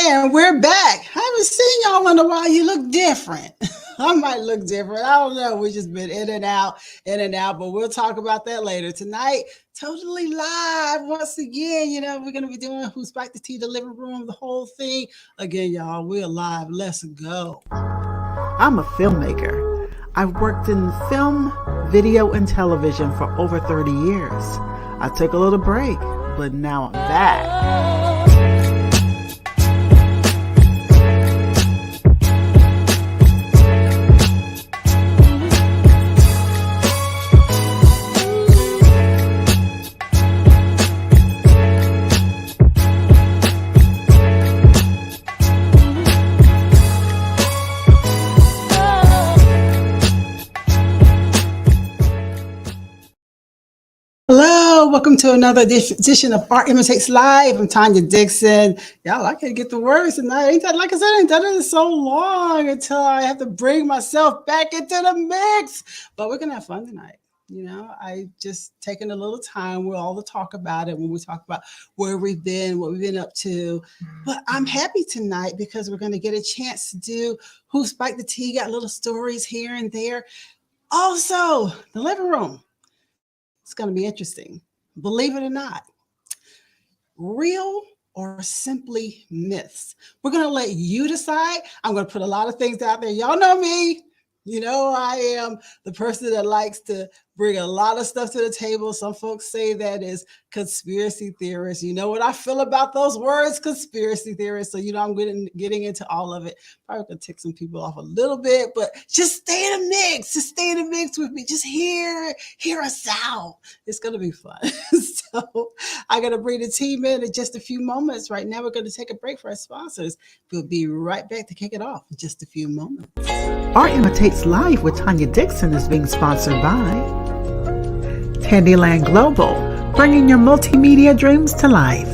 And we're back. I haven't seen y'all in a while. You look different. I might look different. I don't know. We've just been in and out, but we'll talk about that later. Tonight, totally live once again. We're going to be doing Who's Back to Tea, the living room, the whole thing. Again, y'all, we're live. Let's go. I'm a filmmaker. I've worked in film, video, and television for over 30 years. I took a little break, but now I'm back. Hello, welcome to another edition of Art Imitates Live. I'm Tanya Dixon. Y'all, I can't get the words tonight. Ain't that, like I said, I ain't done it in so long until I have to bring myself back into the mix. But we're gonna have fun tonight. I just taken a little time. We'll all talk about it when we talk about where we've been, what we've been up to. But I'm happy tonight because we're gonna get a chance to do Who Spiked the Tea, got little stories here and there. Also, the living room. It's going to be interesting. Believe it or not, real or simply myths. We're going to let you decide. I'm going to put a lot of things out there. Y'all know me. I am the person that likes to bring a lot of stuff to the table. Some folks say that is conspiracy theorists. You know what I feel about those words, conspiracy theorists. So, I'm getting into all of it. Probably going to tick some people off a little bit, but just stay in the mix. Just stay in the mix with me. Just hear us out. It's going to be fun. So I'm going to bring the team in just a few moments. Right now, we're going to take a break for our sponsors. We'll be right back to kick it off in just a few moments. Art Imitates Live with Tanya Dixon is being sponsored by Tandiland Global, bringing your multimedia dreams to life.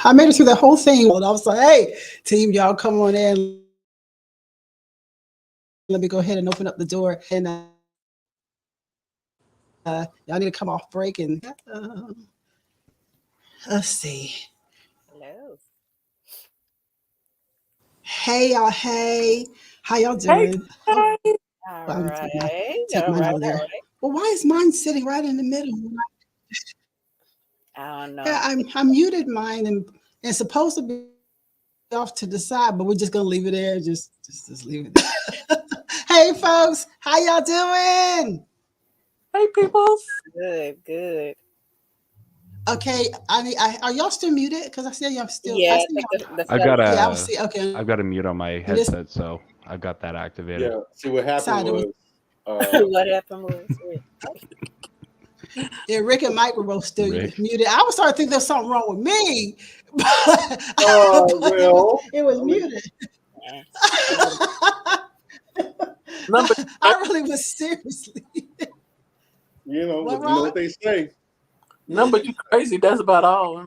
I made it through the whole thing. I was like, hey, team, y'all come on in. Let me go ahead and open up the door. And y'all need to come off break. And let's see. Hello. Hey, y'all. Hey. How y'all doing? Hey. All right. Take mine over there. Well, why is mine sitting right in the middle? I don't know. Yeah, I muted mine and it's supposed to be off to the side, but we're just gonna leave it there. Just leave it there. Hey folks, how y'all doing? Hey people. Good. Okay, are y'all still muted? Because I see y'all still. Yeah, I've got a. Yeah, I see. Okay, I've got a mute on my headset, so I've got that activated. Yeah. See what happened was. What happened was. Yeah, Rick and Mike were both still muted. I was starting to think there's something wrong with me. Well, it was muted. I really was seriously. What they say. Number you crazy. That's about all. I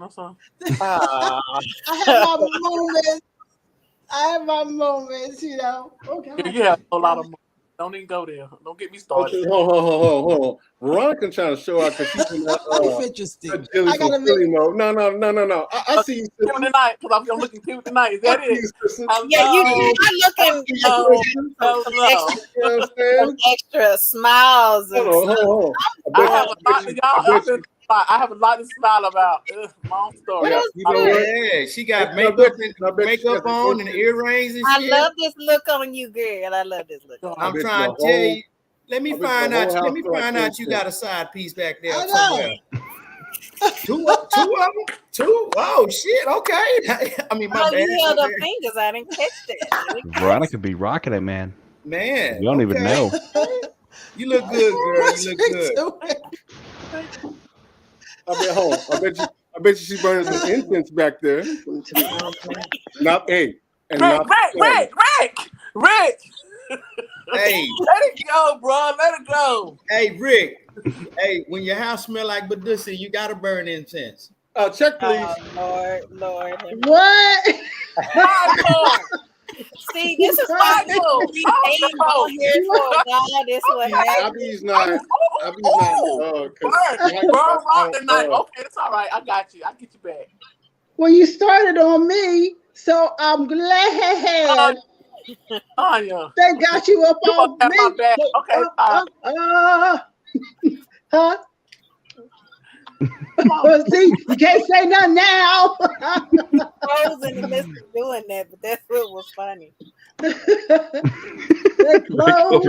have my moments. Okay. You have a lot of moments. Don't even go there. Don't get me started. Okay, hold on. Veronica trying to show out because she's in I'm interested. Jilly I gotta from Philly mode. No. I see you, Cute sister. tonight, because I'm looking cute tonight. Is that I see it? you, sister. Yeah, you're looking Hello. some extra, You know what I'm saying? some extra smiles and Hold on. I have a lot to y'all. I have a lot to smile about. Long story. Yeah, you know what? Yeah, she got I makeup bet she makeup got on the and earrings and I shit. love this look on you, girl. I love this look. I I'm bet trying you to tell you. Let me I bet find the whole out. Let house me feel like find out you Thanksgiving. got a side piece back there I know. somewhere. Two of them. Two. Oh shit. Okay. I mean, my Oh, bad. you held my up bad. fingers. I didn't catch that. Veronica be rocking it, man. Man, You don't even know. You look good, girl. You look good. I bet you she burning some incense back there. Not hey. And not Rick. Hey, Let it go, bro. Let it go. hey, Rick. Hey, when your house smell like Badusi, you gotta burn incense. check please. Oh, Lord. What? See, this is why we ain't on here for God. This what happened. Abby's not. Burn rock tonight. Okay, it's all right. I got you. I get you back. Well, you started on me, so I'm glad Tanya. they got you up on have me. my back. Okay, Huh? Well, see, you can't say nothing now. I was in the midst of doing that, but that's what was funny. They closed.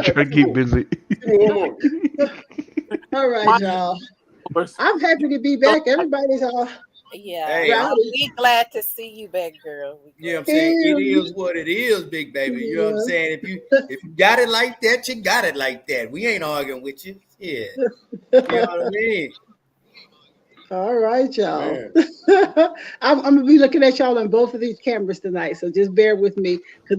Try to keep busy. All right, y'all. I'm happy to be back. Everybody's all yeah. We glad to see you back, girl. Yeah, I'm saying it is what it is, big baby. You know what I'm saying? If you got it like that, you got it like that. We ain't arguing with you. Yeah. You know what I mean? All right, y'all. I'm gonna be looking at y'all on both of these cameras tonight, so just bear with me because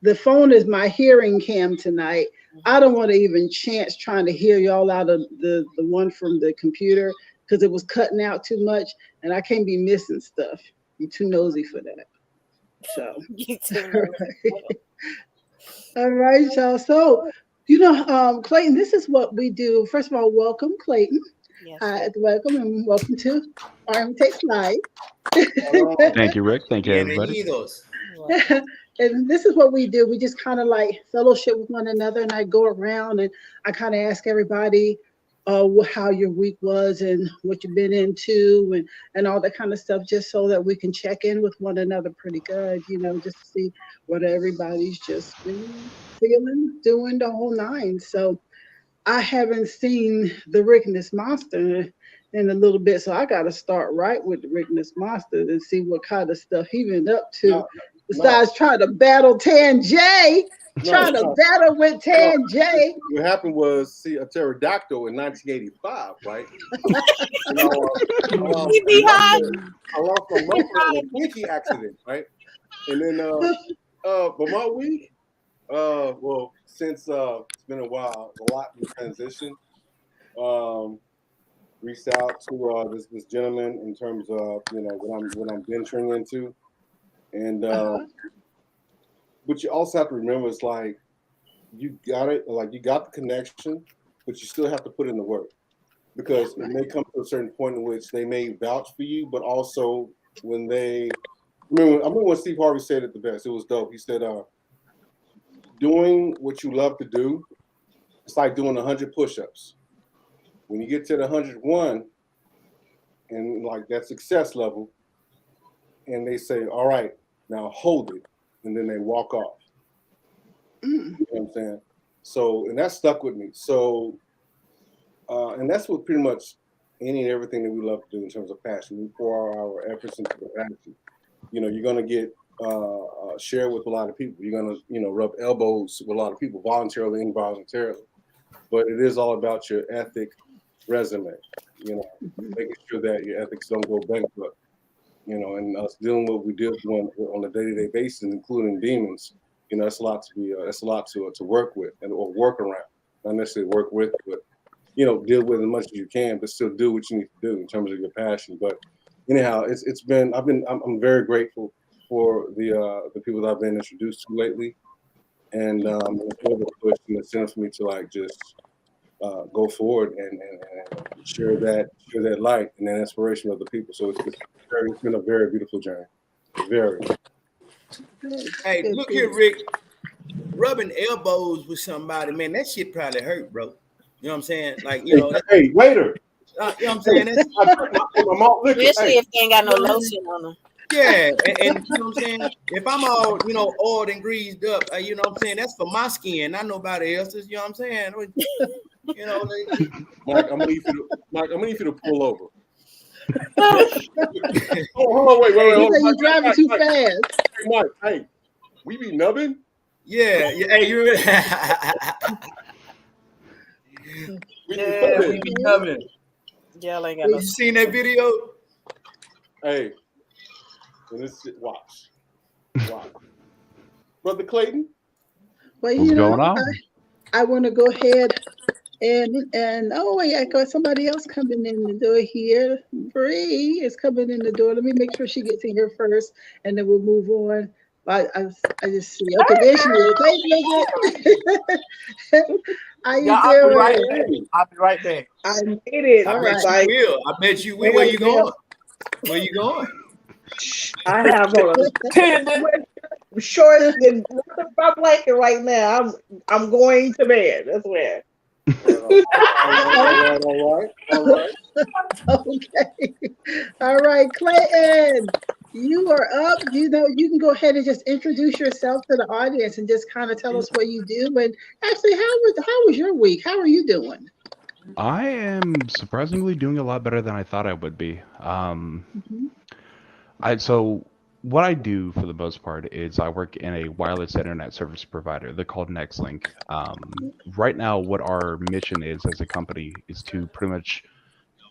the phone is my hearing cam tonight. I don't want to even chance trying to hear y'all out of the one from the computer because it was cutting out too much, and I can't be missing stuff. You're too nosy for that. So, all right, y'all. So, Clayton, this is what we do. First of all, welcome, Clayton. Yes. Welcome and welcome to Arm Takes Live. Thank you, Rick. Thank you, everybody. And this is what we do. We just kind of like fellowship with one another, and I go around and I kind of ask everybody how your week was and what you've been into and all that kind of stuff, just so that we can check in with one another pretty good, just to see what everybody's just been feeling, doing the whole nine. So I haven't seen the Rickness Monster in a little bit, so I got to start right with the Rickness Monster and see what kind of stuff he been up to. Besides trying to battle Tan J, battle with Tan J. What happened was, a pterodactyl in 1985, right? I lost my muscle in a Twinkie accident, right? And then, but my week, since it's been a while, a lot in transition. Reached out to this gentleman in terms of what I'm venturing into, and but you also have to remember it's like you got it, like you got the connection, but you still have to put in the work because it may come to a certain point in which they may vouch for you, but also when I remember when Steve Harvey said it the best. It was dope. He said, doing what you love to do, it's like doing 100 push-ups. When you get to the 101 and like that success level, and they say, all right, now hold it, and then they walk off. You know what I'm saying? So, and that stuck with me. So, and that's what pretty much any and everything that we love to do in terms of passion. We pour our efforts into the passion. You're going to get share with a lot of people. You're going to, rub elbows with a lot of people, voluntarily, involuntarily. But it is all about your ethic resume, making sure that your ethics don't go bankrupt, and us dealing with what we deal with on a day-to-day basis, including demons. That's a lot to work with or work around. Not necessarily work with, but deal with as much as you can, but still do what you need to do in terms of your passion. But anyhow, I'm very grateful for the people that I've been introduced to lately. and it's more of a push in the sense for me to like just go forward and share that light and that inspiration of the people. So it's been a very beautiful journey. Very. Hey, look here, Rick. Rubbing elbows with somebody, man, that shit probably hurt, bro. You know what I'm saying? Like, you know. Hey, waiter. You know what I'm saying? Especially if they ain't got no lotion on them. Yeah, and you know what I'm saying? If I'm all, you know, oiled and greased up, you know what I'm saying? That's for my skin, not nobody else's. You know what I'm saying? You know, Mike, I'm gonna need you to pull over. Hold on, wait. You're driving too fast. Hey, Mike, hey, we be nubbing? Yeah. Hey, you. We be nubbing. Y'all ain't got no. You seen that video? Hey, watch. Brother Clayton. Well, What's going on? I want to go ahead and oh wait, I got somebody else coming in the door here. Bree is coming in the door. Let me make sure she gets in here first, and then we'll move on. I just see. Okay, there she is. How you doing? I'll be right back. I made it. I bet you will. I bet you will. Where you going? Where you going? I have on a shorts and my blanket right now. I'm going to bed. That's where. All right. Okay. All right, Clayton, you are up. You know, you can go ahead and just introduce yourself to the audience and just kind of tell us what you do. And actually, how was your week? How are you doing? I am surprisingly doing a lot better than I thought I would be. So what I do for the most part is I work in a wireless internet service provider. They're called NextLink. Right now, what our mission is as a company is to pretty much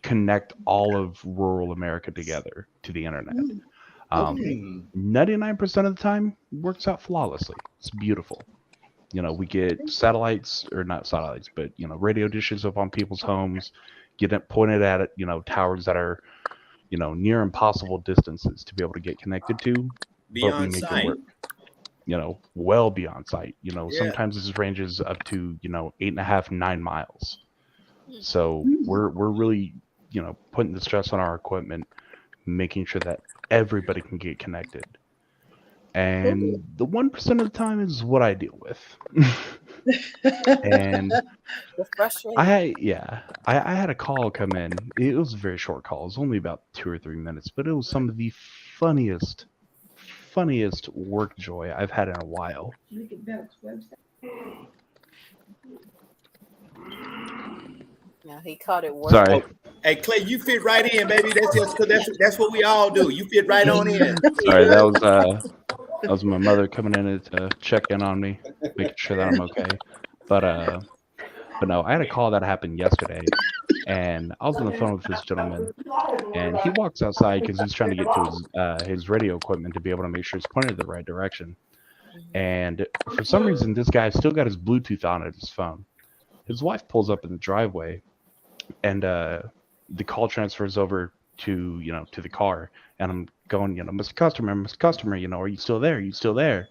connect all of rural America together to the internet. 99% of the time works out flawlessly. It's beautiful. You know, we get satellites, or not satellites, but, you know, radio dishes up on people's homes, get it pointed at it, you know, towers that are, you know, near impossible distances to be able to get connected to. Beyond sight. You know, well beyond sight. You know, sometimes this ranges up to, you know, 8.5, 9 miles. So we're really, you know, putting the stress on our equipment, making sure that everybody can get connected. And the 1% of the time is what I deal with. And I had a call come in. It was a very short call. It was only about 2 or 3 minutes, but it was some of the funniest work joy I've had in a while. No, he caught it work. Sorry. Hey Clay, you fit right in, baby. That's what we all do. You fit right on in. Sorry, that was my mother coming in to check in on me, making sure that I'm okay. But no, I had a call that happened yesterday, and I was on the phone with this gentleman, and he walks outside because he's trying to get to his radio equipment to be able to make sure it's pointed the right direction. And for some reason, this guy still got his Bluetooth on at his phone. His wife pulls up in the driveway, and the call transfers over to the car, and I'm going, Mr. Customer, are you still there? Are you still there?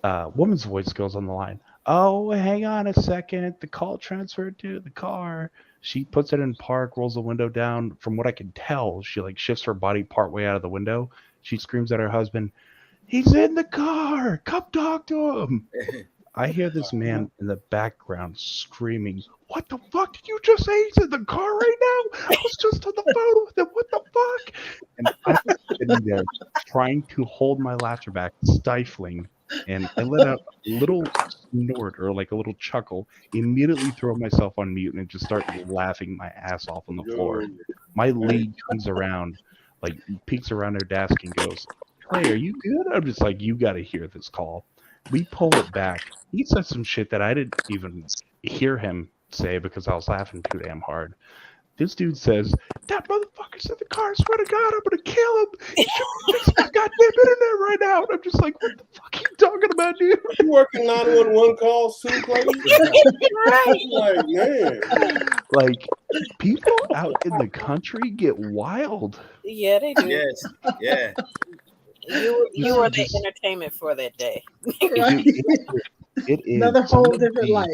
Woman's voice goes on the line. Oh, hang on a second. The call transferred to the car. She puts it in park, rolls the window down. From what I can tell, she shifts her body partway out of the window. She screams at her husband, "He's in the car. Come talk to him." I hear this man in the background screaming, "What the fuck did you just say? He's in the car right now? I was just on the phone with him. What the fuck?" And I'm sitting there trying to hold my laughter back, stifling, and I let out a little snort or a little chuckle, immediately throw myself on mute and just start laughing my ass off on the floor. My lead comes around, peeks around her desk and goes, "Clay, are you good?" I'm just like, "You got to hear this call." We pull it back. He said some shit that I didn't even hear him say because I was laughing too damn hard. This dude says, "That motherfucker's in the car. I swear to God, I'm going to kill him. He should fix my goddamn internet right now." And I'm just like, "What the fuck are you talking about, dude?" You working 911 calls too, Clay? Man. People out in the country get wild. Yeah, they do. Yes. Yeah. You were the entertainment for that day. Right? It is Another whole different life.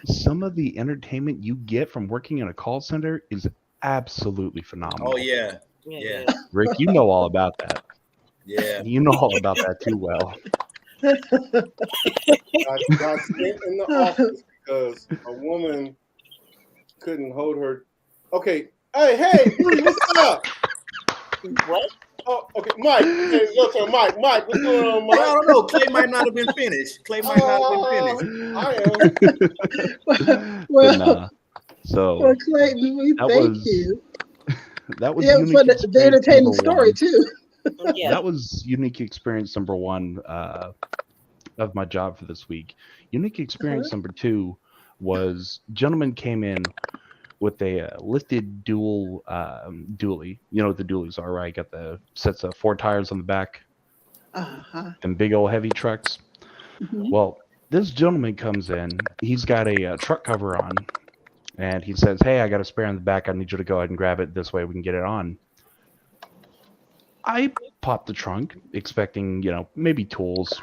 Some of the entertainment you get from working in a call center is absolutely phenomenal. Oh yeah. Yeah. Rick, you know all about that. Yeah. You know all about that too well. I spent in the office because a woman couldn't hold her. Okay, hey, Bree, what's up? What? Oh, okay, Mike. Okay, your turn, Mike. Mike, what's going on, Mike? I don't know. Clay might not have been finished. I am. Well, So Clayton, we thank you. That was for the entertaining story too. Yeah. That was unique experience number 1 of my job for this week. Unique experience number 2 was gentleman came in with a lifted dually. You know what the dualies are, right? Got the sets of 4 tires on the back, and big old heavy trucks. Mm-hmm. Well, this gentleman comes in. He's got a truck cover on, and he says, "Hey, I got a spare in the back. I need you to go ahead and grab it. This way we can get it on." I popped the trunk, expecting, maybe tools.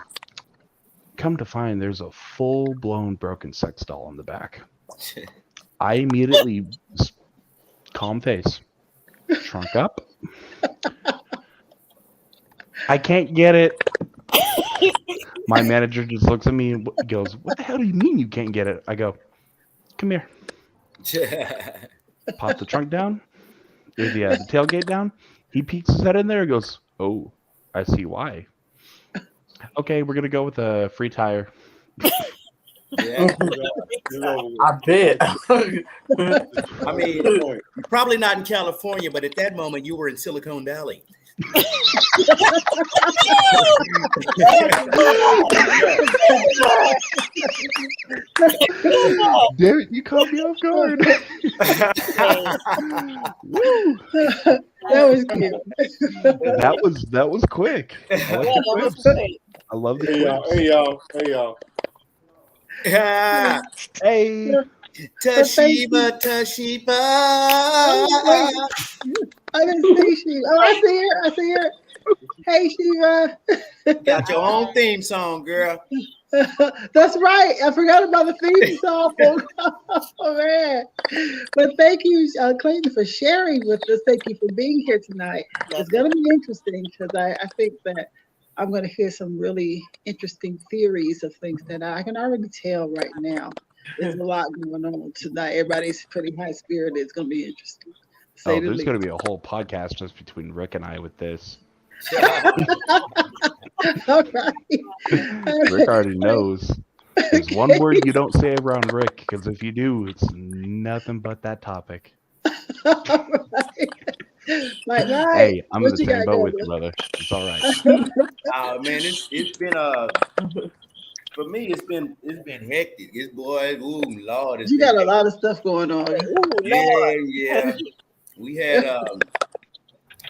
Come to find there's a full-blown broken sex doll on the back. I immediately, calm face, trunk up. I can't get it. My manager just looks at me and goes, "What the hell do you mean you can't get it?" I go, "Come here." Pop the trunk down, or the tailgate down. He peeks his head in there and goes, "Oh, I see why. Okay, we're gonna go with a free tire." Yeah. I bet. I mean, probably not in California, but at that moment you were in Silicon Valley. Damn it, you caught me off guard. Woo. That was cute. That was quick. I like the quips. I love the quips. Hey y'all. Hey. Toshiba. I didn't see Shiva. Oh, I see her. Hey, Shiva. Got your own theme song, girl. That's right. I forgot about the theme song. Oh, man. But thank you, Clayton, for sharing with us. Thank you for being here tonight. It's going to be interesting because I think that I'm going to hear some really interesting theories of things that I can already tell right now. There's a lot going on tonight. Everybody's pretty high spirited. It's going to be interesting. There's going to be a whole podcast just between Rick and I with this. All right. Rick already knows. There's one word you don't say around Rick, because if you do, it's nothing but that topic. All right. Hey, I'm in the same boat with you, brother. It's all right. Man, it's been for me, it's been hectic. This boy, ooh, Lord, you got a lot of stuff going on. Yeah. We had.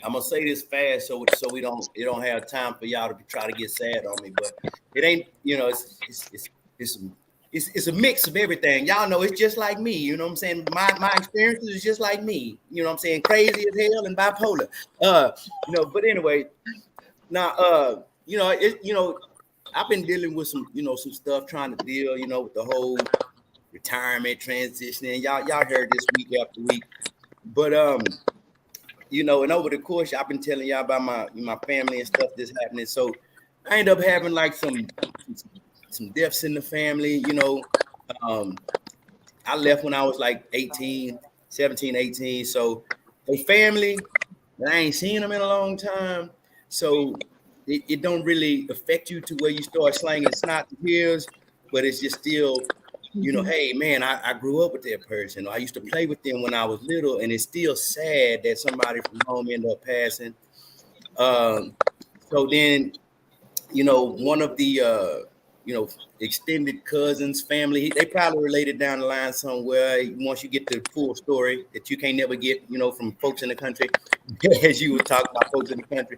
I'm gonna say this fast so we don't have time for y'all to try to get sad on me, but it ain't. It's a mix of everything. Y'all know it's just like me. You know what I'm saying? My experiences is just like me. You know what I'm saying? Crazy as hell and bipolar. But anyway, now I've been dealing with some stuff, trying to deal, with the whole retirement transitioning. Y'all heard this week after week. But and over the course, I've been telling y'all about my family and stuff that's happening. So I end up having like some deaths in the family. I left when I was like 17, 18. So a family that I ain't seen them in a long time. So it don't really affect you to where you start slanging snot to tears, but it's just still, hey man, I grew up with that person. I used to play with them when I was little, and it's still sad that somebody from home ended up passing. So then, one of the extended cousins, family, they probably related down the line somewhere. Once you get the full story that you can't never get, from folks in the country, as you were talking about folks in the country.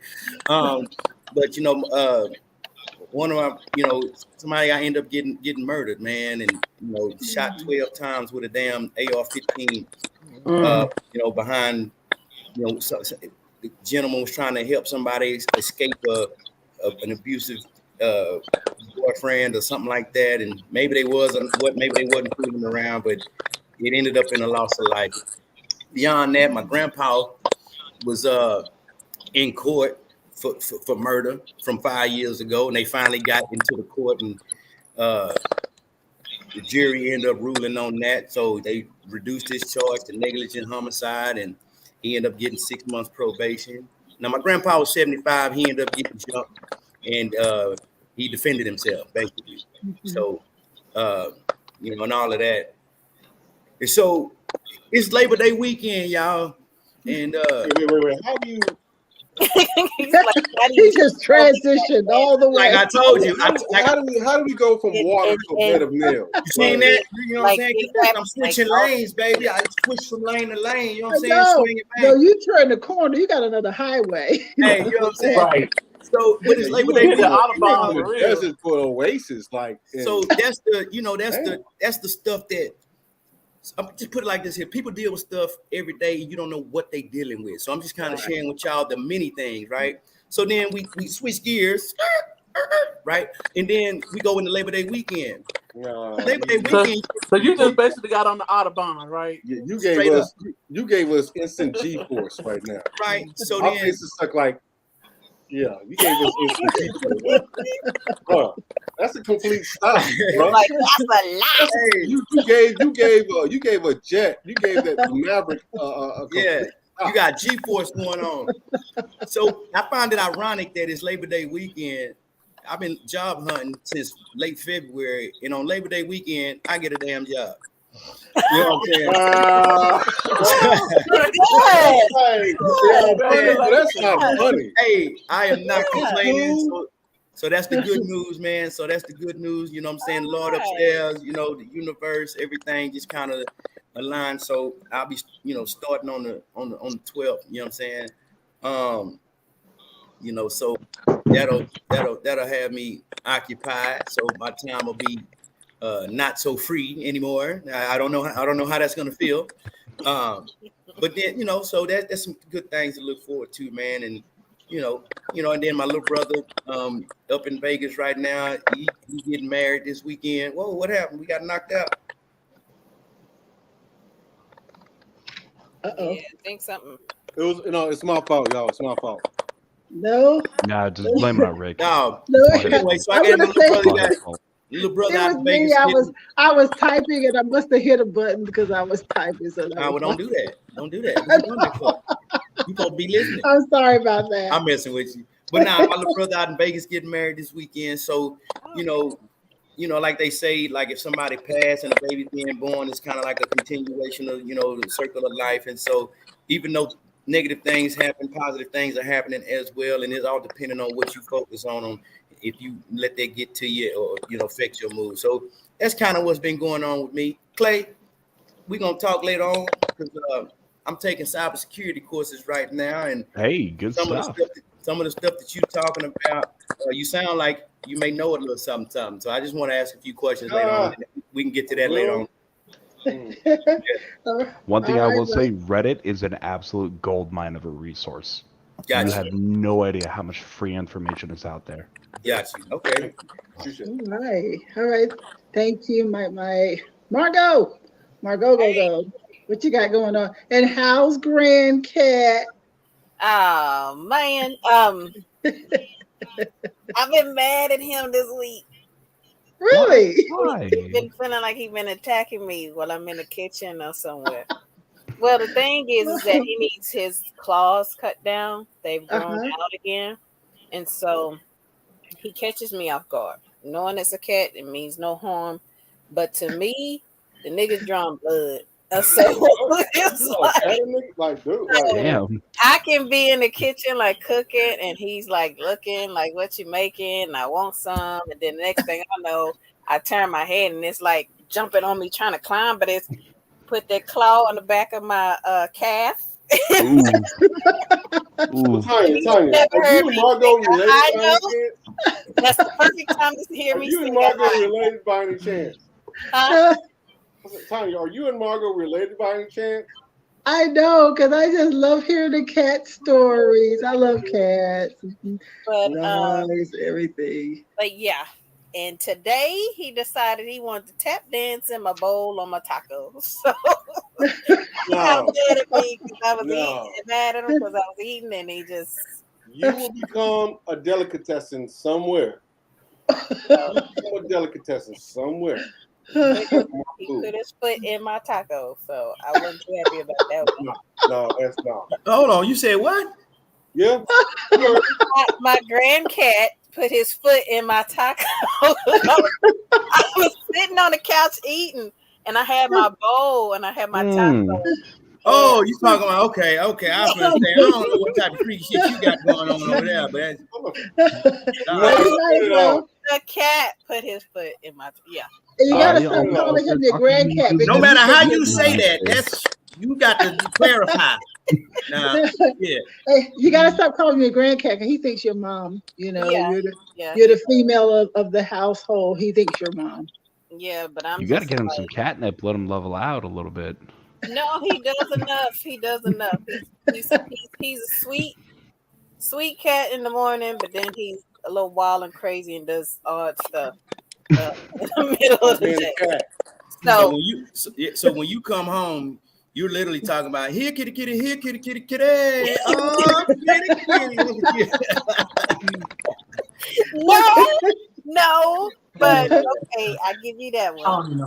But one of my, somebody I end up getting murdered, man, and shot 12 times with a damn AR-15, behind, the gentleman was trying to help somebody escape an abusive boyfriend or something like that, and maybe they wasn't fooling around, but it ended up in a loss of life. Beyond that, my grandpa was in court for murder from 5 years ago, and they finally got into the court, and the jury ended up ruling on that, so they reduced his charge to negligent homicide, and he ended up getting 6 months probation. Now, my grandpa was 75. He ended up getting jumped, and he defended himself, basically. So, and all of that. And so, it's Labor Day weekend, y'all. And wait. How do you? He just transitioned all the way. Like I told you, how do we go from water to a bed of nails? You seen that? You know what I'm saying? I'm switching lanes, baby. I switch from lane to lane. You know what I'm saying? No, you turn the corner. You got another highway. Hey, you know what I'm saying? Right. So, but it's Labor Day. The Autobahn for real. Desert for oasis, like. So that's the stuff that. I'm just put it like this here. People deal with stuff every day. You don't know what they dealing with. So I'm just kind of sharing with y'all the many things, right? So then we switch gears, right? And then we go into Labor Day weekend. Labor Day weekend. So you just basically got on the Autobahn, right? You gave us instant G-force right now. Right. So our then faces stuck like, you gave us instant G-force. Bro, that's a complete stop, bro. Like that's a lot. You gave a jet. You gave that Maverick. You got G-force going on. So I find it ironic that it's Labor Day weekend. I've been job hunting since late February, and on Labor Day weekend, I get a damn job. You know what I'm saying? That's not funny. Hey, I am not complaining. So that's the good news, man. So that's the good news. You know what I'm saying? Lord upstairs, the universe, everything just kind of aligned. So I'll be, starting on the 12th. You know what I'm saying? So that'll have me occupied. So my time will be not so free anymore. I don't know how that's gonna feel. But then, so that's some good things to look forward to, man. And and then my little brother up in Vegas right now, he's getting married this weekend. Whoa, what happened? We got knocked out. Yeah, I think something. It was it's my fault, y'all. It's my fault. No. Nah, just blame it on Rick. No. No. Anyway, so I got little brother out in Vegas. I was typing and I must have hit a button because I was typing. So don't do that. Don't do that. You supposed to be listening. I'm sorry about that. I'm messing with you. But my little brother out in Vegas getting married this weekend. So, like they say, like if somebody passed and a baby being born, it's kind of like a continuation of, the circle of life. And so even though negative things happen, positive things are happening as well. And it's all depending on what you focus on if you let that get to you or, affect your mood. So that's kind of what's been going on with me. Clay, we're going to talk later on because I'm taking cybersecurity courses right now. And hey, good stuff. Some of the stuff that you're talking about, you sound like you may know a little something. So I just want to ask a few questions later on. We can get to that later on. One thing I will say, Reddit is an absolute gold mine of a resource. Gotcha. You have no idea how much free information is out there. Gotcha. Okay. All right. Thank you, my Margo. Margo, what you got going on? And how's Grand Cat? Oh man, I've been mad at him this week. Really? Why? He's been feeling like he's been attacking me while I'm in the kitchen or somewhere. Well, the thing is that he needs his claws cut down. They've grown out again. And so he catches me off guard. Knowing it's a cat, it means no harm. But to me, the nigga drawing blood. So damn. I can be in the kitchen like cooking and he's like looking like what you making and I want some, and then the next thing I know I turn my head and it's like jumping on me trying to climb, but it's put that claw on the back of my calf. Ooh. Tanya, are you and Margo related by any chance? That's the perfect time to hear me. Are you and Margo related by any chance? Tanya, are you and Margo related by any chance? I know, because I just love hearing the cat stories. I love cats. But Nice, everything. But yeah. And today he decided he wanted to tap dance in my bowl on my tacos. So I'm mad at me because I was eating, mad at him because I was eating, and he just. You will become a delicatessen somewhere. A delicatessen somewhere. He put his foot in my taco, so I wasn't too happy about that one. No, that's not. Hold on, you said what? Yeah. My grandcat put his foot in my taco. I was sitting on the couch eating, and I had my bowl and I had my taco. Oh, you talking about okay? I understand. I don't know what type of freaky shit you got going on over there, but the cat put his foot in my You gotta stop calling him your grandcat. No matter how you say that, that's you got to clarify. Nah, yeah. Hey, you gotta stop calling me a grandcat because he thinks your mom. You know, you're the female of the household. He thinks your mom. Yeah, but I'm. You got to get him some catnip. Let him level out a little bit. No, he does enough. He does enough. He's a sweet cat in the morning, but then he's a little wild and crazy and does odd stuff in the middle of the day. So when you come home, you're literally talking about here kitty kitty, here kitty kitty kitty. Oh, kitty kitty. No, but okay, I give you that one.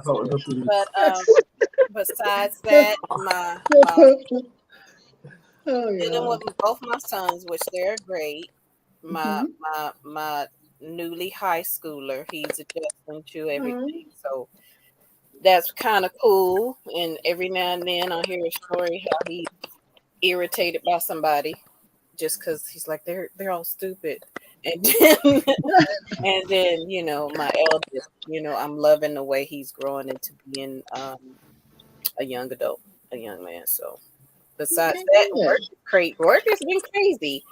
But besides that, dealing with both my sons, which they're great. My newly high schooler, he's adjusting to everything, so that's kind of cool. And every now and then I'll hear a story how he's irritated by somebody just because he's like they're all stupid. And then you know, my eldest, you know, I'm loving the way he's growing into being a young adult, a young man. So besides that, work has been crazy.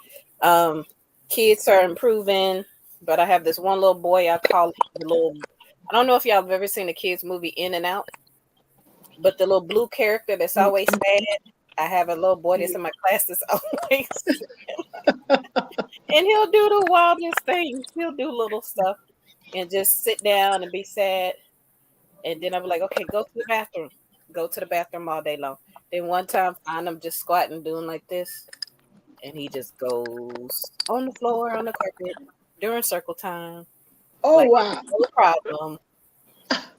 Kids are improving, but I have this one little boy, I call him the little, I don't know if y'all have ever seen the kids movie In and Out, but the little blue character that's always sad. I have a little boy that's in my class that's always and he'll do the wildest things. He'll do little stuff and just sit down and be sad. And then I'll be like, okay, go to the bathroom. Go to the bathroom all day long. Then one time I find him just squatting doing like this. And he just goes on the floor, on the carpet during circle time. Oh, like, wow. No problem.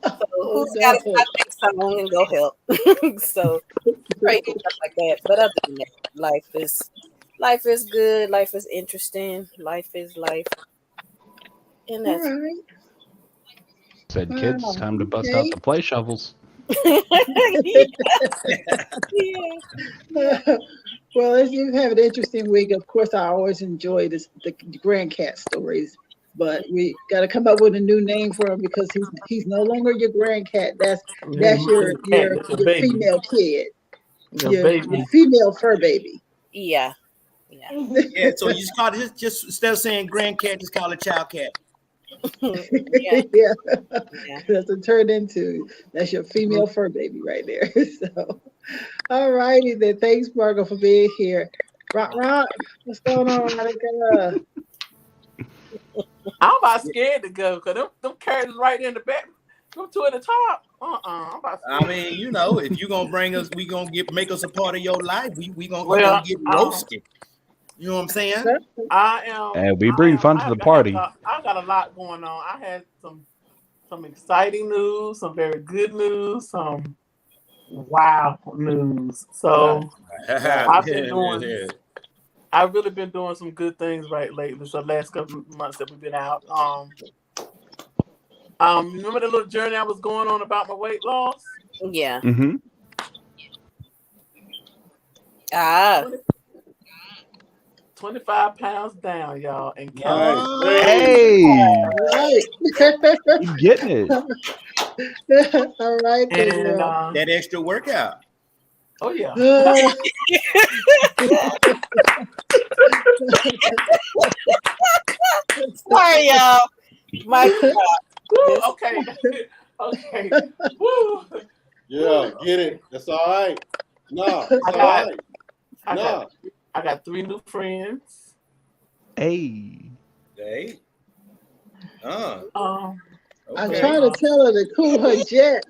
So who's got to stop next song and go help? So crazy stuff like that. But other than that, life is good. Life is interesting. Life is life. And that's right. Said kids, it's time to bust out the play shovels. Well, as you have an interesting week, of course, I always enjoy the grandcat stories. But we got to come up with a new name for him because he's no longer your grandcat. That's your female kid, your female fur baby. Yeah. So you just call it just instead of saying grandcat, just call it child cat. Yeah. That's what it turned into. That's your female fur baby right there. So, all righty then. Thanks, Margo, for being here. Rock, what's going on, Monica? I'm about scared to go because them carrots right in the back. Them two at the top. I'm about I mean, you know, if you're gonna bring us, we gonna make us a part of your life. We gonna get roasted. You know what I'm saying? I am. And we bring fun to the party. I got a lot going on. I had some exciting news, some very good news, some wow news. So I've really been doing some good things right lately. So the last couple of months that we've been out. Remember the little journey I was going on about my weight loss? Yeah. Mm-hmm. 25 pounds down, y'all. And hey, you getting it? All right. And that extra workout. Oh yeah. Sorry, y'all. Okay. Woo. Yeah, get it. That's all right. No, I got 3 new friends. Hey. Hey. I'm Okay. trying to tell her to cool her jet.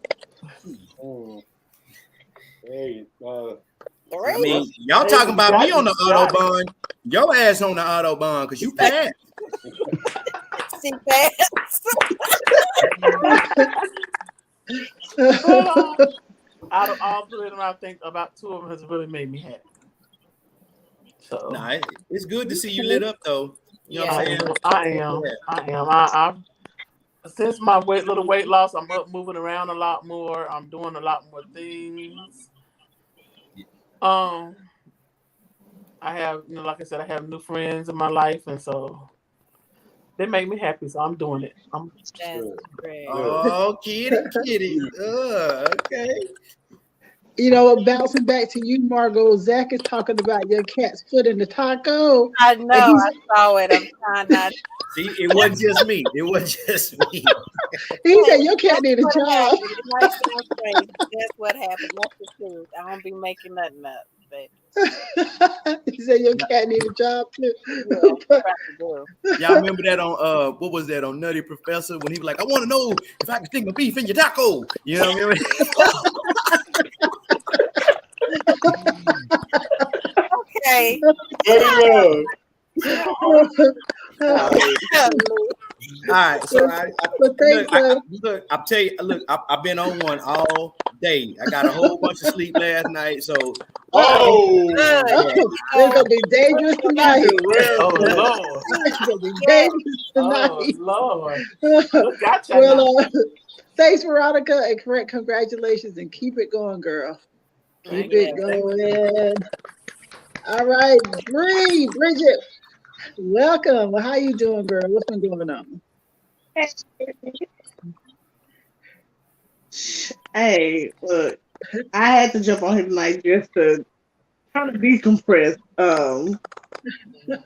Hey, I mean, y'all talking about me on the Autobahn. Your ass on the Autobahn because you passed. She passed. Out of all 3 of them, I think about 2 of them has really made me happy. So Nah, it's good to see you lit up though. You know what I'm saying? I am. Since my little weight loss, I'm up moving around a lot more. I'm doing a lot more things. I have, like I said, I have new friends in my life, and so they make me happy. So I'm doing it. That's great. Oh, kitty. Okay. Bouncing back to you, Margo. Zach is talking about your cat's foot in the taco. I know. I saw it. I'm trying not. See, it wasn't just me. It wasn't just me. He said your cat need a job. It might sound crazy. That's what happened. That's the truth. I don't be making nothing up. But He said your cat need a job too. Y'all remember that on what was that on Nutty Professor when he was like, I want to know if I can stick my beef in your taco. You know what I mean? Okay. All right, so I'll tell you. Look, I've been on one all day. I got a whole bunch of sleep last night. So, it's gonna be dangerous tonight. Oh Lord, it's gonna be dangerous tonight. Oh Lord, gotcha. Well, thanks, Veronica, and congratulations, and keep it going, girl. Keep it going. All right, Bridget. Welcome. How you doing, girl? What's been going on? Hey, look, I had to jump on here tonight just to kind of decompress.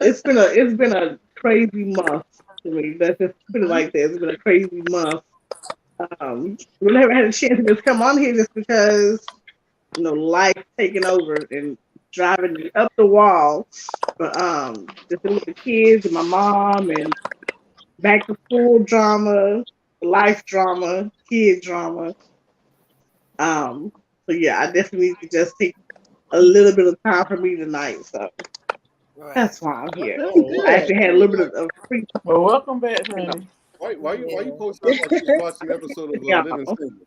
It's been a crazy month to me. Let's just put it like that. It's been a crazy month. We never had a chance to just come on here just because life taking over and driving me up the wall. But just with the kids and my mom and back to school drama, life drama, kid drama. So yeah, I definitely need to just take a little bit of time for me tonight. So that's why I'm here. I actually had a little bit of free. Well, welcome back, honey. Why you post up like you watching an episode of Living Single?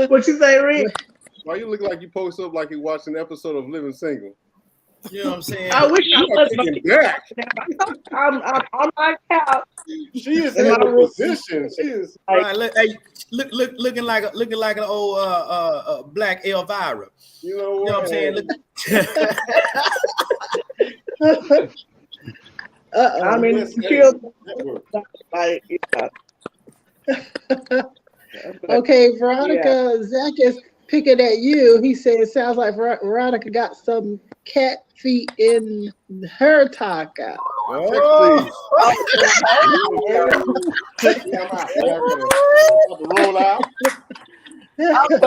What you say, Rick? Why you look like you post up like you watching an episode of Living Single? You know what I'm saying? I wish I was back. I'm on my couch. She is in a position. She is right, looking like an old black Elvira. You know what I'm saying? I mean, Okay, Veronica, Zach is picking at you. He said it sounds like Veronica got some cat feet in her taco. Oh, roll out. I didn't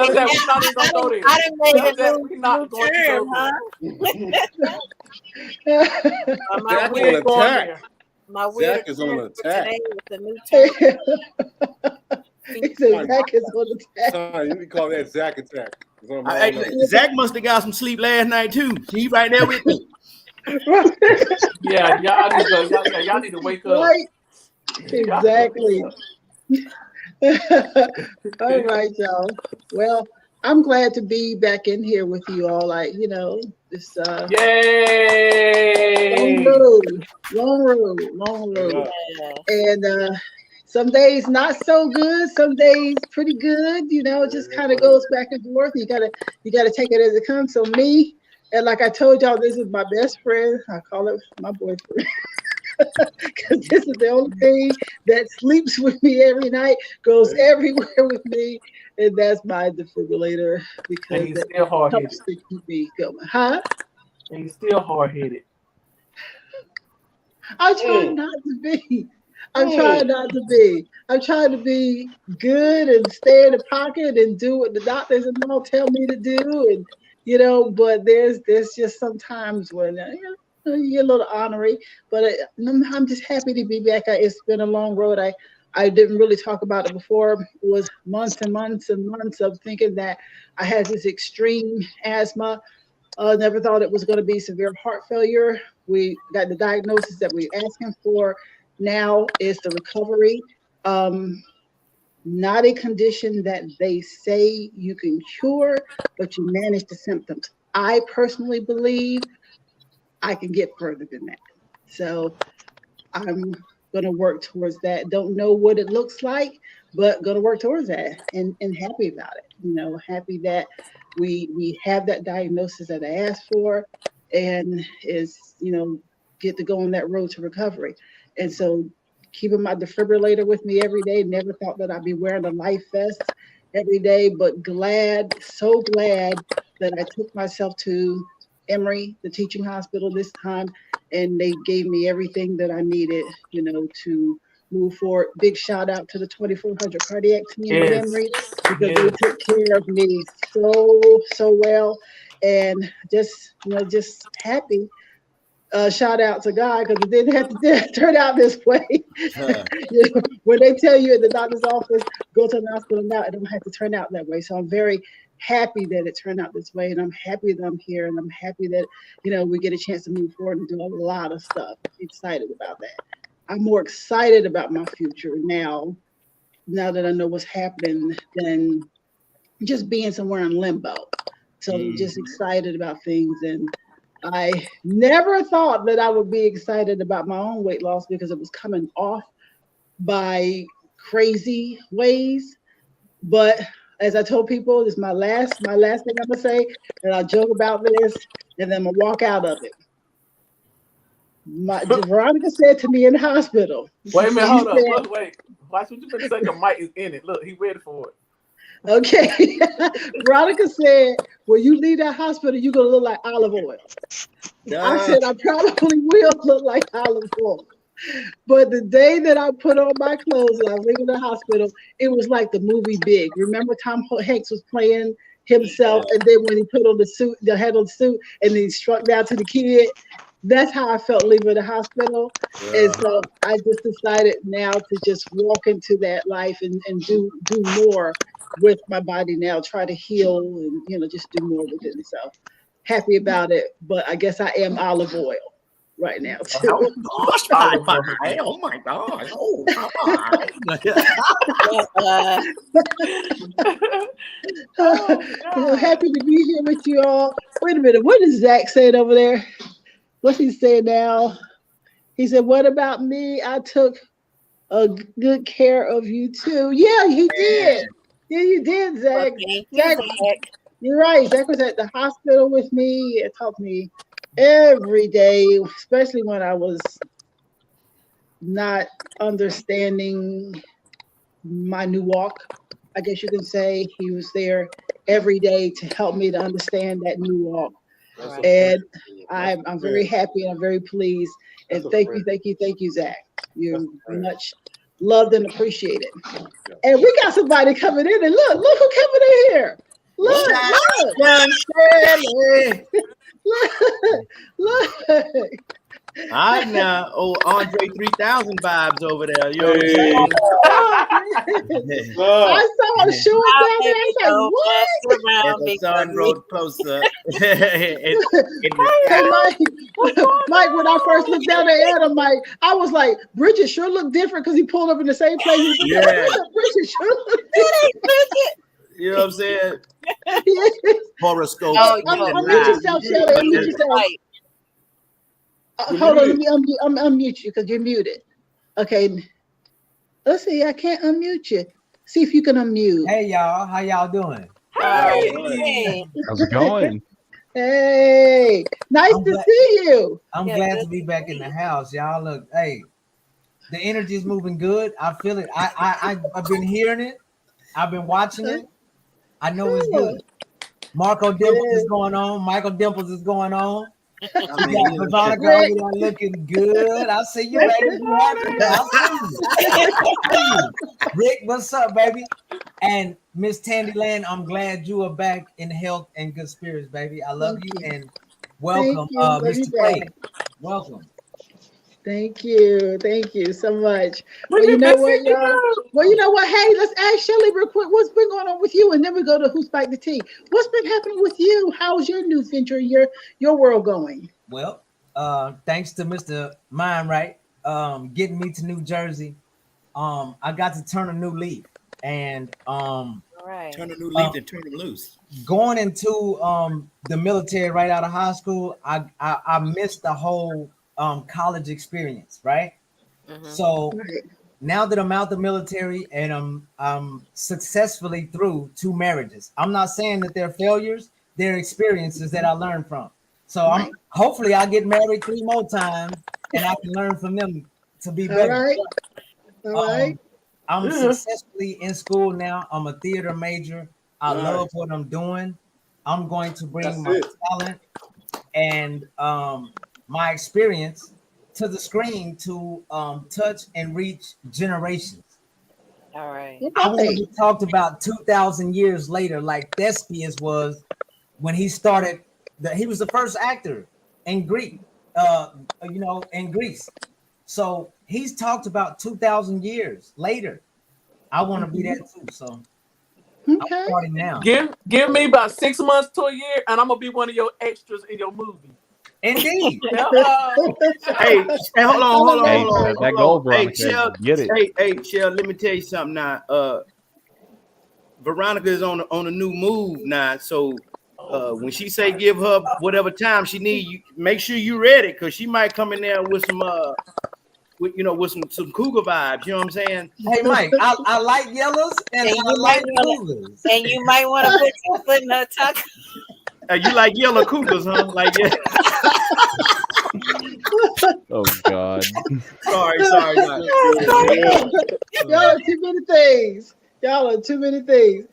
make it. We're not going to Zach is on attack. He said Zach is on attack. You need to call that Zach attack. Zach must have got some sleep last night too. He right there with me. Yeah, y'all need to wake up. Right. Exactly. All right, y'all. Well, I'm glad to be back in here with you all. This yay! Long road. And some days not so good, some days pretty good. It just kind of goes back and forth. You gotta take it as it comes. So me, and like I told y'all, this is my best friend. I call it my boyfriend. Because this is the only thing that sleeps with me every night, goes everywhere with me, and that's my defibrillator. Because and he's still hard-headed. To keep me going. Huh? And he's still hard-headed. I try not to be. I'm trying not to be. I'm trying to be good and stay in the pocket and do what the doctors and all tell me to do, and But there's just sometimes when you get a little ornery. But I'm just happy to be back. It's been a long road. I didn't really talk about it before. It was months and months and months of thinking that I had this extreme asthma. Never thought it was going to be severe heart failure. We got the diagnosis that we're asking for. Now is the recovery. Not a condition that they say you can cure, but you manage the symptoms. I personally believe I can get further than that. So I'm going to work towards that. Don't know what it looks like, but going to work towards that and happy about it. Happy that we have that diagnosis that I asked for and get to go on that road to recovery. And so keeping my defibrillator with me every day. Never thought that I'd be wearing a life vest every day, but so glad that I took myself to Emory, the teaching hospital this time, and they gave me everything that I needed, to move forward. Big shout out to the 2400 cardiac team in Emory, because they took care of me so well, and just happy. Shout out to God, because it didn't have to turn out this way. When they tell you at the doctor's office, go to the hospital now, it don't have to turn out that way. So I'm very happy that it turned out this way, and I'm happy that I'm here, and I'm happy that we get a chance to move forward and do a lot of stuff. I'm excited about that. I'm more excited about my future now that I know what's happening, than just being somewhere in limbo. So I'm just excited about things, and I never thought that I would be excited about my own weight loss, because it was coming off by crazy ways. But as I told people, this is my last thing I'm gonna say, and I'll joke about this, and then I'm gonna walk out of it. Veronica said to me in the hospital. Wait a minute, hold up. Look, wait. Watch what you been saying. Mike is in it. Look, he ready for it. Okay. Veronica said, when you leave that hospital, you're going to look like olive oil. I said, I probably will look like olive oil. But the day that I put on my clothes and I was leaving the hospital, it was like the movie Big. Remember Tom Hanks was playing himself, and then when he put on the head on the suit, and then he struck down to the kid? That's how I felt leaving the hospital. Yeah. And so I just decided now to just walk into that life and do more with my body now, try to heal and just do more with it. So happy about it, but I guess I am olive oil right now too. Oh gosh, oh my gosh, oh come on. Happy to be here with you all. Wait a minute, what is Zach saying over there? What's he saying now? He said, what about me? I took a good care of you too. Yeah, he did. Yeah, you did, Zach. Zach, you're right. Zach was at the hospital with me. It helped me every day, especially when I was not understanding my new walk. I guess you can say he was there every day to help me to understand that new walk. And I'm very happy and I'm very pleased. And thank you, Zach. You're much loved and appreciated. And we got somebody coming in, and look who coming in here. Look. All right now, Andre 3000 vibes over there. You know what I'm saying? I saw a short down there. I was like, what? As the sun rode closer. Mike, when I first looked down there at him, Mike, I was like, Bridget sure looked different, because he pulled up in the same place. Yeah. Bridget sure looked different. You know what I'm saying? Horoscope. Unmute yourself, Shelly. Unmute yourself. Hold on, let me unmute you, because you're muted. Okay. Let's see, I can't unmute you. See if you can unmute. Hey, y'all. How y'all doing? Hey. How's it going? Hey. Nice to see you. I'm glad to be back in the house. Y'all look, hey, the energy is moving good. I feel it. I've been hearing it. I've been watching it. I know it's good. Marco Dimples is going on. Michael Dimples is going on. I mean, Yeah, you know, Veronica over there looking good. I see you, baby. You happy? I see you. Rick, what's up, baby? And Miss Tandiland, I'm glad you are back in health and good spirits, baby. I love you and welcome, Thank you. Love you Mr. back. Clay. Welcome. Thank you. Thank you so much. We Well, you be know what, missing you. y'all? Well, you know what? Hey, let's ask Shelly real quick. What's been going on with you? And then we go to Who Spiked the Tea. What's been happening with you? How's your new venture, your world going? Well, thanks to Mr. Mindright, getting me to New Jersey. I got to turn a new leaf. And Right. turn a new leaf and turn them loose. going into the military right out of high school, I missed the whole college experience, right? So now that I'm out the military and I'm successfully through 2 marriages, I'm not saying that they're failures, they're experiences that I learned from. So I'm hopefully I'll get married 3 more times and I can learn from them to be better. All right. I'm successfully in school now. I'm a theater major. I love what I'm doing. I'm going to bring my talent and my experience to the screen to touch and reach generations. All right. I want to be talked about 2,000 years later, like Thespius was when he started. He was the first actor in Greek, in Greece. So he's talked about 2,000 years later. I want to be that too. So I'm starting now. Give me about 6 months to a year, and I'm gonna be one of your extras in your movie. Indeed. Hey, hold on. That gold, Veronica. Hey, Shell, Get it. Hey, Shell, let me tell you something now. Veronica is on a new move now. So when she say give her whatever time she need, you make sure you ready, because she might come in there with some with some cougar vibes. You know what I'm saying? Hey, Mike, I like yellows and I like cougars. And you might want to put your foot in her tuck. You like yellow cougars, huh? Like yeah. Oh God. Sorry. Y'all are too many things. Y'all are too many things.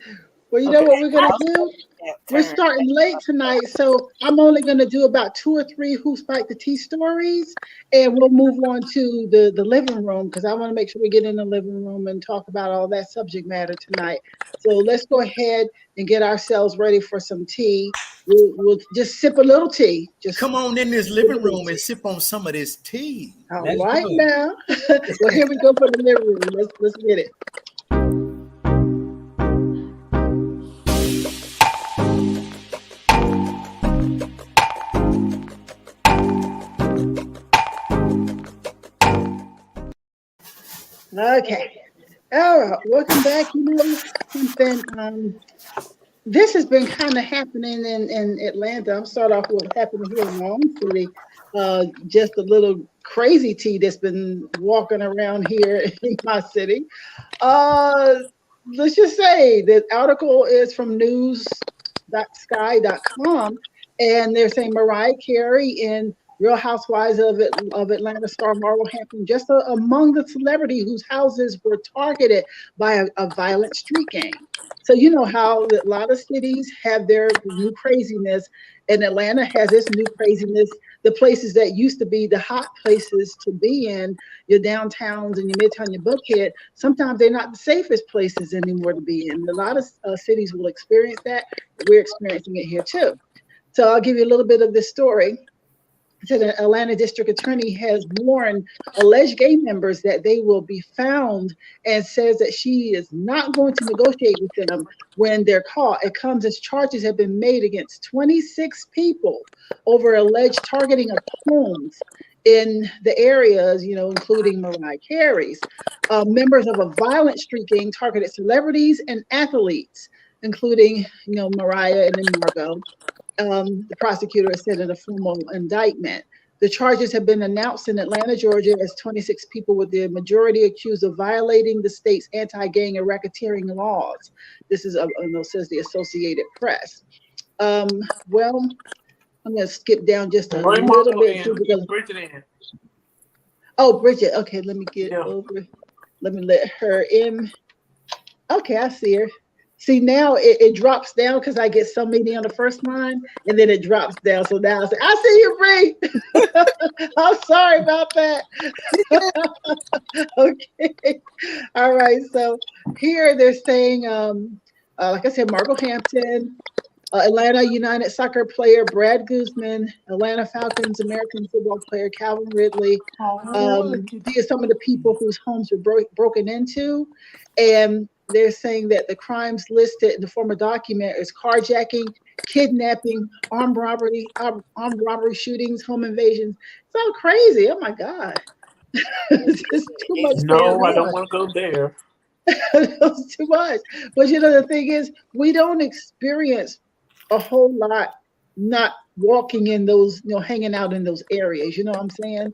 Well, you know what we're gonna do? We're starting late tonight, so I'm only gonna do about 2 or 3 Who Spiked the Tea stories, and we'll move on to the living room, because I want to make sure we get in the living room and talk about all that subject matter tonight. So let's go ahead and get ourselves ready for some tea. We'll just sip a little tea. Just come on in this living room and sip on some of this tea. All right now. Well, here we go for the living room. Let's get it. Okay. All right. Welcome back. You know, something. This has been kind of happening in Atlanta. I'm starting off with what happened here in my own city. Just a little crazy tea that's been walking around here in my city. Let's just say the article is from news.sky.com, and they're saying Mariah Carey and Real Housewives of Atlanta star Margo Hampton just among the celebrity whose houses were targeted by a violent street gang. So you know how a lot of cities have their new craziness, and Atlanta has its new craziness. The places that used to be the hot places to be in, your downtowns and your midtown, your Buckhead, sometimes they're not the safest places anymore to be in. A lot of cities will experience that. We're experiencing it here too. So I'll give you a little bit of this story. So the Atlanta District Attorney has warned alleged gay members that they will be found, and says that she is not going to negotiate with them when they're caught. It comes as charges have been made against 26 people over alleged targeting of homes in the areas, including Mariah Carey's. Members of a violent street gang targeted celebrities and athletes, including, Mariah and then Margo. The prosecutor has said in a formal indictment. The charges have been announced in Atlanta, Georgia, as 26 people, with the majority accused of violating the state's anti-gang and racketeering laws. This is, says the Associated Press. Well, I'm going to skip down just a little bit. Because, Bridget in. Oh, Bridget. Okay, let me get over. Let me let her in. Okay, I see her. See, now it drops down because I get so many on the first line, and then it drops down. So now I see you, Bree. I'm sorry about that. Okay. All right. So here they're saying, like I said, Margo Hampton, Atlanta United soccer player Brad Guzman, Atlanta Falcons American football player Calvin Ridley. These are some of the people whose homes were broken into. And they're saying that the crimes listed in the former document is carjacking, kidnapping, armed robbery shootings, home invasions. It's all crazy. Oh my God. It's just too much. No, I don't want to go there. It's too much. But you know, the thing is, we don't experience a whole lot not walking in those, hanging out in those areas. You know what I'm saying?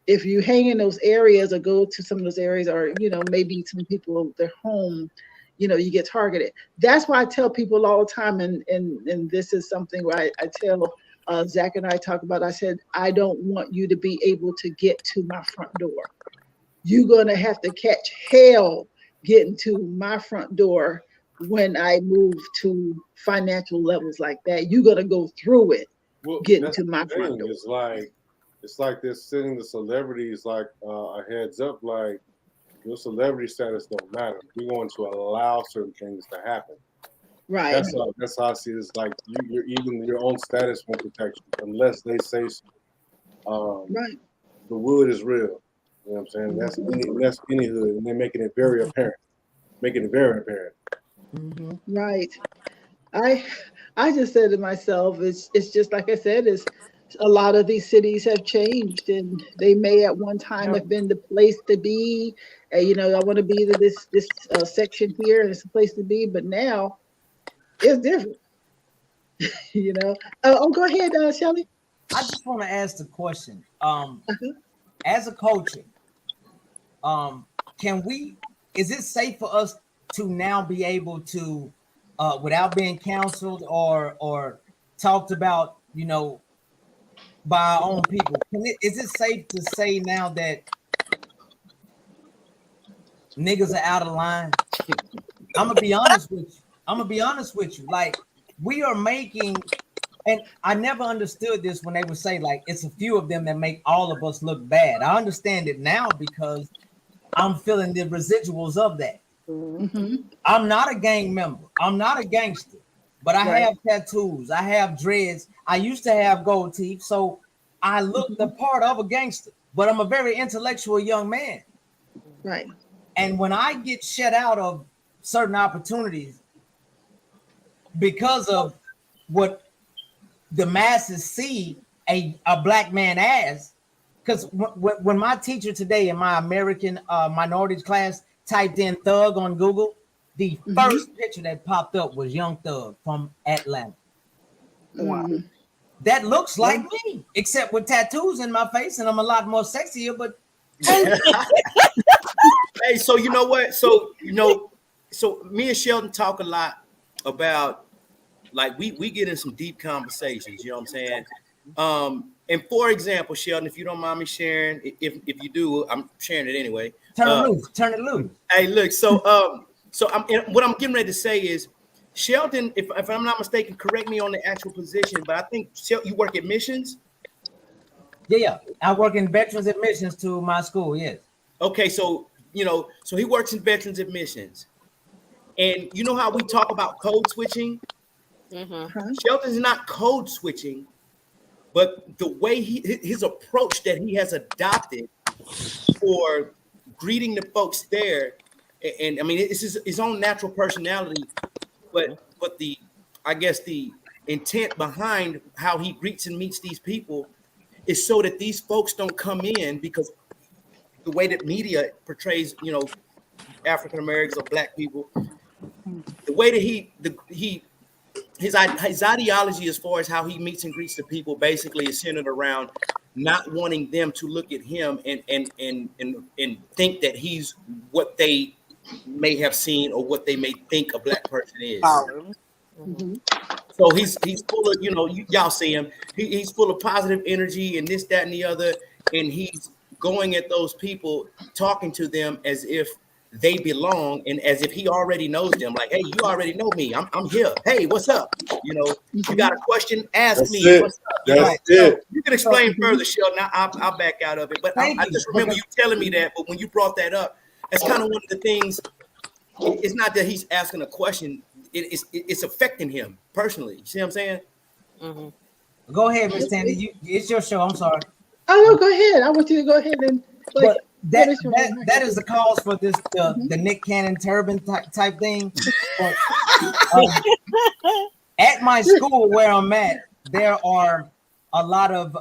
If you hang in those areas or go to some of those areas, or maybe some people, their home, you get targeted. That's why I tell people all the time, and this is something where I tell Zach and I talk about. I said, I don't want you to be able to get to my front door. You're gonna have to catch hell getting to my front door when I move to financial levels like that. You're gonna go through it, getting to my front door. It's like they're sending the celebrities like a heads up, like your celebrity status don't matter. We're going to allow certain things to happen. Right. That's how I see it. It's like even your own status won't protect you unless they say so. Right. The wood is real. You know what I'm saying? That's any hood, and they're making it very apparent. Mm-hmm. Right. I just said to myself, it's just like I said, is a lot of these cities have changed, and they may at one time have been the place to be. I want to be to this section here, and it's a place to be. But now it's different. Oh, go ahead, Shelly. I just want to ask the question. As a culture, is it safe for us to now be able to, without being counseled or talked about, by our own people, is it safe to say now that niggas are out of line? I'm gonna be honest with you. Like, we are making, and I never understood this when they would say, like, it's a few of them that make all of us look bad. I understand it now because I'm feeling the residuals of that. Mm-hmm. I'm not a gang member. I'm not a gangster, but I have tattoos. I have dreads. I used to have gold teeth, so I look the part of a gangster, but I'm a very intellectual young man. Right. And when I get shut out of certain opportunities because of what the masses see a black man as, because when my teacher today in my American minorities class typed in thug on Google, the first picture that popped up was Young Thug from Atlanta. Wow. That looks like me, except with tattoos in my face, and I'm a lot more sexier, but hey, so you know what? So me and Sheldon talk a lot about, like, we get in some deep conversations, you know what I'm saying? And for example, Sheldon, if you don't mind me sharing, if you do, I'm sharing it anyway. Turn it loose. Hey, look, so what I'm getting ready to say is, Sheldon, if I'm not mistaken, correct me on the actual position, but I think you work at missions. Yeah, I work in veterans admissions to my school. Yes. Okay, so so he works in veterans admissions, and you know how we talk about code switching. Sheldon's not code switching, but the way his approach that he has adopted for greeting the folks there, and I mean, it's his own natural personality, but the intent behind how he greets and meets these people is so that these folks don't come in, because the way that media portrays, African Americans or black people, the way that his ideology as far as how he meets and greets the people basically is centered around not wanting them to look at him and think that he's what they may have seen or what they may think a black person is. So he's full of, y'all see him. He's full of positive energy and this, that, and the other, and he's going at those people, talking to them as if they belong, and as if he already knows them. Like, hey, you already know me. I'm here. Hey, what's up? You know, you got a question? Ask That's me. it. What's up? That's So it. you can explain further, Sheldon. I'll back out of it. But I just remember you telling me that. But when you brought that up, that's kind of one of the things. It's not that he's asking a question. It's affecting him personally. You see what I'm saying? Mm-hmm. Go ahead, Miss Tandy. It's your show. I'm sorry. Oh no, go ahead. I want you to go ahead and like. That is the cause for this the Nick Cannon turban type thing. But, at my school where I'm at, there are a lot of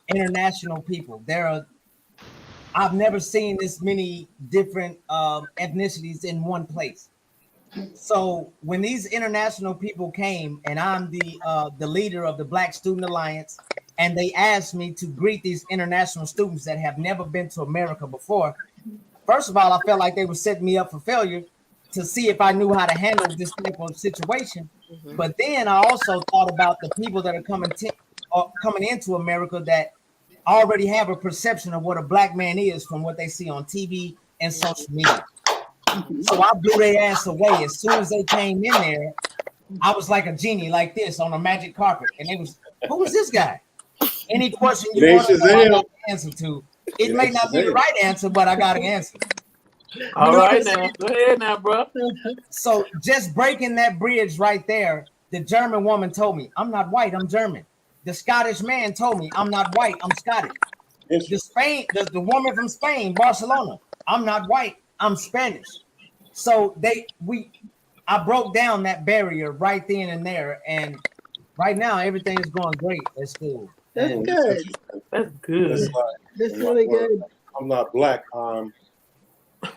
international people. I've never seen this many different ethnicities in one place. So when these international people came, and I'm the leader of the Black Student Alliance, and they asked me to greet these international students that have never been to America before. First of all, I felt like they were setting me up for failure to see if I knew how to handle this type of situation. Mm-hmm. But then I also thought about the people that are coming into America that already have a perception of what a Black man is from what they see on TV and social media. So I blew their ass away. As soon as they came in there, I was like a genie like this on a magic carpet. And it was, who was this guy? Any question you want to know, I got the answer to. It may not be the right answer, but I got an answer. All right now. Go ahead now, bro. So just breaking that bridge right there, the German woman told me, I'm not white, I'm German. The Scottish man told me, I'm not white, I'm Scottish. The woman from Spain, Barcelona, I'm not white, I'm Spanish. So I broke down that barrier right then and there, and right now everything is going great at school. That's good. That's good. That's really good. I'm not Black. I'm.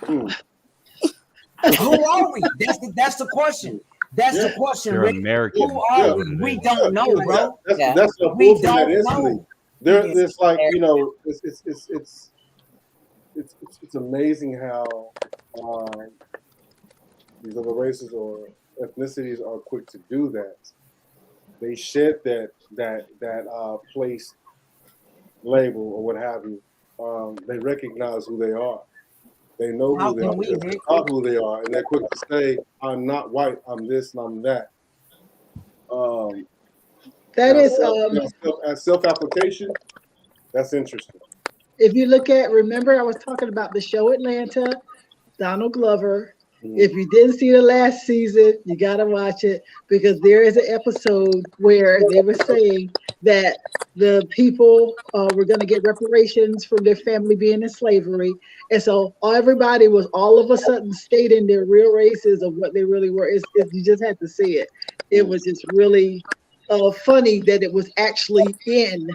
Who are we? That's the question. That's the question. You're American. Who are we? We don't know, bro. That's the we whole thing don't that is know. It's like, you know, it's amazing how these other races or ethnicities are quick to do that. They shed that place label or what have you. They recognize who they are. They know who they are. They are who they are, and they're quick to say, "I'm not white. I'm this and I'm that." That is self-application. That's interesting. If you look at, remember I was talking about the show Atlanta, Donald Glover. If you didn't see the last season, you gotta watch it, because there is an episode where they were saying that the people were going to get reparations from their family being in slavery, and so everybody was all of a sudden stating their real races of what they really were. You just had to see it. It was just really funny that it was actually in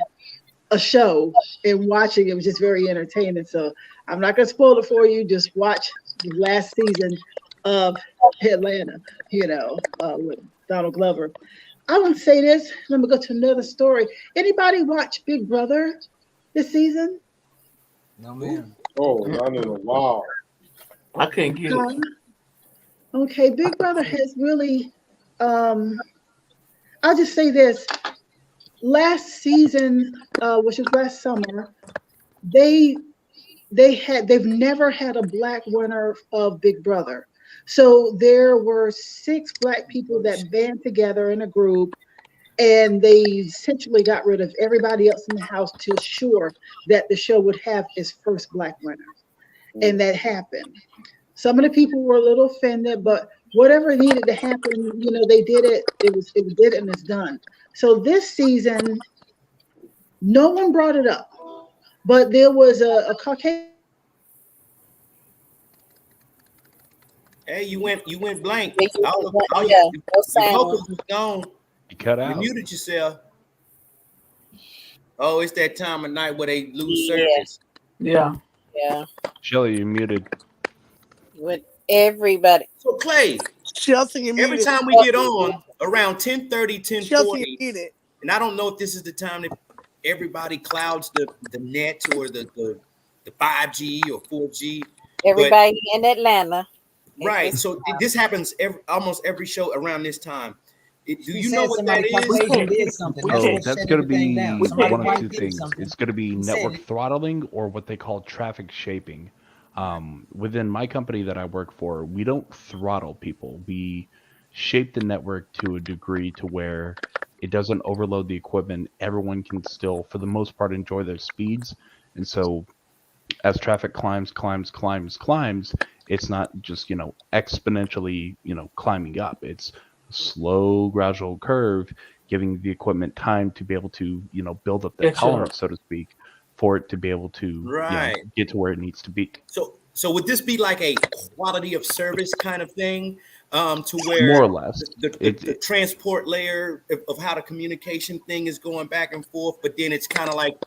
a show, and watching it was just very entertaining. So I'm not going to spoil it for you. Just watch the last season of Atlanta, with Donald Glover. I want to say this. Let me go to another story. Anybody watch Big Brother this season? No, man. Oh, not in a while. I can't get it. Okay, Big Brother has really. I'll just say this. Last season, which was last summer, they've never had a Black winner of Big Brother. So there were 6 Black people that band together in a group, and they essentially got rid of everybody else in the house to assure that the show would have its first Black winner. And that happened. Some of the people were a little offended, but whatever needed to happen, they did it. It did it, and it's done. So this season, no one brought it up, but there was a Caucasian. Hey, you went blank. Yeah, Your vocals was gone. You cut out. You muted yourself. Oh, it's that time of night where they lose service. Yeah. Yeah. Shelly, you're muted. With everybody. So Clay, Chelsea, every time we get on around 10:30, 10:40, and I don't know if this is the time that everybody clouds the net or the 5G or 4G. Everybody in Atlanta. Right. So this happens almost every show around this time. Do you know what that is? Oh, that's going to be one of two things. It's going to be network throttling or what they call traffic shaping. Within my company that I work for, we don't throttle people. We shape the network to a degree to where it doesn't overload the equipment. Everyone can still, for the most part, enjoy their speeds. And so as traffic climbs, it's not just, exponentially, climbing up. It's a slow, gradual curve, giving the equipment time to be able to, build up the tolerance, so to speak, for it to be able to get to where it needs to be. So would this be like a quality of service kind of thing, to where more or less the transport layer of how the communication thing is going back and forth, but then it's kind of like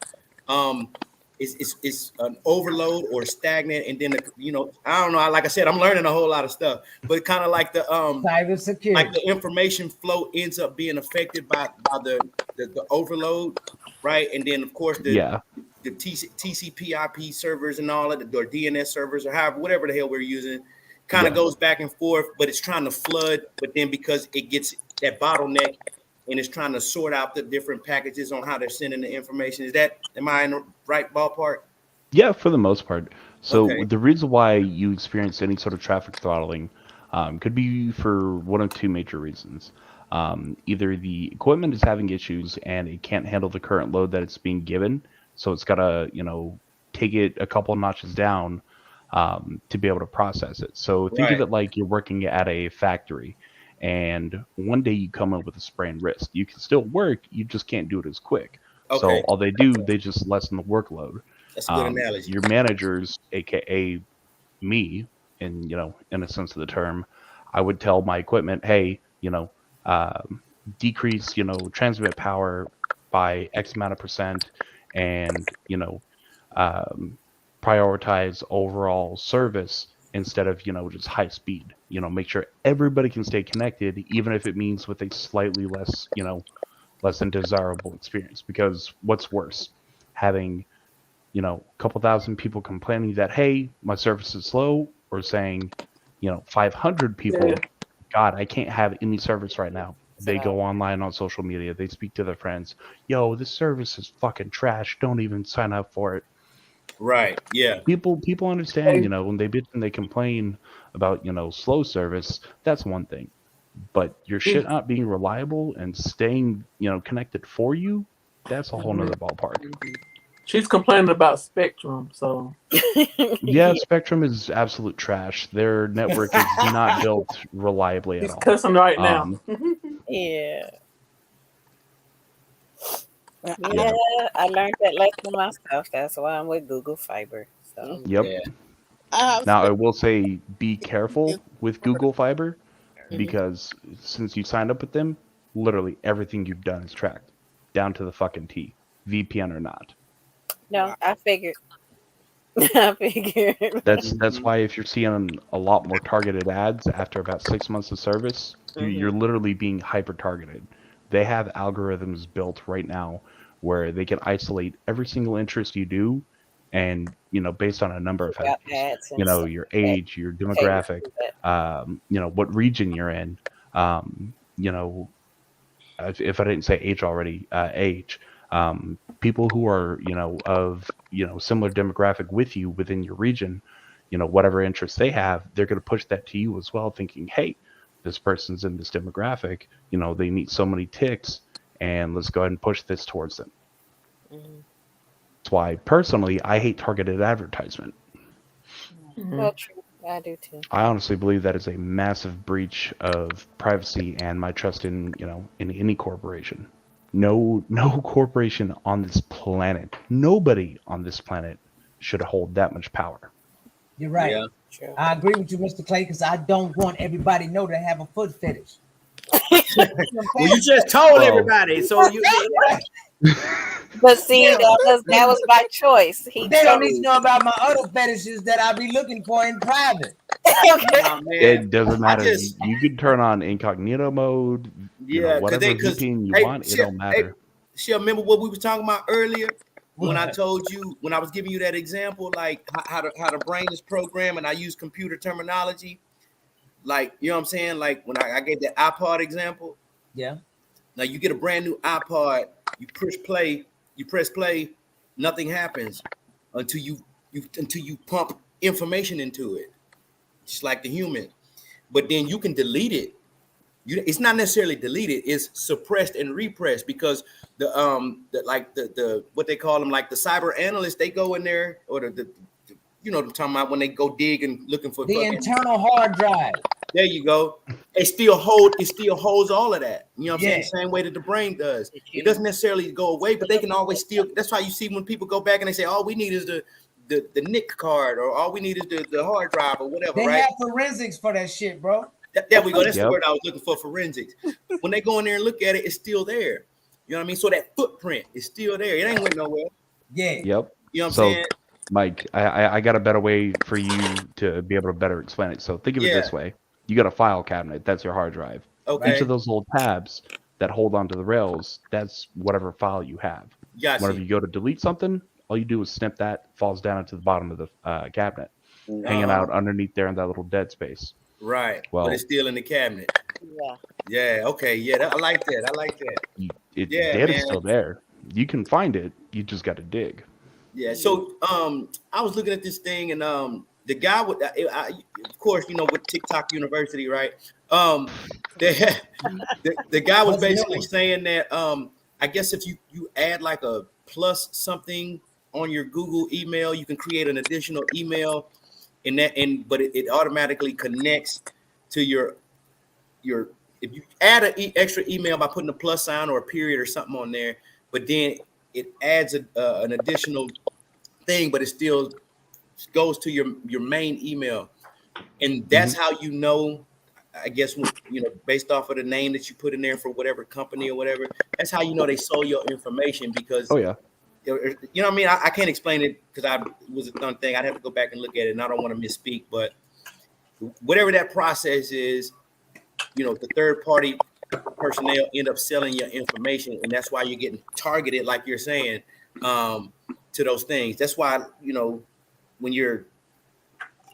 it's an overload or stagnant, and then I don't know. Like I said, I'm learning a whole lot of stuff, but kind of like the cybersecurity, like the information flow ends up being affected by the overload, right? And then of course the TCP/IP servers and all of the or DNS servers or however, whatever the hell we're using, kind of goes back and forth, but it's trying to flood. But then because it gets that bottleneck and it's trying to sort out the different packages on how they're sending the information. Am I in the right ballpark? Yeah, for the most part. So the reason why you experience any sort of traffic throttling could be for one of two major reasons. Either the equipment is having issues and it can't handle the current load that it's being given. So it's got to, take it a couple notches down to be able to process it. So think of it like you're working at a factory and one day you come in with a sprained wrist. You can still work, you just can't do it as quick. So all they do, they just lessen the workload. That's a good analogy. Your managers, aka me, in a sense of the term, I would tell my equipment, hey, decrease, transmit power by X amount of percent, and prioritize overall service instead of just high speed. Make sure everybody can stay connected, even if it means with a slightly less less than desirable experience. Because what's worse, having a couple thousand people complaining that, hey, my service is slow, or saying 500 people, God, I can't have any service right now. They go online on social media, they speak to their friends, yo, this service is fucking trash, don't even sign up for it. Right. Yeah. People understand, when they bitch and they complain about, slow service, that's one thing. But your shit not being reliable and staying, connected for you, that's a whole nother ballpark. She's complaining about Spectrum, so yeah, Spectrum is absolute trash. Their network is not built reliably at all. He's cussing right now. Yeah. Yeah, I learned that lesson myself. That's why I'm with Google Fiber. So yep. Now I will say, be careful with Google Fiber, because since you signed up with them, literally everything you've done is tracked down to the fucking T, VPN or not. No, I figured. I figured. That's why if you're seeing a lot more targeted ads after about 6 months of service, you're literally being hyper targeted. They have algorithms built right now where they can isolate every single interest you do, and based on a number of factors, your age, your demographic, what region you're in, if I didn't say age already, age. People who are, of, similar demographic with you within your region, whatever interests they have, they're going to push that to you as well, thinking, hey, this person's in this demographic, they meet so many ticks, and let's go ahead and push this towards them. That's why, personally, I hate targeted advertisement. Well, true. I do too. I honestly believe that is a massive breach of privacy and my trust in, in any corporation. No corporation on this planet, nobody on this planet should hold that much power. You're right. Yeah. True. I agree with you, Mr. Clay, because I don't want everybody to know to have a foot fetish. Well, you just told everybody, so you. But see, that was my choice. They don't need to know about my other fetishes that I be looking for in private. It doesn't matter. You can turn on incognito mode. Whatever VPN you want, it don't matter. She remember what we were talking about earlier when I told you, when I was giving you that example, like how the brain is programmed, and I use computer terminology. Like, you know what I'm saying? Like when I gave that iPod example. Yeah. Now you get a brand new iPod, you press play, nothing happens until you pump information into it, just like the human. But then you can delete it. It's not necessarily deleted, it's suppressed and repressed, because the what they call them, like the cyber analysts, they go in there, or the you know what I'm talking about, when they go dig and looking for the internal hard drive. There you go. It still holds all of that. You know what I'm saying? The same way that the brain does. It doesn't necessarily go away, but they can always still. That's why you see when people go back and they say, all we need is the NIC card, or all we need is the hard drive, or whatever. They right? have forensics for that shit, bro. There we go. That's the word I was looking for, forensics. When they go in there and look at it, it's still there. You know what I mean? So that footprint is still there. It ain't went nowhere. Yeah. Yep. You know what I'm saying? Mike, I got a better way for you to be able to better explain it. So think of it this way. You got a file cabinet. That's your hard drive. Okay. Each of those little tabs that hold onto the rails, that's whatever file you have. Whenever you go to delete something, all you do is snip that, falls down into the bottom of the cabinet, hanging out underneath there in that little dead space. Right. Well, but it's still in the cabinet. Yeah. Yeah. Okay. Yeah. I like that. Data's still there. You can find it. You just got to dig. Yeah. So I was looking at this thing, and the guy with of course, you know, with TikTok University, right? The guy was basically saying that I guess if you add like a plus something on your Google email, you can create an additional email, but it automatically connects to your if you add an extra email by putting a plus sign or a period or something on there, but then it adds an additional thing, but it still goes to your main email, and that's how you know. I guess based off of the name that you put in there for whatever company or whatever, that's how you know they sold your information. Because you know what I mean. I can't explain it because it was a done thing. I'd have to go back and look at it, and I don't want to misspeak. But whatever that process is, the third party personnel end up selling your information, and that's why you're getting targeted, like you're saying, to those things. That's why when you're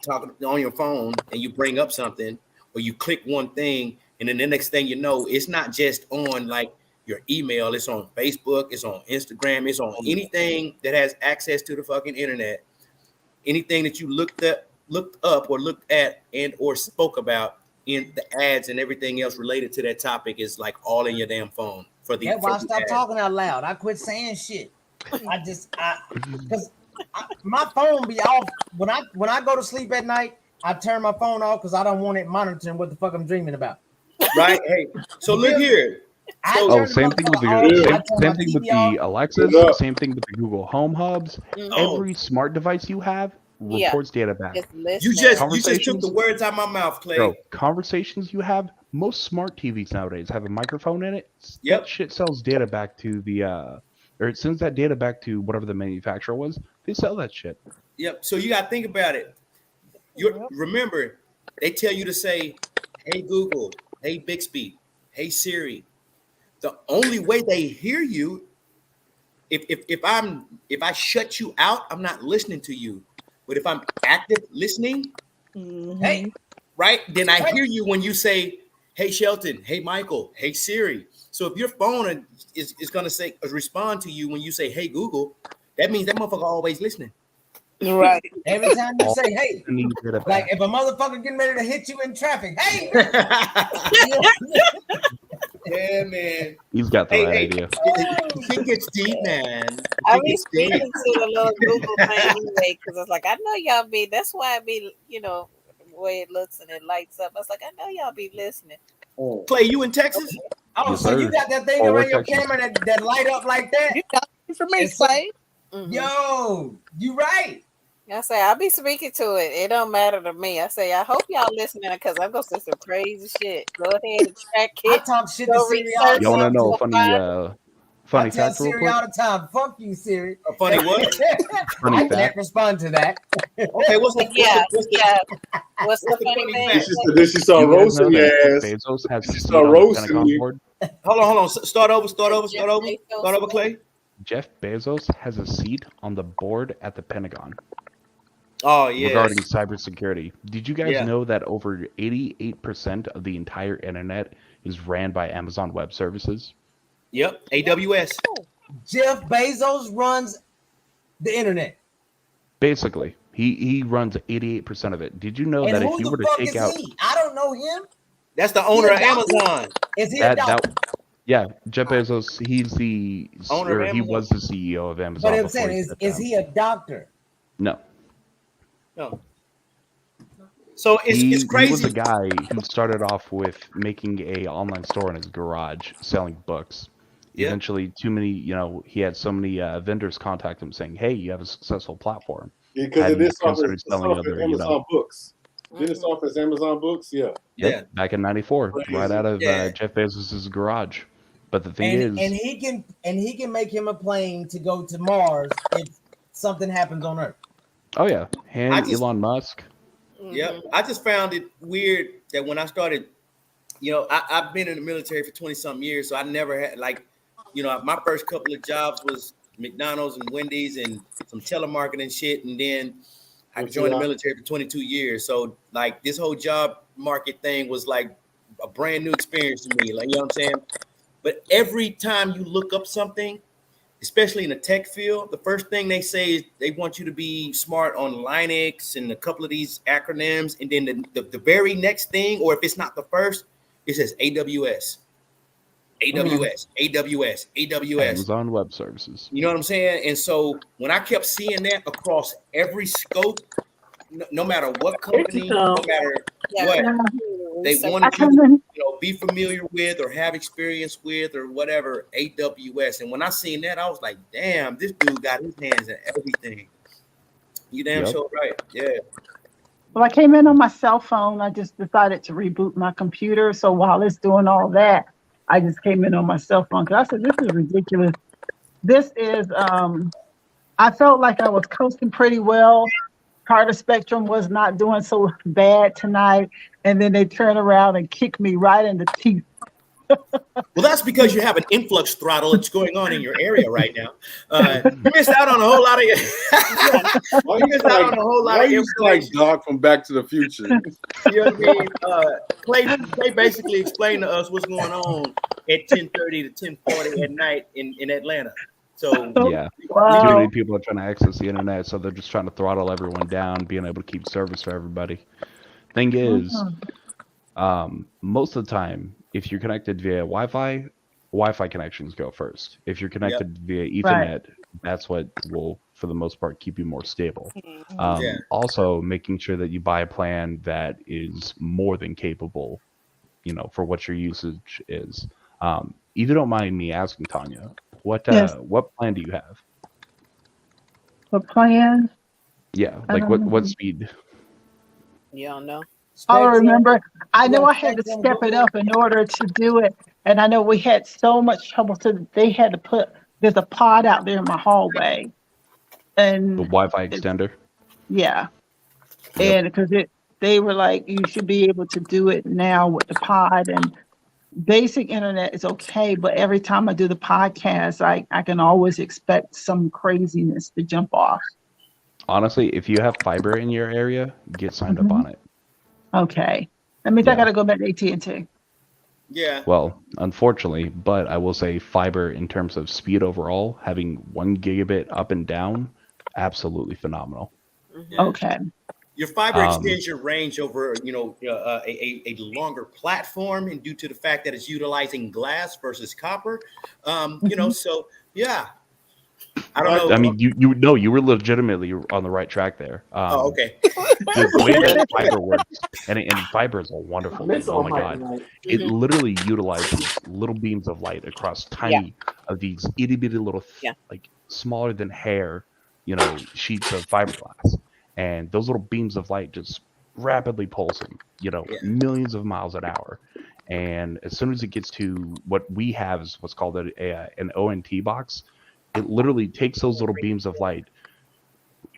talking on your phone and you bring up something, or you click one thing, and then the next thing you know, it's not just on like your email, it's on Facebook, it's on Instagram, it's on anything that has access to the fucking internet. Anything that you looked up or looked at and or spoke about in the ads and everything else related to that topic is like all in your damn phone. That's why I stopped talking out loud. I quit saying shit. Because my phone be off when I go to sleep at night. I turn my phone off because I don't want it monitoring what the fuck I'm dreaming about. Right. Hey, so look here. Same thing with the Alexas. Same thing with the Google Home Hubs. Every smart device you have reports data back. You just took the words out of my mouth, Clay. Bro, conversations you have. Most smart TVs nowadays have a microphone in it. That shit sells data back to the or it sends that data back to whatever the manufacturer was. They sell that shit. Yep. So you got to think about it. Remember, they tell you to say, "Hey Google, hey Bixby, hey Siri." The only way they hear you, if I shut you out, I'm not listening to you. But if I'm active listening, hey, right, then I hear you when you say, "Hey Shelton, hey Michael, hey Siri." So if your phone is gonna respond to you when you say, "Hey Google," that means that motherfucker always listening. Right. Every time you say, "Hey," like if a motherfucker getting ready to hit you in traffic, "Hey." Yeah, man. He's got the right idea. It gets deep, man. I be speaking to the little Google thing anyway, because it's like I know y'all be. That's why I be, the way it looks and it lights up. I was like, I know y'all be listening. Clay, you in Texas? Oh, so you got that thing around your camera that light up like that? You got it for me, Clay. Yo, you right. I say I'll be speaking to it. It don't matter to me. I say I hope y'all listening because I'm gonna say some crazy shit. Go ahead and track it. I talk shit to Siri all the time. You want to know a funny fact real Siri quick? all the time. Fuck you, Siri. A funny what? Funny I can't respond to that. Okay, what's the What's the funny thing? Then she saw roasting your ass. Bezos has She saw roasting you. board. Hold on. Start over, Clay. Jeff Bezos has a seat on the board at the Pentagon. Oh, yeah. Regarding cybersecurity. Did you guys know that over 88% of the entire internet is ran by Amazon Web Services? Yep, AWS. Jeff Bezos runs the internet. Basically, He runs 88% of it. Did you know And that who if you the were to fuck take is out he? I don't know him. That's the owner of Amazon. Is he a doctor? yeah, Jeff Bezos, he's the Owner of he Amazon. was the CEO of Amazon. But I'm before saying, he is stepped down. he a doctor? No. No. So it's crazy. He was a guy who started off with making a online store in his garage selling books. Yeah. Eventually, he had so many vendors contact him saying, "Hey, you have a successful platform." Because it is started selling other, Amazon books. Didn't it start as Amazon books? Yeah. Yep, back in '94, right out of Yeah. Jeff Bezos's garage. But the thing And is, he can make him a plane to go to Mars if something happens on Earth. oh yeah, Elon Musk. Yep. I just found it weird that when I started, I've been in the military for 20 something years, so I never had my first couple of jobs was McDonald's and Wendy's and some telemarketing shit, and then I joined the military for 22 years. So like this whole job market thing was like a brand new experience to me. Like, you know what I'm saying? But every time you look up something, especially in the tech field, the first thing they say is they want you to be smart on Linux and a couple of these acronyms. And then the very next thing, or if it's not the first, it says AWS. Amazon Web Services. You know what I'm saying? And so when I kept seeing that across every scope, no matter what company, no matter what, they wanted you to be familiar with or have experience with or whatever, AWS. And when I seen that, I was like, damn, this dude got his hands in everything. You damn sure right. Yeah. Well, I came in on my cell phone. I just decided to reboot my computer. So while it's doing all that, I just came in on my cell phone because I said, this is ridiculous. This is, I felt like I was coasting pretty well. Carter Spectrum was not doing so bad tonight. And then they turn around and kick me right in the teeth. Well, that's because you have an influx throttle that's going on in your area right now. You missed out on a whole lot of you missed out on a whole lot of like Doc from Back to the Future. You know what I mean? Clay basically explained to us what's going on at 10:30 to 10:40 at night in Atlanta. So yeah, too many people are trying to access the internet, so they're just trying to throttle everyone down, being able to keep service for everybody. Thing is, most of the time, if you're connected via Wi-Fi connections go first. If you're connected via Ethernet, that's what will, for the most part, keep you more stable. Also, making sure that you buy a plan that is more than capable, for what your usage is. If you don't mind me asking, Tanya, what plan do you have? What plan? Yeah, like what speed? You don't know. I remember. I know I had to step it up in order to do it, and I know we had so much trouble. So they had to there's a pod out there in my hallway, and the Wi-Fi extender. Yeah, and because they were like, you should be able to do it now with the pod, and basic internet is okay, but every time I do the podcast, I can always expect some craziness to jump off. Honestly, if you have fiber in your area, get signed up on it. Okay. That means I got to go back to AT&T. Yeah. Well, unfortunately, but I will say fiber in terms of speed overall, having 1 gigabit up and down, absolutely phenomenal. Yeah. Okay. Your fiber extends your range over, a longer platform, and due to the fact that it's utilizing glass versus copper, so yeah. I don't know. I mean, you were legitimately on the right track there. Okay. The way that fiber works, and fiber is a wonderful thing. Oh my god, it literally utilizes little beams of light across tiny of these itty bitty little, like smaller than hair, sheets of fiberglass, and those little beams of light just rapidly pulsing, millions of miles an hour. And as soon as it gets to what we have is what's called an ONT box. It literally takes those little beams of light,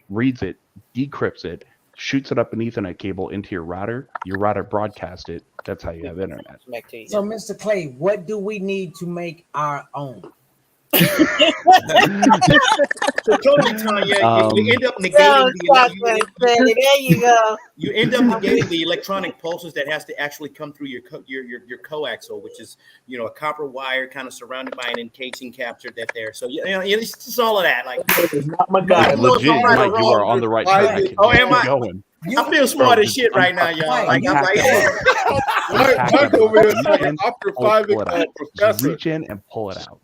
reads it, decrypts it, shoots it up an Ethernet cable into your router broadcasts it. That's how you have internet. So, Mr. Clay, what do we need to make our own? So totally, Tanya, you end up negating there you go. You end up negating the electronic pulses that has to actually come through your coaxial, which is a copper wire kind of surrounded by an encasing capture that there. So it's just all of that. Like, not my guy. Legit, Mike, you are on the right track. Oh, am I? Going. I feel smart as shit right now, y'all. Like, I'm like, Mike over there like an professor. Reach in and pull it out.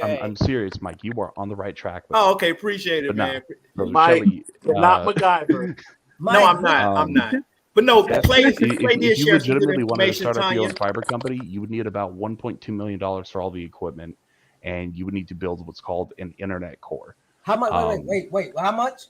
I'm serious, Mike. You are on the right track. Oh, okay. Appreciate it, man. Mike, not MacGyver. No, I'm not. I'm not. But no, Clay did if you share some good legitimately wanted to information, start Tanya. a fiber company, you would need about $1.2 million for all the equipment, and you would need to build what's called an internet core. How much? Wait. How much?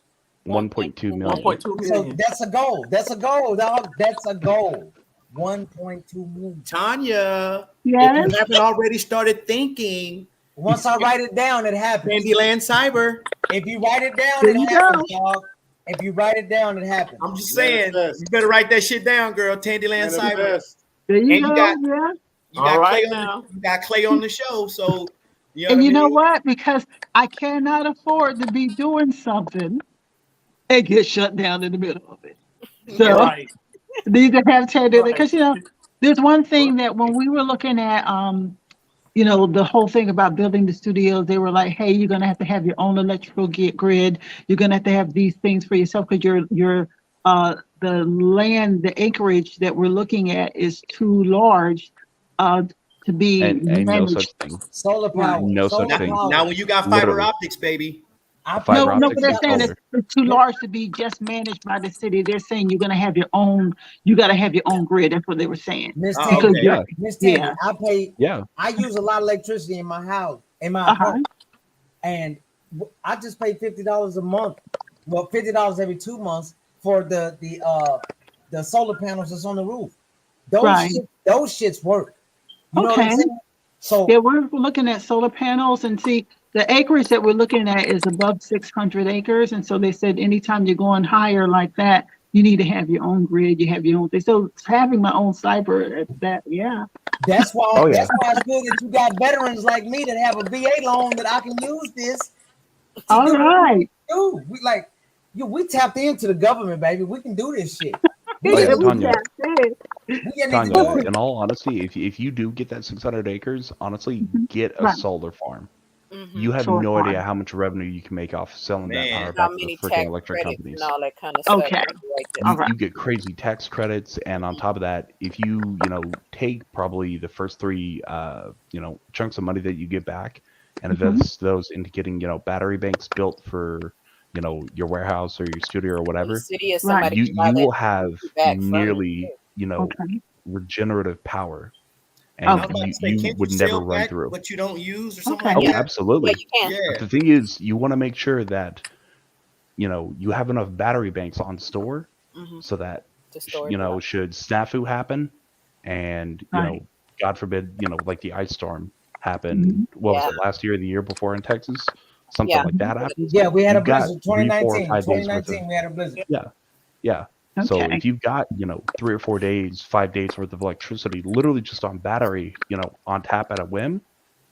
1.2 million. 1.2 million. So that's a goal. That's a goal, dog. That's a goal. 1.2 million. Tanya, Yes? if you haven't already started thinking. Once I write it down, it happens. Tandiland Cyber. If you write it down, There it you happens, go. dog. If you write it down, it happens. I'm just saying, you better write that shit down, girl. Tandiland Cyber. There you And go. you got- Yeah. You got, All right Clay now. you got Clay on the show, so And you know what? Because I cannot afford to be doing something and get shut down in the middle of it. So Right. need to have Tandiland, because Right. there's one thing that when we were looking at the whole thing about building the studios, they were like, hey, you're gonna have to have your own electrical grid. You're gonna have to have these things for yourself because the land, the acreage that we're looking at is too large to be And no managed. such thing. Solar power. No solar such thing. power. now when you got fiber Literally. optics, baby. Fiber No, optics but they're is saying solar. it's too large to be just managed by the city. They're saying you're gonna have your own. You got to have your own grid. That's what they were saying. Miss Oh, Tandy, okay. Yeah. Miss Tandy, Yeah. I use a lot of electricity in my house, in my Uh-huh. apartment, and I just pay $50 a month. Well, $50 every 2 months for the solar panels that's on the roof. Right. Those shits work. You know what I'm Okay. saying? So Yeah, we're looking at solar panels, and see the acreage that we're looking at is above 600 acres, and so they said anytime you're going higher like that, you need to have your own grid. You have your own thing. So having my own cyber at that, yeah. that's why Oh, yeah. that's why it's good that you got veterans like me that have a VA loan that I can use this. to All do what right. we do. We tapped into the government, baby. We can do this shit. Oh, yeah, Yeah, we Tanya. got it. We just need to Tanya, do it. in all honesty, if you do get that 600 acres, honestly, get a Right. solar farm. Mm-hmm. You have Solar no farm. idea how much revenue you can make off selling that Man. power How back to many the tax freaking electric credits companies. and all that kind of stuff. Okay. Right there. All right. You get crazy tax credits, and on top of that, if you take probably the first three chunks of money that you get back and invest those into getting battery banks built for your warehouse or your studio or The whatever, city or Right. somebody you can buy you that will have back from nearly Okay. regenerative power, I was and about to say, you can't would you never sell run back through. what you don't use or something Okay. Oh, like that? absolutely. Yeah, you can. Yeah. But the thing is, you want to make sure that you have enough battery banks on store Mhm. so that To store it up. should snafu happen, and Right. God forbid, like the ice storm happened. What was Yeah. it, last year or the year before in Texas? Something Yeah. like that happened. Yeah, we had a You've got blizzard. 3, 4, 2019. 5 days worth of 2019, we had a blizzard. yeah. So Okay. if you've got 3 or 4 days, 5 days worth of electricity, literally just on battery, on tap at a whim,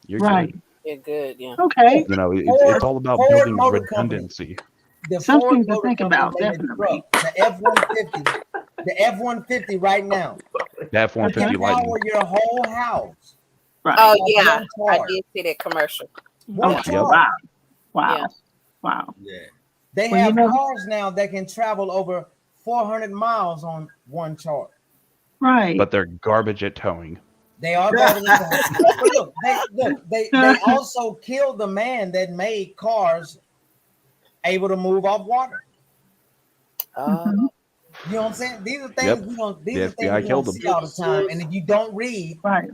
you're Right. good. You're good. Yeah. Okay. It's all about Ford building Motor Company. redundancy. The Something Ford to Motor think Company about, made a definitely. truck, the F-150. The F-150 right now. The F-150 can Lightning. power your whole house. Right. Oh One yeah, I charge. did see that commercial. One Okay. charge. Wow. Wow. Yeah. Wow. Yeah. They Well, have cars now that can travel over 400 miles on one charge. Right. But they're garbage at towing. They are garbage. But they also killed the man that made cars able to move off water. Mhm. You know what I'm saying? These are things Yep. we don't. These The are things FBI we killed don't them. see all the time. And if you don't read, Right.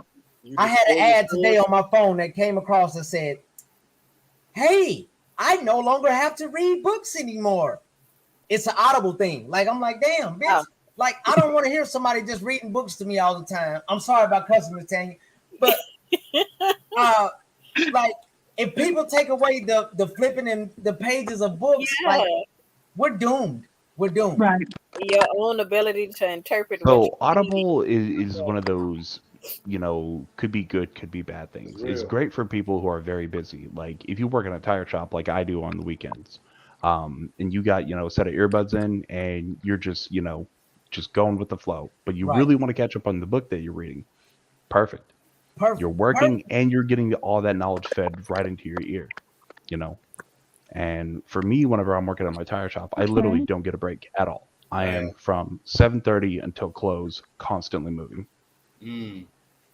I had an ad today on my phone that came across that said, "Hey, I no longer have to read books anymore." It's an Audible thing. Like I'm like, damn, bitch. Oh. Like I don't want to hear somebody just reading books to me all the time. I'm sorry about customers, Tanya, but like if people take away the flipping and the pages of books, Yeah. like we're doomed. We're doomed. Right. Your own ability to interpret. what So you read. Audible is one of those could be good, could be bad things. It's real. great for people who are very busy. Like if you work in a tire shop like I do on the weekends, and you got, a set of earbuds in and you're just, just going with the flow, but you Right. really want to catch up on the book that you're reading. Perfect. Perfect. You're working and you're getting all that knowledge fed right into your ear, And for me, whenever I'm working at my tire shop, I literally don't get a break at all. I am from 7:30 until close, constantly moving. Mm.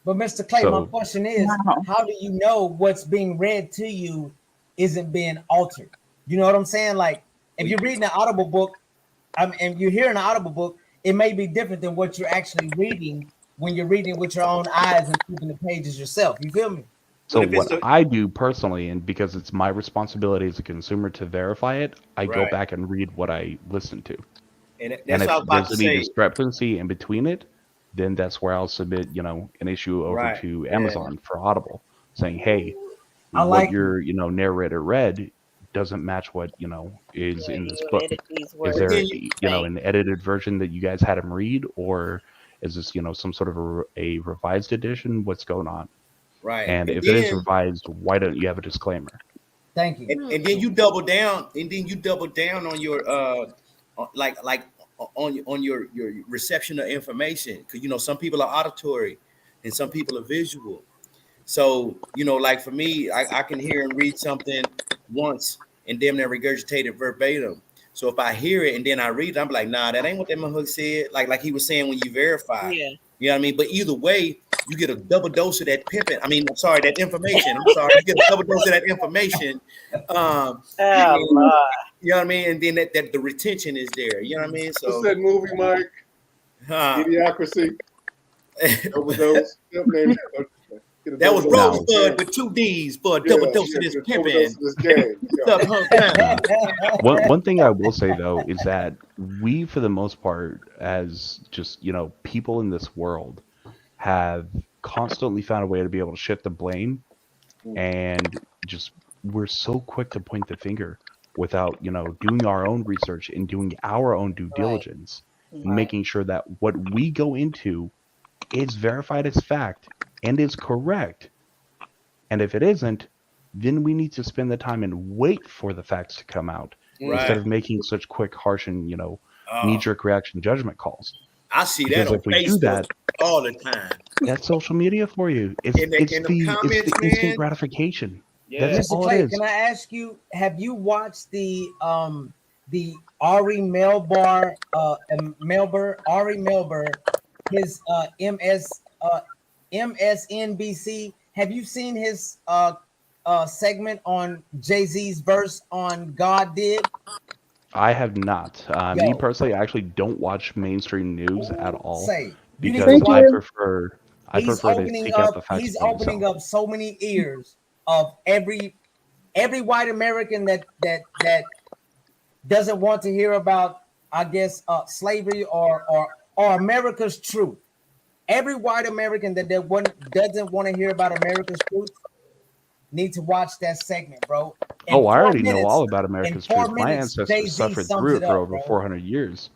But Mr. Clay, my So- question is, Wow. how do you know what's being read to you isn't being altered? You know what I'm saying? Like if you're reading an audible book, and you're hearing an audible book, it may be different than what you're actually reading when you're reading with your own eyes and flipping the pages yourself. You feel me? So But if it's what I do personally, and because it's my responsibility as a consumer to verify it, I go Right. back and read what I listen to. And And that's if what I was about there's to any say. discrepancy in between it, then that's where I'll submit, an issue over Right. to Yeah. Amazon for Audible, saying, hey, I what like your, narrator read doesn't match what, is in this book. Edit these Is words. there, Right. an edited version that you guys had him read, or is this, some sort of a revised edition? What's going on? Right. And And if it is then- revised, why don't you have a disclaimer? Thank you. and then you double down, on your on your reception of information, because some people are auditory and some people are visual. So like for me, I can hear and read something once and damn near regurgitate it verbatim. So if I hear it and then I read it, I'm like, nah, that ain't what that motherfucker said. Like he was saying when you verify. Yeah. You know what I mean? But either way, you get a double dose of that pimping. That information. I'm sorry, you get a double dose of that information. Oh, Lord. You know what I mean? And then that the retention is there. You know what I mean? What's So that movie, Mike? Idiocracy. Overdose. that was No. Rosebud with 2 D's for a double dose of this pimping. One thing I will say though is that we, for the most part, as just people in this world, have constantly found a way to be able to shift the blame, and just we're so quick to point the finger without doing our own research and doing our own due diligence, making sure that what we go into is verified as fact and is correct. And if it isn't, then we need to spend the time and wait for the facts to come out instead of making such quick, harsh, and knee-jerk reaction judgment calls. I see Because that on if we do Facebook that, all the time. that's social media for you. It's In the comments, instant man. gratification. Yeah. That's Mr. all Clay, it is. can I ask you, have you watched the Ari Melbar, Ari Melber, his MSNBC? Have you seen his segment on Jay-Z's verse on God Did? I have not. Me Yo. personally, I actually don't watch mainstream news at all Say, because I you. prefer to seek out the facts. He's for opening myself. up so many ears of every white American that doesn't want to hear about, I guess, slavery or America's truth. Every white American that doesn't want to hear about America's truth need to watch that segment, bro. In Oh, I 4 already know minutes- all about in America's 4 truth. My minutes, ancestors Jay-Z suffered sums through it it for up, over bro. 400 years.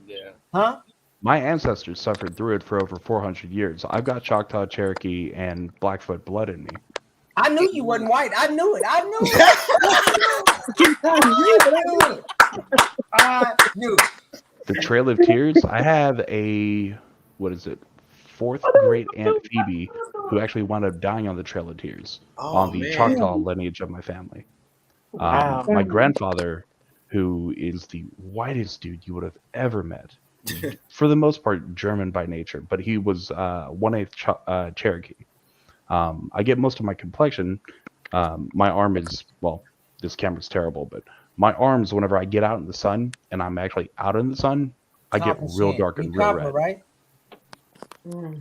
Yeah. Huh? My ancestors suffered through it for over 400 years. I've got Choctaw, Cherokee, and Blackfoot blood in me. I knew you wasn't white. I knew it. I knew it. I knew it. The Trail of Tears, I have a, fourth great aunt Phoebe, who actually wound up dying on the Trail of Tears on the man. Choctaw lineage of my family. Wow. My grandfather, who is the whitest dude you would have ever met, for the most part German by nature, but he was 1/8 Cherokee. I get most of my complexion. My arm is, well, this camera's terrible, but my arms, whenever I get out in the sun and I'm actually out in the sun, I get Copper real shit. dark and You real copper, red. right?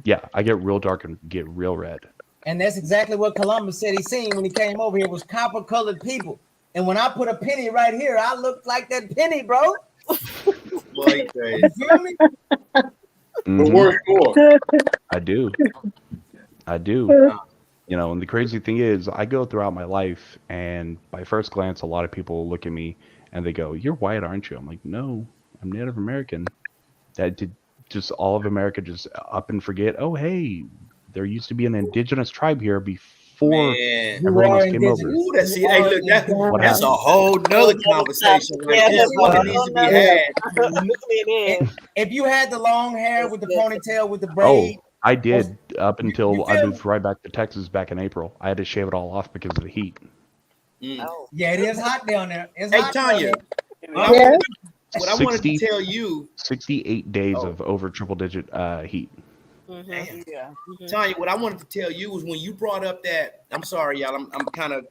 Yeah, I get real dark and get real red. And that's exactly what Columbus said he seen when he came over here was copper colored people. And when I put a penny right here, I look like that penny, bro. Boy, crazy. You feel me? But Mhm. worry more. I do. And the crazy thing is, I go throughout my life, and by first glance, a lot of people look at me and they go, "You're white, aren't you?" I'm like, "No, I'm Native American." That did just all of America just up and forget. Oh, hey, there used to be an indigenous tribe here before Man. everyone You else are came over. indigenous. Ooh, that's it. You Hey, are look, What that's a happened? whole nother conversation right Yeah, there. that's One a that whole needs to be nother- had. It is. If you had the long hair with the ponytail with the Oh, braid, I did up until you I feel- moved right back to Texas back in April. I had to shave it all off because of the heat. Oh. yeah, it is hot down there. It's Hey, hot Tanya, down what there. I wanted to tell you, 68 days of over triple digit heat. Mm-hmm. Yeah. Mm-hmm. Tanya, what I wanted to tell you was when you brought up that. I'm sorry, y'all. I'm kind of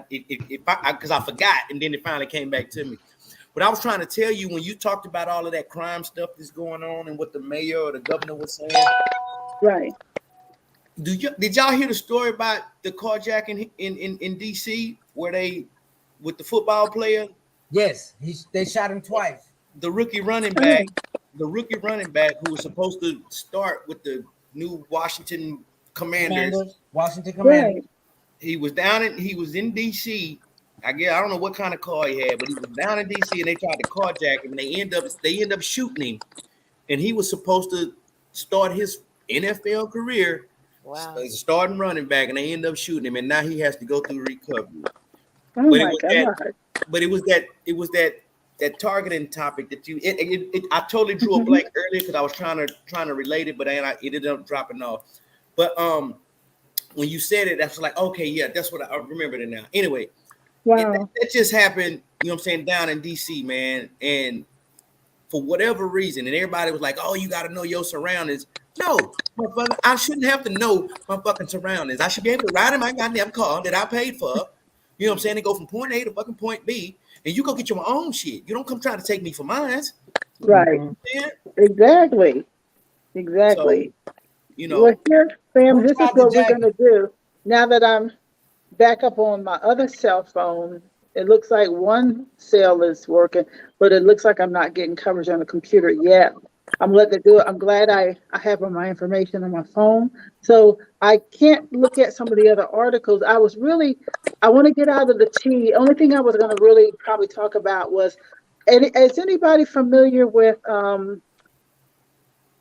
because I forgot, and then it finally came back to me. But I was trying to tell you when you talked about all of that crime stuff that's going on and what the mayor or the governor was saying. Right. Did y'all hear the story about the carjacking in DC where they with the football player? Yes, they shot him twice. The rookie running back who was supposed to start with the new Washington Commanders. Washington Commanders. Right. He was in DC. I don't know what kind of car he had, but he was down in DC and they tried to carjack him and they end up shooting him. And he was supposed to start his NFL career. Wow. He's a starting running back and they end up shooting him, and now he has to go through recovery. Oh my God. But it was that targeting topic that I totally drew a blank earlier because I was trying to relate it, but it ended up dropping off. But when you said it, that's like, okay, yeah, that's what I remember it now. Anyway, wow, that just happened, you know what I'm saying, down in DC, man. And for whatever reason, and everybody was like, oh, you got to know your surroundings. No, motherfucker, I shouldn't have to know my fucking surroundings. I should be able to ride in my goddamn car that I paid for. You know what I'm saying? To go from point A to fucking point B, and you go get your own shit. You don't come try to take me for mine. right. Exactly. So, you know. Well, here, Sam, this is what we're going to do. Now that I'm back up on my other cell phone, it looks like one cell is working, but it looks like I'm not getting coverage on the computer yet. I'm letting it do it. I'm glad I have my information on my phone. So I can't look at some of the other articles. I want to get out of the tea. Only thing I was going to really probably talk about was, is anybody familiar with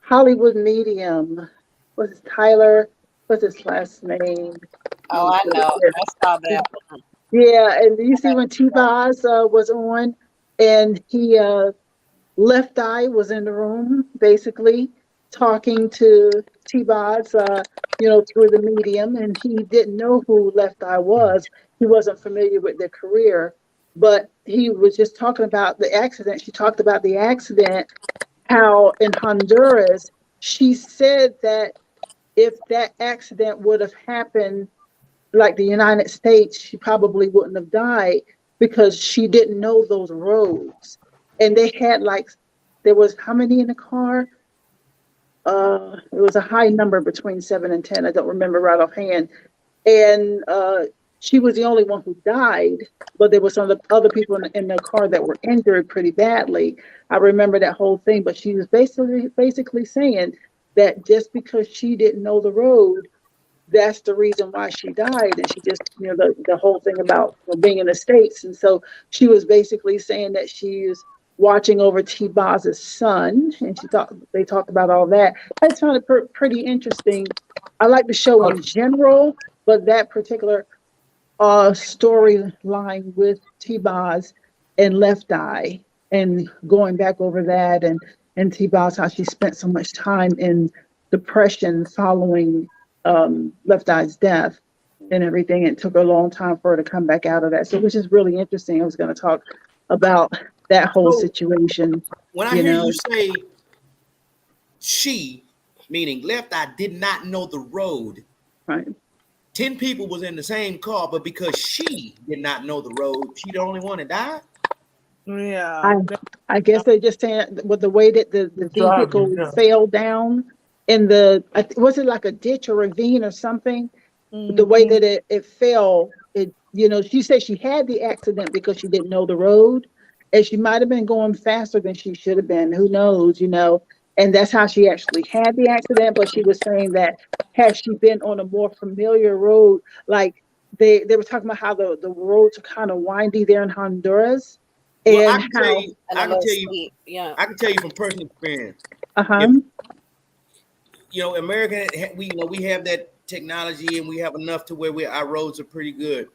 Hollywood Medium? What's his Tyler? What's his last name? Oh, I know. I saw that one. Yeah, and you see when T-Boz was on, and he Left Eye was in the room, basically talking to T-Boz, through the medium, and he didn't know who Left Eye was. He wasn't familiar with their career, but he was just talking about the accident. She talked about the accident, how in Honduras, she said that if that accident would have happened like the United States, she probably wouldn't have died because she didn't know those roads. And they had there was how many in the car? It was a high number between 7 and 10. I don't remember right offhand. And she was the only one who died, but there were some other people in the car that were injured pretty badly. I remember that whole thing, but she was basically saying that just because she didn't know the road, that's the reason why she died. And she just, the whole thing about being in the States. And so she was basically saying that she's watching over T-Boz's son, and they talked about all that. I found it pretty interesting. I like the show in general, but that particular storyline with T-Boz and Left Eye, and going back over that, and T-Boz, how she spent so much time in depression following Left Eye's death and everything. It took a long time for her to come back out of that. So, which is really interesting. I was going to talk about that whole situation. When I hear you say she, meaning Left Eye, did not know the road. Right. 10 people was in the same car, but because she did not know the road, she the only one that died. Yeah. I guess they're just saying with the way that the vehicle fell down in was it like a ditch or ravine or something? Mm-hmm. The way that it fell, she said she had the accident because she didn't know the road, and she might have been going faster than she should have been. Who knows, and that's how she actually had the accident. But she was saying that had she been on a more familiar road, like they were talking about how the roads are kind of windy there in Honduras. Well, and I can tell you, I can tell you from personal experience. American, we have that technology and we have enough to where our roads are pretty good.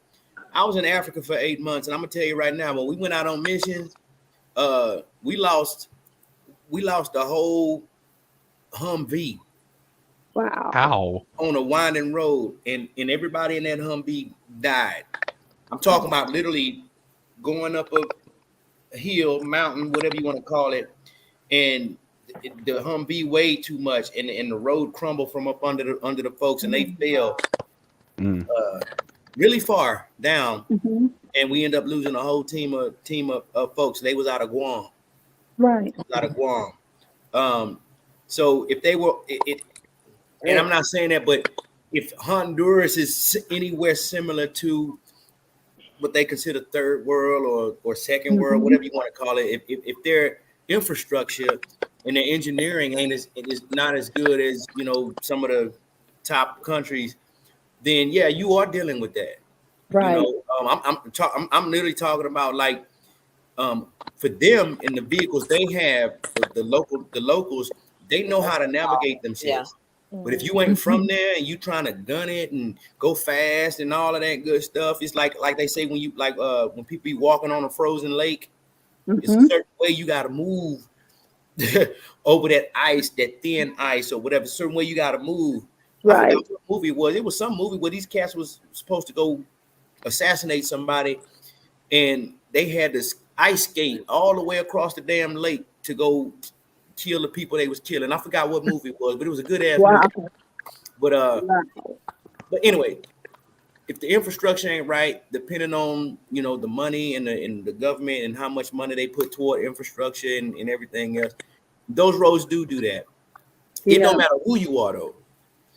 I was in Africa for 8 months, and I'm gonna tell you right now, when we went out on missions, we lost the whole Humvee. Wow. How? On a winding road, and everybody in that Humvee died. I'm talking about literally going up a hill, mountain, whatever you want to call it, and the Humvee weighed too much, and the road crumbled from up under the folks, and they fell really far down, and we end up losing a whole team of folks. They was out of Guam, right? So if they were and I'm not saying that, but if Honduras is anywhere similar to what they consider third world or second world, whatever you want to call it, if their infrastructure and their engineering is not as good as some of the top countries, then yeah, you are dealing with that. Right. I'm literally talking about like for them in the vehicles they have, the locals, they know how to navigate themselves. Yeah. But if you ain't from there and you trying to gun it and go fast and all of that good stuff, it's like they say when you when people be walking on a frozen lake, it's a certain way you got to move over that ice, that thin ice or whatever. Certain way you got to move. Right. I forgot what movie it was. It was some movie where these cats was supposed to go assassinate somebody, and they had this ice skate all the way across the damn lake to go kill the people they was killing. I forgot what movie it was, but it was a good ass movie. But anyway, if the infrastructure ain't right, depending on the money and the government and how much money they put toward infrastructure and everything else, those roads do that. It don't matter who you are though.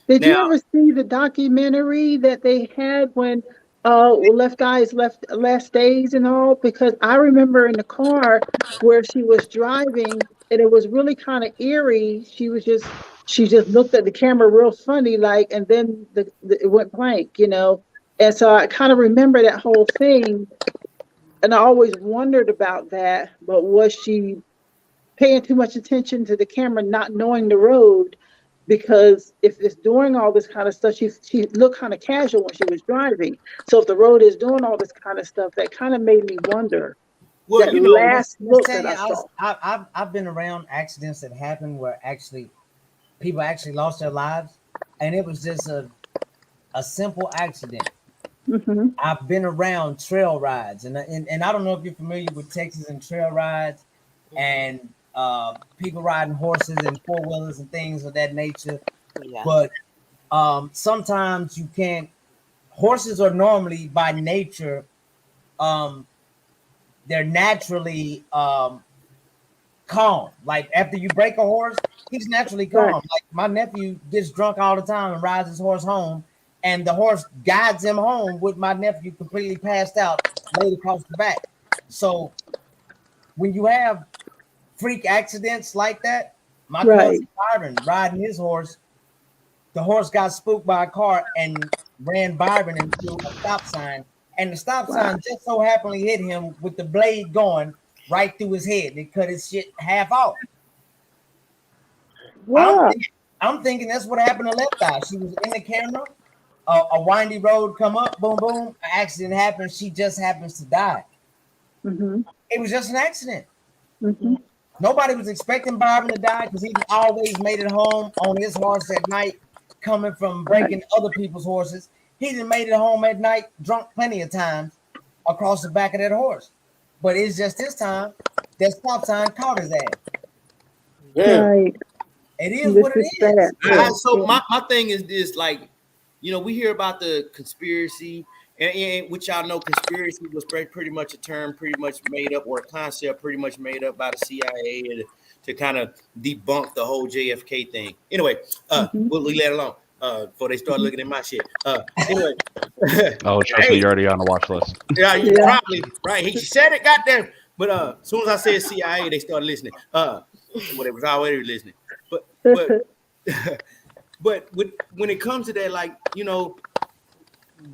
Did you ever see the documentary that they had when left last days and all? Because I remember in the car where she was driving, and it was really kind of eerie. She just looked at the camera real funny, like, and then it went blank, And so I kind of remember that whole thing, and I always wondered about that. But was she paying too much attention to the camera, not knowing the road? Because if it's doing all this kind of stuff, she looked kind of casual when she was driving. So if the road is doing all this kind of stuff, that kind of made me wonder. Well, that last look that I saw. I've been around accidents that happened where people actually lost their lives, and it was just a simple accident. I've been around trail rides, and I don't know if you're familiar with Texas and trail rides, and people riding horses and four-wheelers and things of that nature. Yeah. But sometimes you can't. Horses are normally by nature, they're naturally calm. Like after you break a horse, he's naturally calm. Right. Like my nephew gets drunk all the time and rides his horse home, and the horse guides him home with my nephew completely passed out, laid across the back. So when you have freak accidents like that, my cousin Byron riding his horse, the horse got spooked by a car and ran Byron into a stop sign, and the stop sign just so happenly hit him with the blade going right through his head. It cut his shit half off. Wow. I'm thinking that's what happened to Left Eye. She was in the camera, a windy road come up, boom, boom, an accident happens. She just happens to die. It was just an accident. Nobody was expecting Byron to die because he always made it home on his horse at night, coming from breaking other people's horses. He done made it home at night, drunk plenty of times across the back of that horse. But it's just this time that stop sign caught his ass. Right. It is what it is. So my thing is this, like, we hear about the conspiracy, and which y'all know conspiracy was pretty much a term pretty much made up, or a concept pretty much made up by the CIA to kind of debunk the whole JFK thing. Anyway, we'll leave that alone before they start looking at my shit. Anyway. Oh, trust me, you're already on the watch list. Yeah, you probably right. He said it, goddamn. But as soon as I said CIA, they started listening. They was already listening. But when it comes to that, like,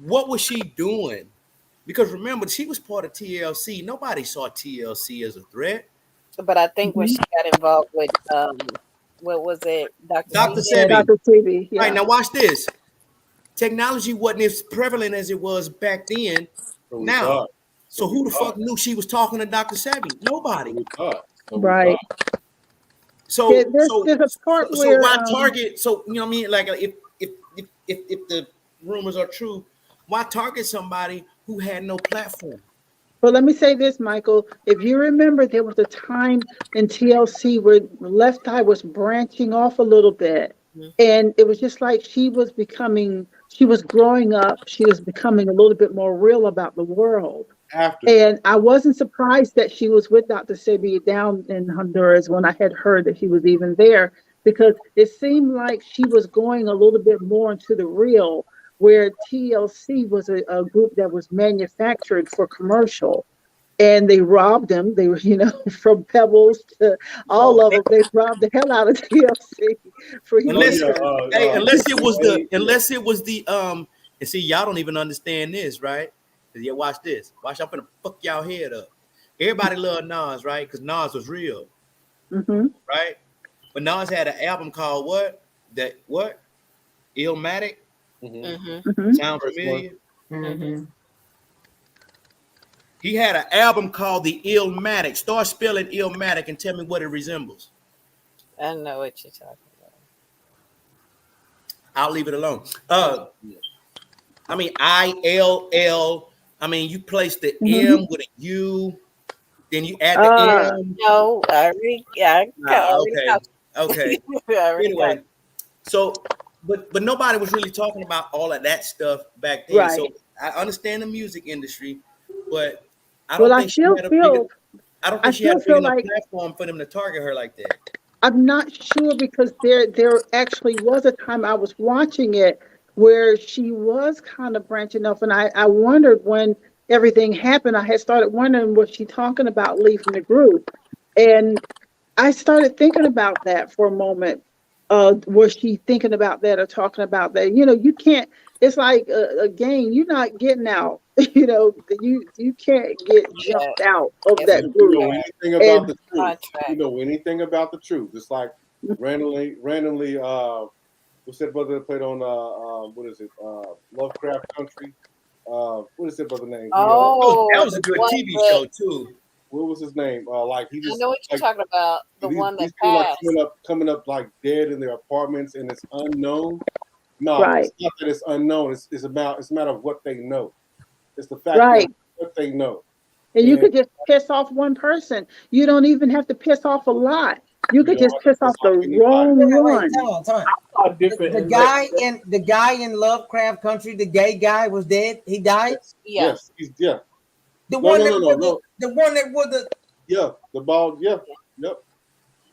what was she doing? Because remember, she was part of TLC. Nobody saw TLC as a threat. But I think when she got involved with what was it? Dr. Sebi? Sebi. Dr. Sebi, yeah. Right, now watch this. Technology wasn't as prevalent as it was back then. Now, so who the fuck knew she was talking to Dr. Sebi? Nobody. Right. So there's a part where why target? So you know what I mean? Like if the rumors are true, why target somebody who had no platform? Well, let me say this, Michael. If you remember, there was a time in TLC where Left Eye was branching off a little bit. And it was just like she was growing up. She was becoming a little bit more real about the world. And I wasn't surprised that she was with Dr. Sebi down in Honduras when I had heard that he was even there, because it seemed like she was going a little bit more into the real, where TLC was a group that was manufactured for commercial. And they robbed them. They were, from Pebbles to all of them. They robbed the hell out of TLC for unless it was the and see, y'all don't even understand this, right? Yeah, watch this. Watch, I'm gonna fuck y'all head up. Everybody loved Nas, right? Because Nas was real, right? But Nas had an album called what? Illmatic. Sound familiar? He had an album called The Illmatic. Start spelling Illmatic and tell me what it resembles. I know what you're talking about. I'll leave it alone. I mean, ILL. I mean, you place the M with a U, then you add the M. No, I already okay. Anyway, so, but nobody was really talking about all of that stuff back then. Right. So I understand the music industry, but I don't think she had a big enough platform for them to target her like that. I'm not sure, because there actually was a time I was watching it where she was kind of branching off, and I wondered when everything happened. I had started wondering, was she talking about leaving the group? And I started thinking about that for a moment. Was she thinking about that or talking about that? You can't. It's like a game. You're not getting out. You can't get jumped out of that group. You know anything about the truth? It's like randomly. What's that brother that played on what is it? Lovecraft Country. What is that brother name? Oh, that was a good TV show too. What was his name? I know what you're talking about. The one that passed. Coming up like dead in their apartments, and it's unknown. No, right. It's not that it's unknown. It's a matter of what they know. It's the fact that what they know. And you could just piss off one person. You don't even have to piss off a lot. You could just piss off the wrong one. The guy in Lovecraft Country, the gay guy, was dead. He died. Yes. The one that was the bald.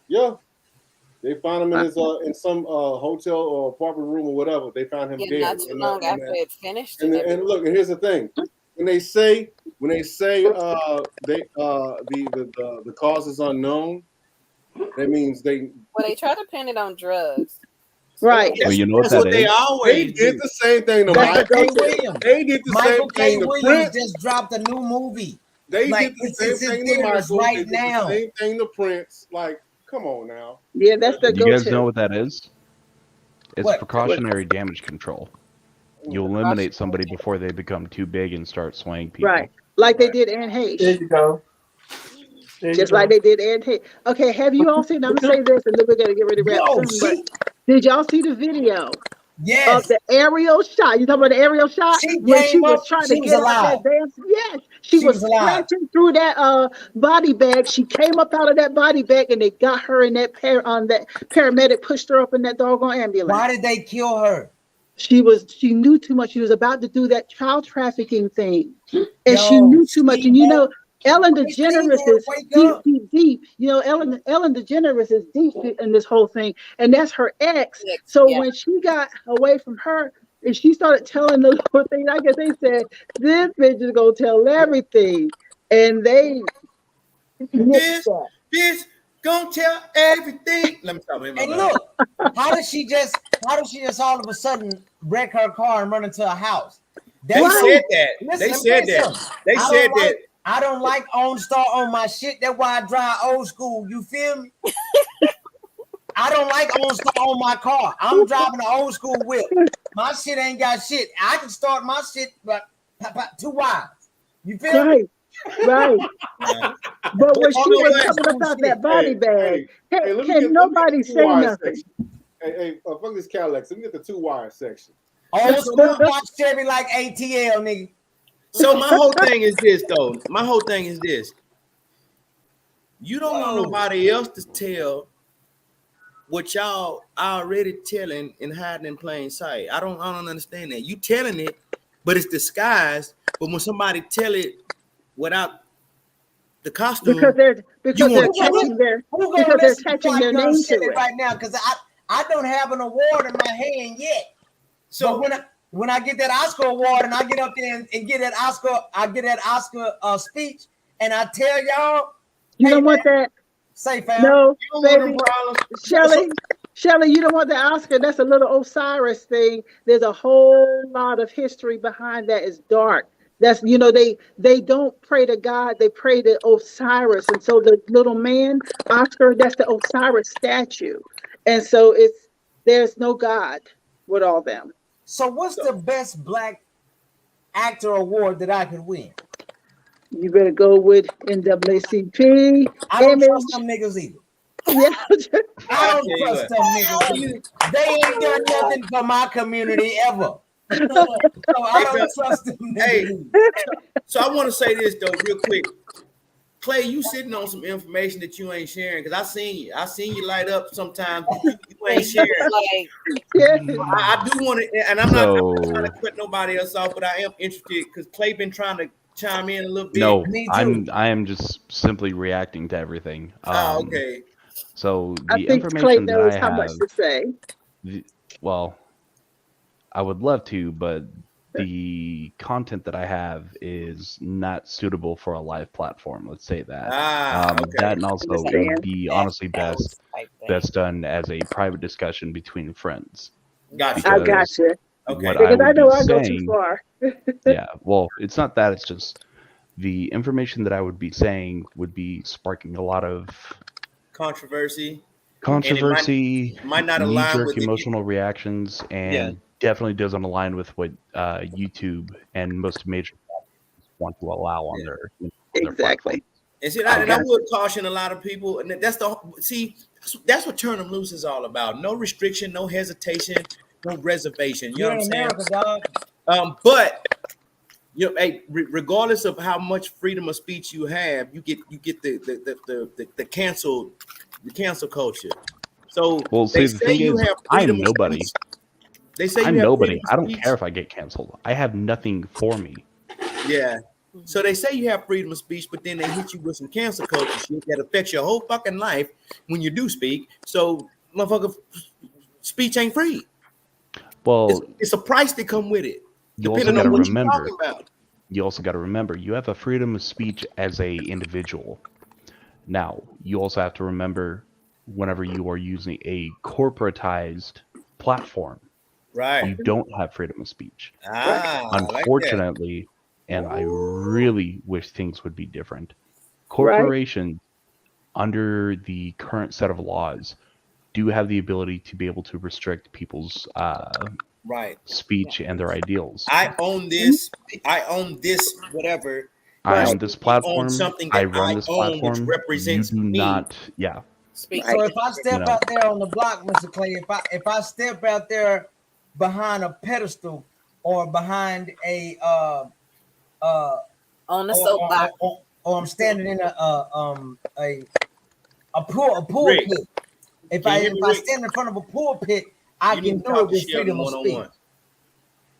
Yeah. They found him in his in some hotel or apartment room or whatever. They found him dead. Not too long after it finished. And look, and here's the thing: when they say the cause is unknown, that means they try to pin it on drugs. Right. Well, you know what that is? They did the same thing to Michael Williams. They did the same thing to Prince. Just dropped a new movie. They did the same thing to Michael. Right they did now. the same thing to Prince. Like, come on now. Yeah, that's the go-to. You guys know what that is? It's precautionary damage control. You eliminate somebody before they become too big and start swaying people. Right. Like they did Anne Hayes. There you go. Just like they did Anne Hayes. Okay, have you all seen? I'm gonna say this, and then we're gonna get ready to wrap soon. Did y'all see the video? Yes. Of the aerial shot. You talking about the aerial shot? When she was trying to get out that dance. Yes. She was crashing through that body bag. She came up out of that body bag, and they got her in that that paramedic pushed her up in that doggone ambulance. Why did they kill her? She knew too much. She was about to do that child trafficking thing. And she knew too much. And Ellen DeGeneres is deep. Ellen DeGeneres is deep in this whole thing, and that's her ex. So when she got away from her and she started telling the whole thing, I guess they said, this bitch is gonna tell everything, and they bitch gonna tell everything. Let me tell you. And look, how does she just all of a sudden wreck her car and run into a house? They said that. I don't like OnStar on my shit. That's why I drive old school. You feel me? I don't like OnStar on my car. I'm driving an old school whip. My shit ain't got shit. I can start my shit, but 2 wires. You feel me? Right. But when she was coming about that body bag, can nobody say nothing? Hey, fuck this Cadillac. Let me get the 2-wire section. Old school box Chevy like ATL, nigga. So my whole thing is this, though. My whole thing is this. You don't want nobody else to tell what y'all already telling and hiding in plain sight. I don't understand that. You telling it, but it's disguised. But when somebody tell it without the costume, because they're attaching their name to it right now. Because I don't have an award in my hand yet. So when I get that Oscar award and I get up there and get that Oscar speech, and I tell y'all, you don't want that. Say, fam. No, baby. Shelly, you don't want the Oscar. That's a little Osiris thing. There's a whole lot of history behind that. It's dark. That's, they don't pray to God. They pray to Osiris. And so the little man, Oscar, that's the Osiris statue. And so there's no God with all them. So what's the best black actor award that I could win? You better go with NAACP. I don't trust them niggas either. Yeah. I don't trust them niggas either. They ain't done nothing for my community ever. So I don't trust them niggas. So I want to say this though, real quick. Clay, you sitting on some information that you ain't sharing, because I seen you light up sometimes. You ain't sharing. I do want to, and I'm not trying to cut nobody else off, but I am interested because Clay been trying to chime in a little bit. No, I am just simply reacting to everything. Okay. So I the think information Clay that knows I how have, much to say. Well, I would love to, but the content that I have is not suitable for a live platform. Let's say that. That, and also it would be honestly best done as a private discussion between friends. Gotcha. I gotcha. Okay. Because I know I go too far. Yeah. Well, it's not that. It's just the information that I would be saying would be sparking a lot of controversy, might not align with emotional reactions, and definitely doesn't align with what YouTube and most major platforms want to allow on their exactly. And see, I would caution a lot of people, and that's what Turn 'Em Loose is all about. No restriction, no hesitation, no reservation. You know what I'm saying? But hey, regardless of how much freedom of speech you have, you get the cancel culture. So see, the thing is, I'm nobody. They say I'm nobody. I don't care if I get canceled. I have nothing for me. Yeah. So they say you have freedom of speech, but then they hit you with some cancel culture shit that affects your whole fucking life when you do speak. So, motherfucker, speech ain't free. Well, it's a price that come with it. You also got to remember. You also got to remember you have a freedom of speech as a individual. Now, you also have to remember whenever you are using a corporatized platform, right? You don't have freedom of speech. Unfortunately. And I really wish things would be different. Corporations, under the current set of laws, do have the ability to be able to restrict people's speech and their ideals. I own this. Whatever. I own this platform. I run this platform. Which represents you do not. Yeah. So if I step out there on the block, Mr. Clay, if I step out there behind a pedestal or behind a on the soapbox, or I'm standing in a pulpit. If I stand in front of a pulpit, I can do it with freedom of speech.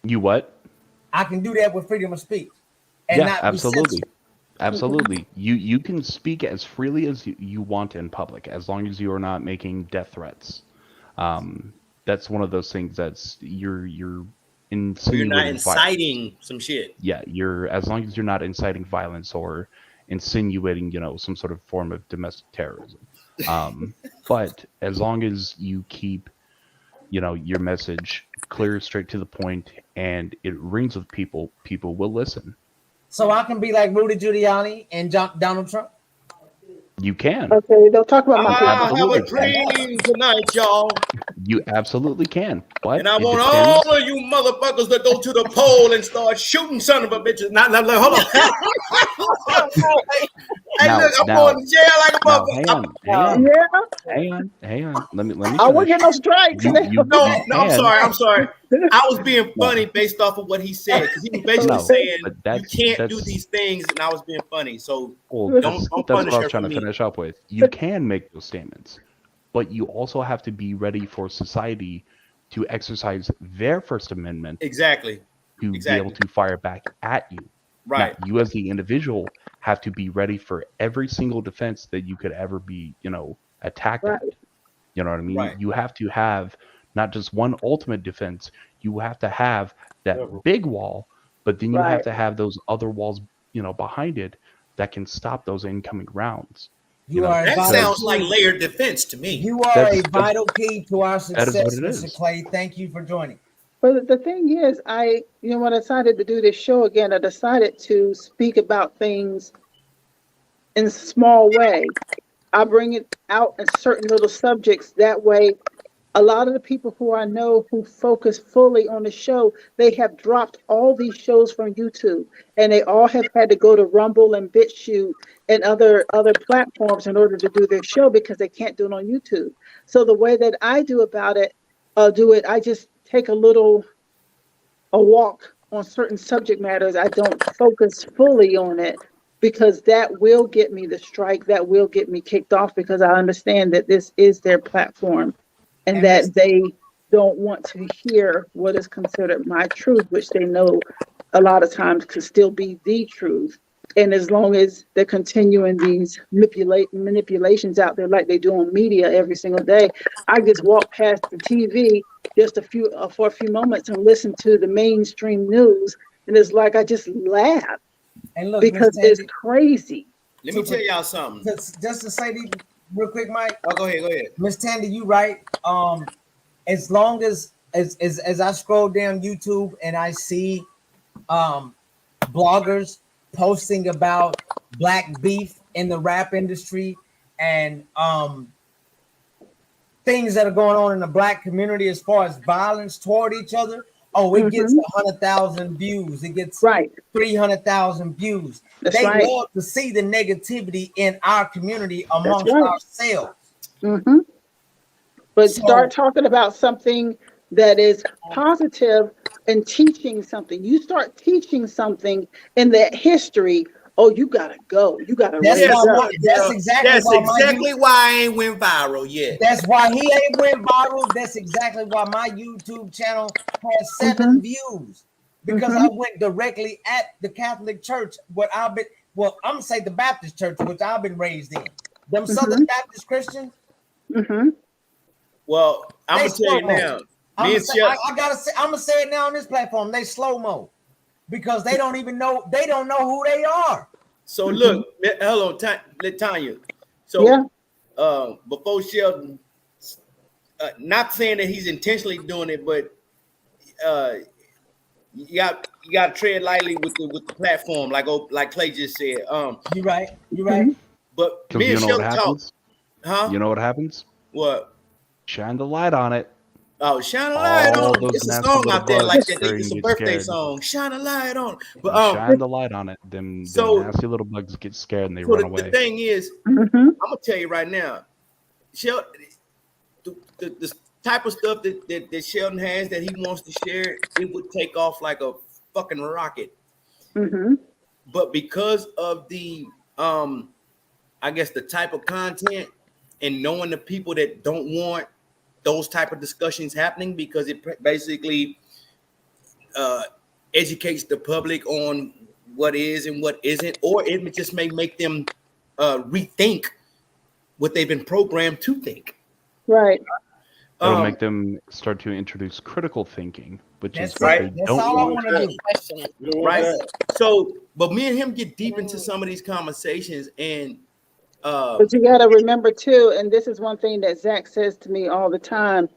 You what? I can do that with freedom of speech. And not absolutely. Absolutely. You can speak as freely as you want in public, as long as you are not making death threats. That's one of those things that's you're not inciting some shit. Yeah, as long as you're not inciting violence or insinuating, some sort of form of domestic terrorism. But as long as you keep, your message clear, straight to the point, and it rings with people will listen. So I can be like Rudy Giuliani and Donald Trump? You can. Okay, they'll talk about my I have a Absolutely can. dream tonight, y'all. You absolutely can. But And I it want depends. all of you motherfuckers to go to the pole and start shooting son of a bitches. Now, hold on. Hey, Now- look, I'm now- going to jail like a Now, motherfucker. hang on. Let me I won't finish. get no strikes. You No, I'm can. sorry. I was being funny based off of what he said, because he was basically No, saying but you can't do these things, and I was being funny. So Well, don't that's punish what I her was trying for to me. finish up with. You can make those statements, but you also have to be ready for society to exercise their First Amendment Exactly. to be able to fire back at you. Right. Now, you as the individual have to be ready for every single defense that you could ever be, attacked at. You know what I mean? Right. You have to have not just one ultimate defense. You have to have that big wall, but then you have to have those other walls, behind it that can stop those incoming rounds. That sounds like layered defense to me. You are a vital key to our success, that is what it Mr. is. Clay. Thank you for joining. But the thing is, when I decided to do this show again, I decided to speak about things in a small way. I bring it out in certain little subjects. That way, a lot of the people who I know who focus fully on the show, they have dropped all these shows from YouTube, and they all have had to go to Rumble and BitChute and other platforms in order to do their show because they can't do it on YouTube. So the way that I do it, I just take a walk on certain subject matters. I don't focus fully on it because that will get me the strike, that will get me kicked off, because I understand that this is their platform and that they don't want to hear what is considered my truth, which they know a lot of times could still be the truth. And as long as they're continuing these manipulations out there like they do on media every single day, I just walk past the TV just for a few moments and listen to the mainstream news, and it's like I just laugh. And look, because it's crazy. Let me tell y'all something. Just to say these real quick, Mike. Oh, go ahead. Miss Tandy, you right. As long as I scroll down YouTube and I see bloggers posting about black beef in the rap industry and things that are going on in the black community as far as violence toward each other. Oh, it gets 100,000 views. It gets 300,000 views. They love to see the negativity in our community amongst ourselves. But start talking about something that is positive and teaching something. You start teaching something in that history. Oh, you gotta go. You gotta. That's exactly why I ain't went viral yet. That's why he ain't went viral. That's exactly why my YouTube channel has 7 views, because I went directly at the Catholic Church. I'm gonna say the Baptist Church, which I've been raised in. Them Southern Baptist Christians. Well, I'm gonna tell you now. I'm gonna say it now on this platform. They slow-mo because they don't even know. They don't know who they are. So look, hello, Tanya. So before Sheldon, not saying that he's intentionally doing it, but you got to tread lightly with the platform, like Clay just said. You're right. But me and Sheldon talk. Huh? You know what happens? What? Shine the light on it. Oh, shine a light on. It's a song out there like that. It's a birthday scared. song. Shine a light on. But shine the light on it. Them nasty little bugs get scared and they run away. The thing is, I'm gonna tell you right now, Sheldon, the type of stuff that Sheldon has that he wants to share, it would take off like a fucking rocket. But because of the I guess the type of content and knowing the people that don't want those type of discussions happening, because it basically educates the public on what is and what isn't, or it just may make them rethink what they've been programmed to think. Right. It'll make them start to introduce critical thinking, which is what right. they don't want to do. Right. So, but me and him get deep into some of these conversations, and but you got to remember too, and this is one thing that Zach says to me all the time.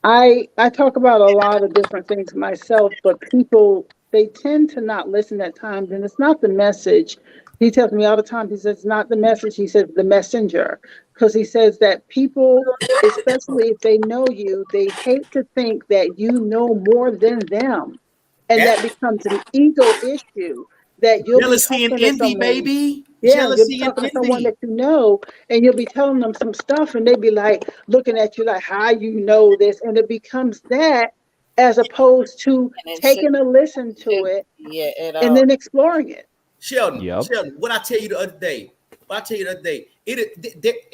I talk about a lot of different things myself, but people, they tend to not listen at times, and it's not the message. He tells me all the time, he says, not the message, he says the messenger. Because he says that people, especially if they know you, they hate to think that you know more than them. And that becomes an ego issue, that you'll be Jealousy and talking to envy, someone. baby. Yeah, you'll be Jealousy and talking to someone envy. that you know, and you'll be telling them some stuff, and they be like looking at you like, how you know this? And it becomes that, as opposed to taking a listen to it, and then exploring it. Sheldon, Yep. Sheldon, what I tell you the other day,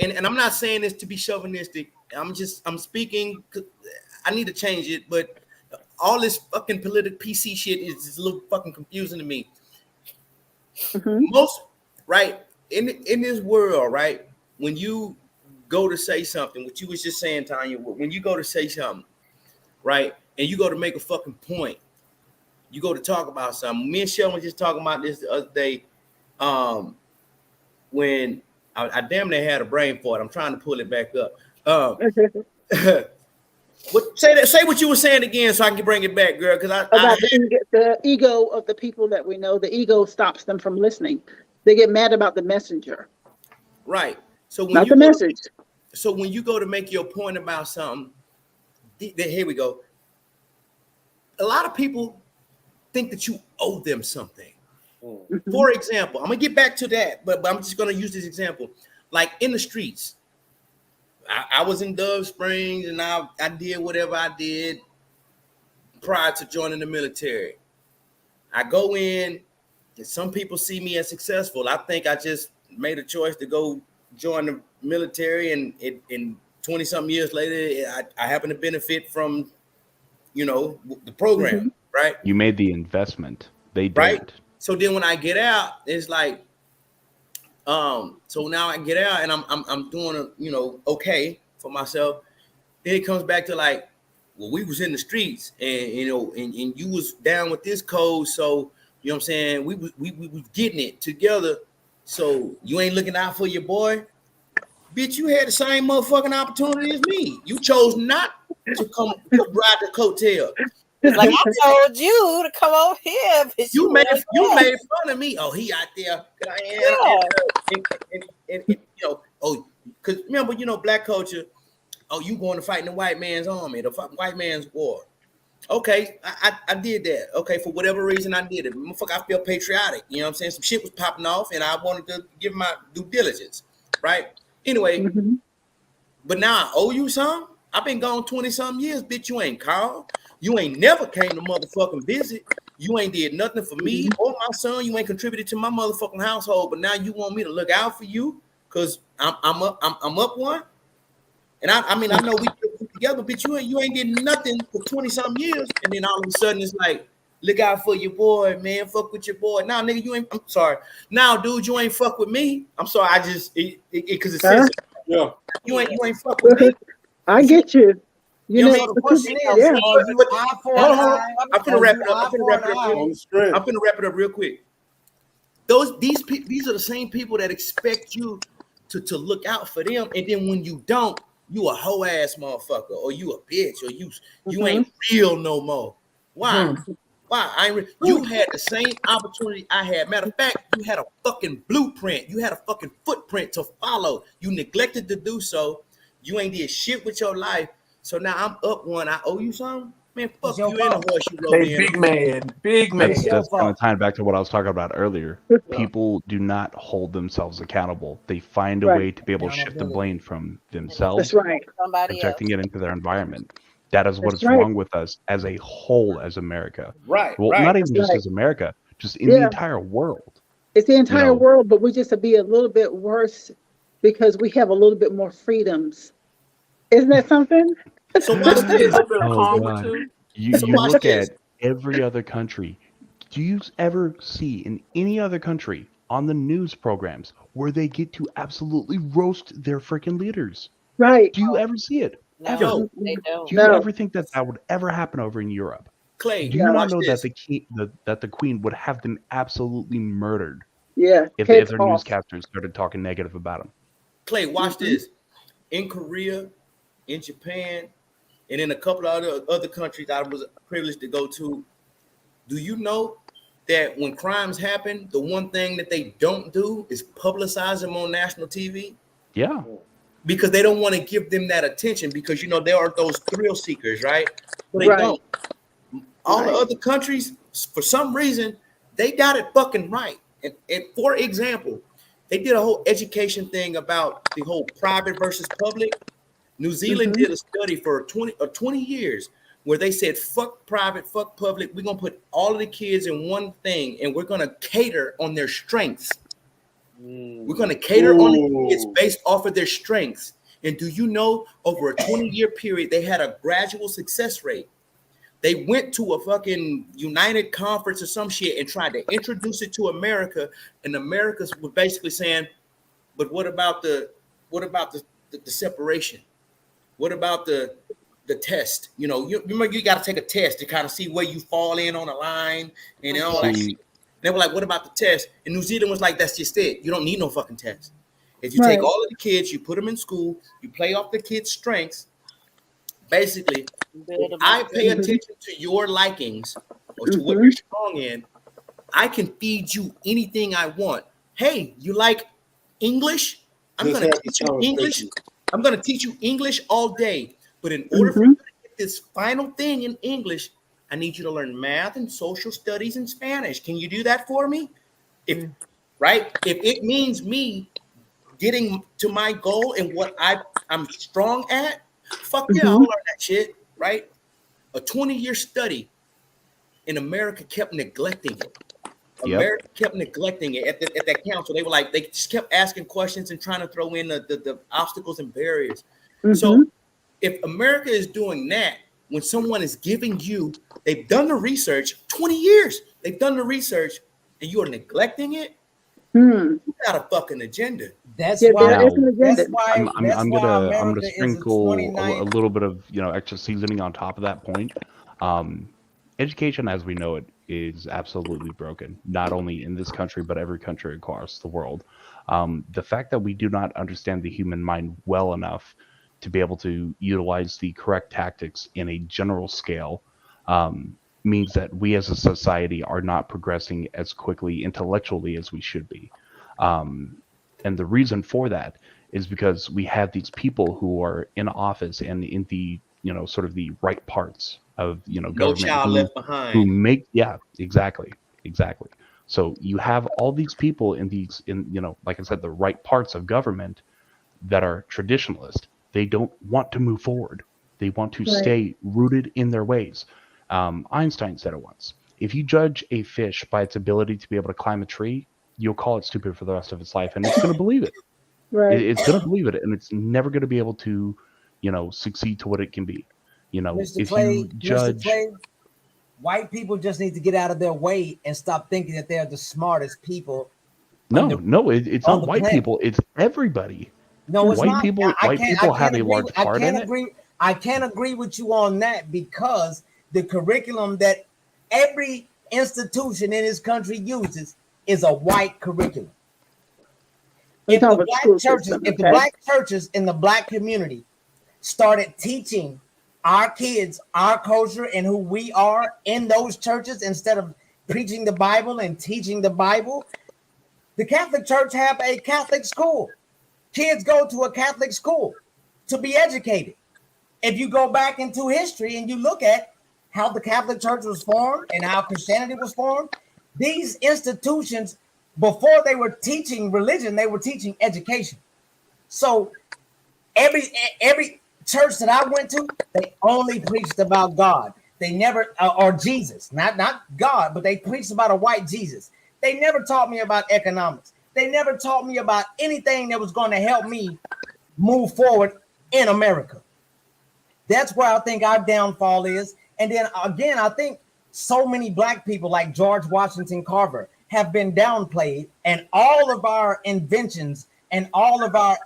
and I'm not saying this to be chauvinistic. I'm speaking. I need to change it, but all this fucking political PC shit is just a little fucking confusing to me. Most right in this world, right? When you go to say something, what you was just saying, Tanya, when you go to say something, right, and you go to make a fucking point, you go to talk about something. Me and Sheldon was just talking about this the other day. When I damn near had a brain fart. I'm trying to pull it back up. Say what you were saying again, so I can bring it back, girl. Because about the ego of the people that we know, the ego stops them from listening. They get mad about the messenger. Right. So when not the message. So when you go to make your point about something, here we go. A lot of people think that you owe them something. For example, I'm gonna get back to that, but I'm just gonna use this example. Like in the streets, I was in Dove Springs and I did whatever I did prior to joining the military. I go in, and some people see me as successful. I think I just made a choice to go join the military, and 20-something years later, I happen to benefit from, the program, right? You made the investment. They didn't. Right. So then when I get out, it's like, so now I get out and I'm doing okay for myself. Then it comes back to like, well, we was in the streets and and you was down with this code, so you know what I'm saying, we was getting it together. So you ain't looking out for your boy. Bitch, you had the same motherfucking opportunity as me. You chose not to come ride the coattail. Like I told you to come over here, but you made fun of me. Oh, he out there. Because remember, black culture. Oh, you going to fight in the white man's army, the white man's war. Okay, I did that. Okay, for whatever reason I did it. Motherfucker, I feel patriotic. You know what I'm saying? Some shit was popping off, and I wanted to give my due diligence. Right. Anyway, but now I owe you some. I've been gone 20-something years, bitch. You ain't called. You ain't never came to motherfucking visit. You ain't did nothing for me or my son. You ain't contributed to my motherfucking household. But now you want me to look out for you because I'm up one. And I mean I know we put together, bitch. You ain't getting nothing for 20-something years. And then all of a sudden it's like, look out for your boy, man. Fuck with your boy. Now, nigga, you ain't. I'm sorry. Now, dude, you ain't fuck with me. I'm sorry. I just because it says you ain't fuck with me. I get you. You know the question is, I'm gonna wrap it up. I'm gonna wrap it up real quick. These are the same people that expect you to look out for them, and then when you don't, you a hoe ass motherfucker, or you a bitch, or you ain't real no more. Why? Why? You had the same opportunity I had. Matter of fact, you had a fucking blueprint. You had a fucking footprint to follow. You neglected to do so. You ain't did shit with your life. So now I'm up one. I owe you something? Man, fuck you in a horse you rode in. Big man. That's kind of tying back to what I was talking about earlier. People do not hold themselves accountable. They find a way to be able to shift the blame from themselves, projecting it into their environment. That is what is wrong with us as a whole, as America. Right. Well, not even just as America, just in the entire world. It's the entire world, but we just to be a little bit worse because we have a little bit more freedoms. Isn't that something? So watch this. You look at every other country. Do you ever see in any other country on the news programs where they get to absolutely roast their freaking leaders? Right. Do you ever see it? No, they don't. Do you ever think that would ever happen over in Europe? Clay, do you not know that the Queen would have them absolutely murdered? Yeah. If their newscasters started talking negative about them. Clay, watch this. In Korea, in Japan, and in a couple of other countries I was privileged to go to, do you know that when crimes happen, the one thing that they don't do is publicize them on national TV. Yeah. Because they don't want to give them that attention, because, you know, there are those thrill seekers, right? But they don't. All the other countries, for some reason, they got it fucking right. And for example, they did a whole education thing about the whole private versus public. New Zealand did a study for 20 years where they said, fuck private, fuck public. We're going to put all of the kids in one thing, and we're going to cater on their strengths. We're going to cater on the kids based off of their strengths. And do you know, over a 20-year period, they had a gradual success rate. They went to a fucking United Conference or some shit and tried to introduce it to America, and America was basically saying, but what about the separation? What about the test? You know, you got to take a test to kind of see where you fall in on a line and all that shit. They were like, what about the test? And New Zealand was like, that's just it. You don't need no fucking test. If you take all of the kids, you put them in school, you play off the kids' strengths. Basically, if I pay attention to your likings or to what you're strong in, I can feed you anything I want. Hey, you like English? I'm going to teach you English. I'm going to teach you English all day. But in order for you to get this final thing in English, I need you to learn math and social studies and Spanish. Can you do that for me? If it means me getting to my goal and what I'm strong at, fuck yeah, I'll learn that shit, right? A 20-year study in America kept neglecting it. America kept neglecting it at that council. They were like, they just kept asking questions and trying to throw in the obstacles and barriers. So if America is doing that, when someone is giving you, they've done the research, 20 years, they've done the research, and you are neglecting it, you got a fucking agenda. That's why I'm gonna sprinkle a little bit of extra seasoning on top of that point. Education as we know it is absolutely broken, not only in this country but every country across the world. The fact that we do not understand the human mind well enough to be able to utilize the correct tactics in a general scale means that we as a society are not progressing as quickly intellectually as we should be. And the reason for that is because we have these people who are in office and in the sort of the right parts of government, no child left behind, who make exactly. So you have all these people in like I said, the right parts of government that are traditionalist. They don't want to move forward. They want to stay rooted in their ways. Einstein said it once: if you judge a fish by its ability to be able to climb a tree, you'll call it stupid for the rest of its life, and it's going to believe it. It's going to believe it, and it's never going to be able to, succeed to what it can be. If you judge, white people just need to get out of their way and stop thinking that they're the smartest people. No, it's not white people. It's everybody. No, it's white not. people. White people have a large part in it. I can't agree with you on that, because the curriculum that every institution in this country uses is a white curriculum. If the black churches in the black community started teaching our kids our culture and who we are in those churches, instead of preaching the Bible and teaching the Bible, the Catholic Church have a Catholic school. Kids go to a Catholic school to be educated. If you go back into history and you look at how the Catholic Church was formed and how Christianity was formed, these institutions, before they were teaching religion, they were teaching education. So every church that I went to, they only preached about God. They never, or Jesus, not God, but they preached about a white Jesus. They never taught me about economics. They never taught me about anything that was going to help me move forward in America. That's where I think our downfall is. And then again, I think so many black people like George Washington Carver have been downplayed, and all of our inventions and all of our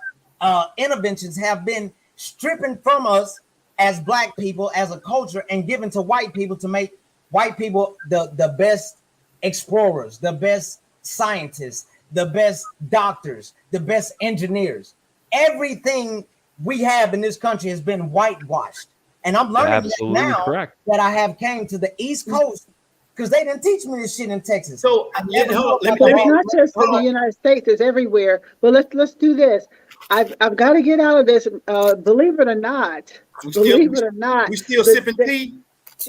interventions have been stripping from us as black people, as a culture, and given to white people to make white people the best explorers, the best scientists, the best doctors, the best engineers. Everything we have in this country has been whitewashed. And I'm learning that now that I have came to the East Coast because they didn't teach me this shit in Texas. So But it's not just in the United States; it's everywhere. But let's do this. I've got to get out of this. Believe it or not, we still sipping tea.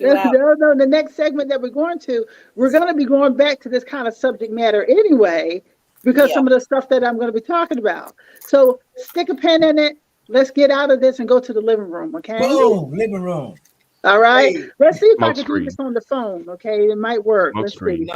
No. The next segment that we're going to be going back to this kind of subject matter anyway, because some of the stuff that I'm going to be talking about. So stick a pin in it. Let's get out of this and go to the living room, okay? Boom, living room. All right. Hey, let's see if I can do this on the phone, okay? It might work. Let's see.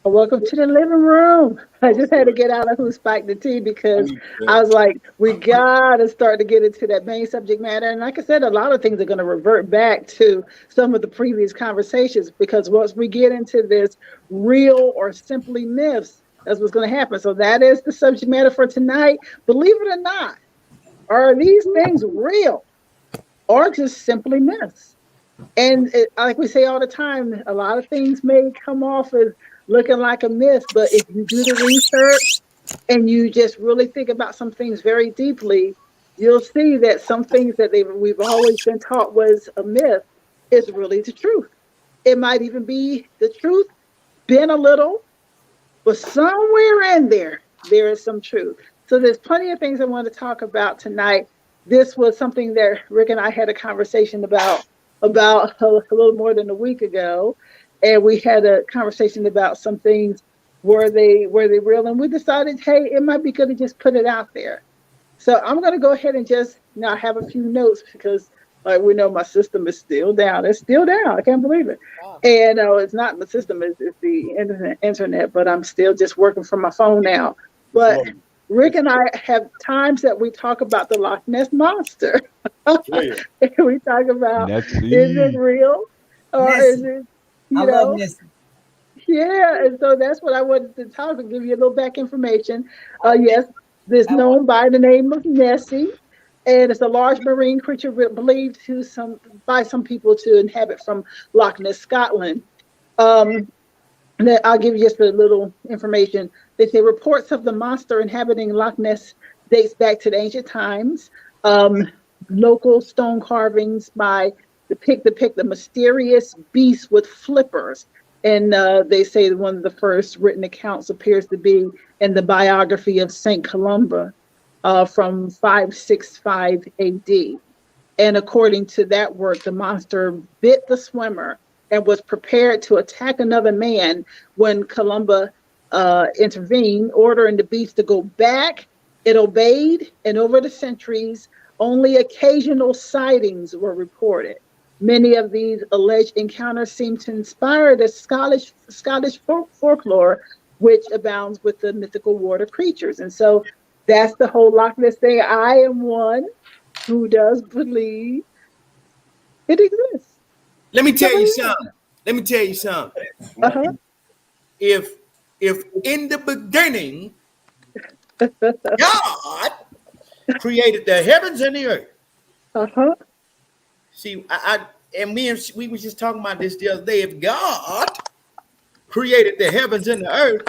Welcome to the living room. I just had to get out of Who Spiked the Tea because I was like, we got to start to get into that main subject matter. And like I said, a lot of things are going to revert back to some of the previous conversations, because once we get into this real or simply myths, that's what's going to happen. So that is the subject matter for tonight. Believe it or not, are these things real or just simply myths? And like we say all the time, a lot of things may come off as looking like a myth, but if you do the research and you just really think about some things very deeply, you'll see that some things that we've always been taught was a myth is really the truth. It might even be the truth, been a little, but somewhere in there is some truth. So there's plenty of things I want to talk about tonight. This was something that Rick and I had a conversation about a little more than a week ago. And we had a conversation about some things, were they real? And we decided, hey, it might be good to just put it out there. So I'm going to go ahead and just now have a few notes, because like we know my system is still down. It's still down. I can't believe it. Wow. And it's not the system, it's the internet, but I'm still just working from my phone now. But Rick and I have times that we talk about the Loch Ness Monster. We talk about, is it real or is it? I love Nessie. Yeah, and so that's what I wanted to talk and give you a little back information. Yes, it's known by the name of Nessie, and it's a large marine creature believed by some people to inhabit from Loch Ness, Scotland. I'll give you just a little information. They say reports of the monster inhabiting Loch Ness dates back to the ancient times. Local stone carvings depict the mysterious beast with flippers. And they say one of the first written accounts appears to be in the biography of St. Columba from 565 AD. And according to that work, the monster bit the swimmer and was prepared to attack another man when Columba intervened, ordering the beast to go back. It obeyed, and over the centuries, only occasional sightings were reported. Many of these alleged encounters seem to inspire the Scottish folklore, which abounds with the mythical water creatures. And so That's the whole Loch Ness thing. I am one who does believe it exists. Let me tell you something. Let me tell you something. Uh-huh. If in the beginning God created the heavens and the earth. Uh-huh. See, we were just talking about this the other day. If God created the heavens and the earth,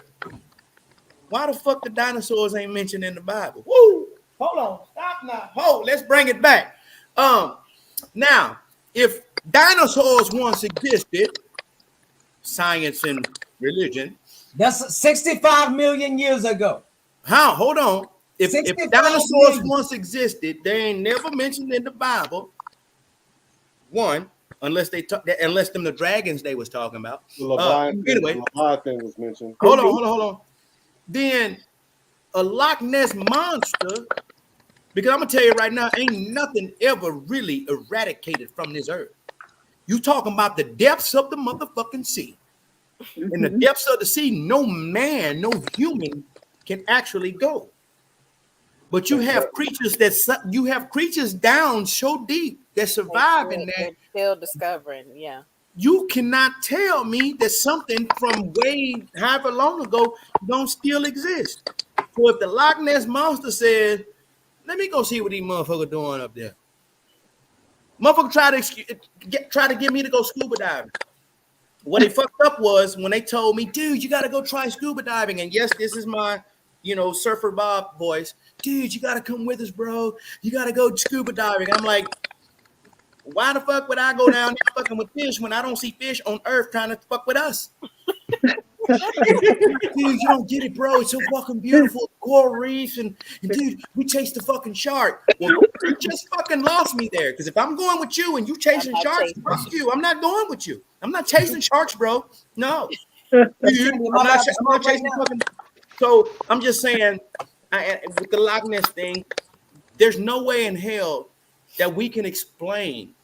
why the fuck the dinosaurs ain't mentioned in the Bible? Woo! Hold on, stop now. Hold, let's bring it back. Now, if dinosaurs once existed, science and religion. That's 65 million years ago. How? Hold on. If dinosaurs once existed, they ain't never mentioned in the Bible. One, unless them the dragons they was talking about. Anyway, Leviathan was mentioned. Hold on. Then a Loch Ness monster, because I'm gonna tell you right now, ain't nothing ever really eradicated from this earth. You talking about the depths of the motherfucking sea. In the depths of the sea, no man, no human can actually go. But you have creatures down so deep that survive in that. They're still discovering, yeah. You cannot tell me that something from way however long ago don't still exist. So if the Loch Ness monster says, "Let me go see what these motherfuckers doing up there," motherfucker try to get me to go scuba diving. What they fucked up was when they told me, "Dude, you got to go try scuba diving." And yes, this is my, Surfer Bob voice. "Dude, you got to come with us, bro. You got to go scuba diving." I'm like, why the fuck would I go down there fucking with fish when I don't see fish on Earth trying to fuck with us? Dude, you don't get it, bro. It's so fucking beautiful. Coral reefs and dude, we chased the fucking shark. Well, you just fucking lost me there. Because if I'm going with you and you chasing sharks, fuck you. I'm not going with you. I'm not chasing sharks, bro. No. Dude, I'm not chasing fucking. So I'm just saying, with the Loch Ness thing, there's no way in hell that we can explain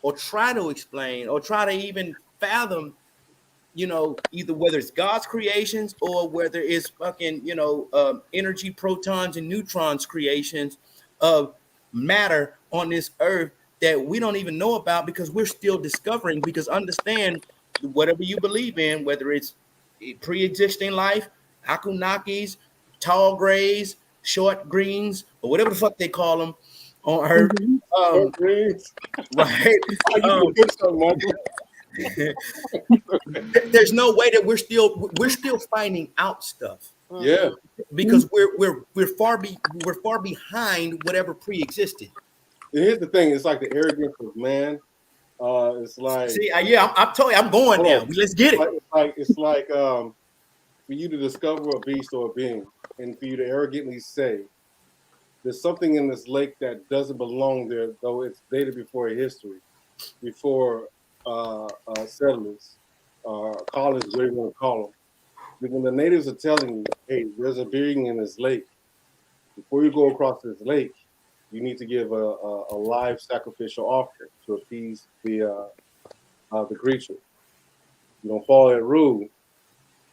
or try to even fathom, either whether it's God's creations or whether it's fucking, energy, protons and neutrons creations of matter on this earth that we don't even know about because we're still discovering. Because understand, whatever you believe in, whether it's pre-existing life, Anunnakis, tall grays, short greens, or whatever the fuck they call them on Earth. Right. There's no way that we're still finding out stuff. Yeah. Because we're far behind whatever pre-existed. And here's the thing: it's like the arrogance of man. It's like, I'm telling you, I'm going now. Let's get it. It's like for you to discover a beast or a being, and for you to arrogantly say, "There's something in this lake that doesn't belong there, though it's dated before history, before settlers, colonists, whatever you want to call them." When the natives are telling you, "Hey, there's a being in this lake. Before you go across this lake, you need to give a live sacrificial offering to appease the creature. You don't follow that rule,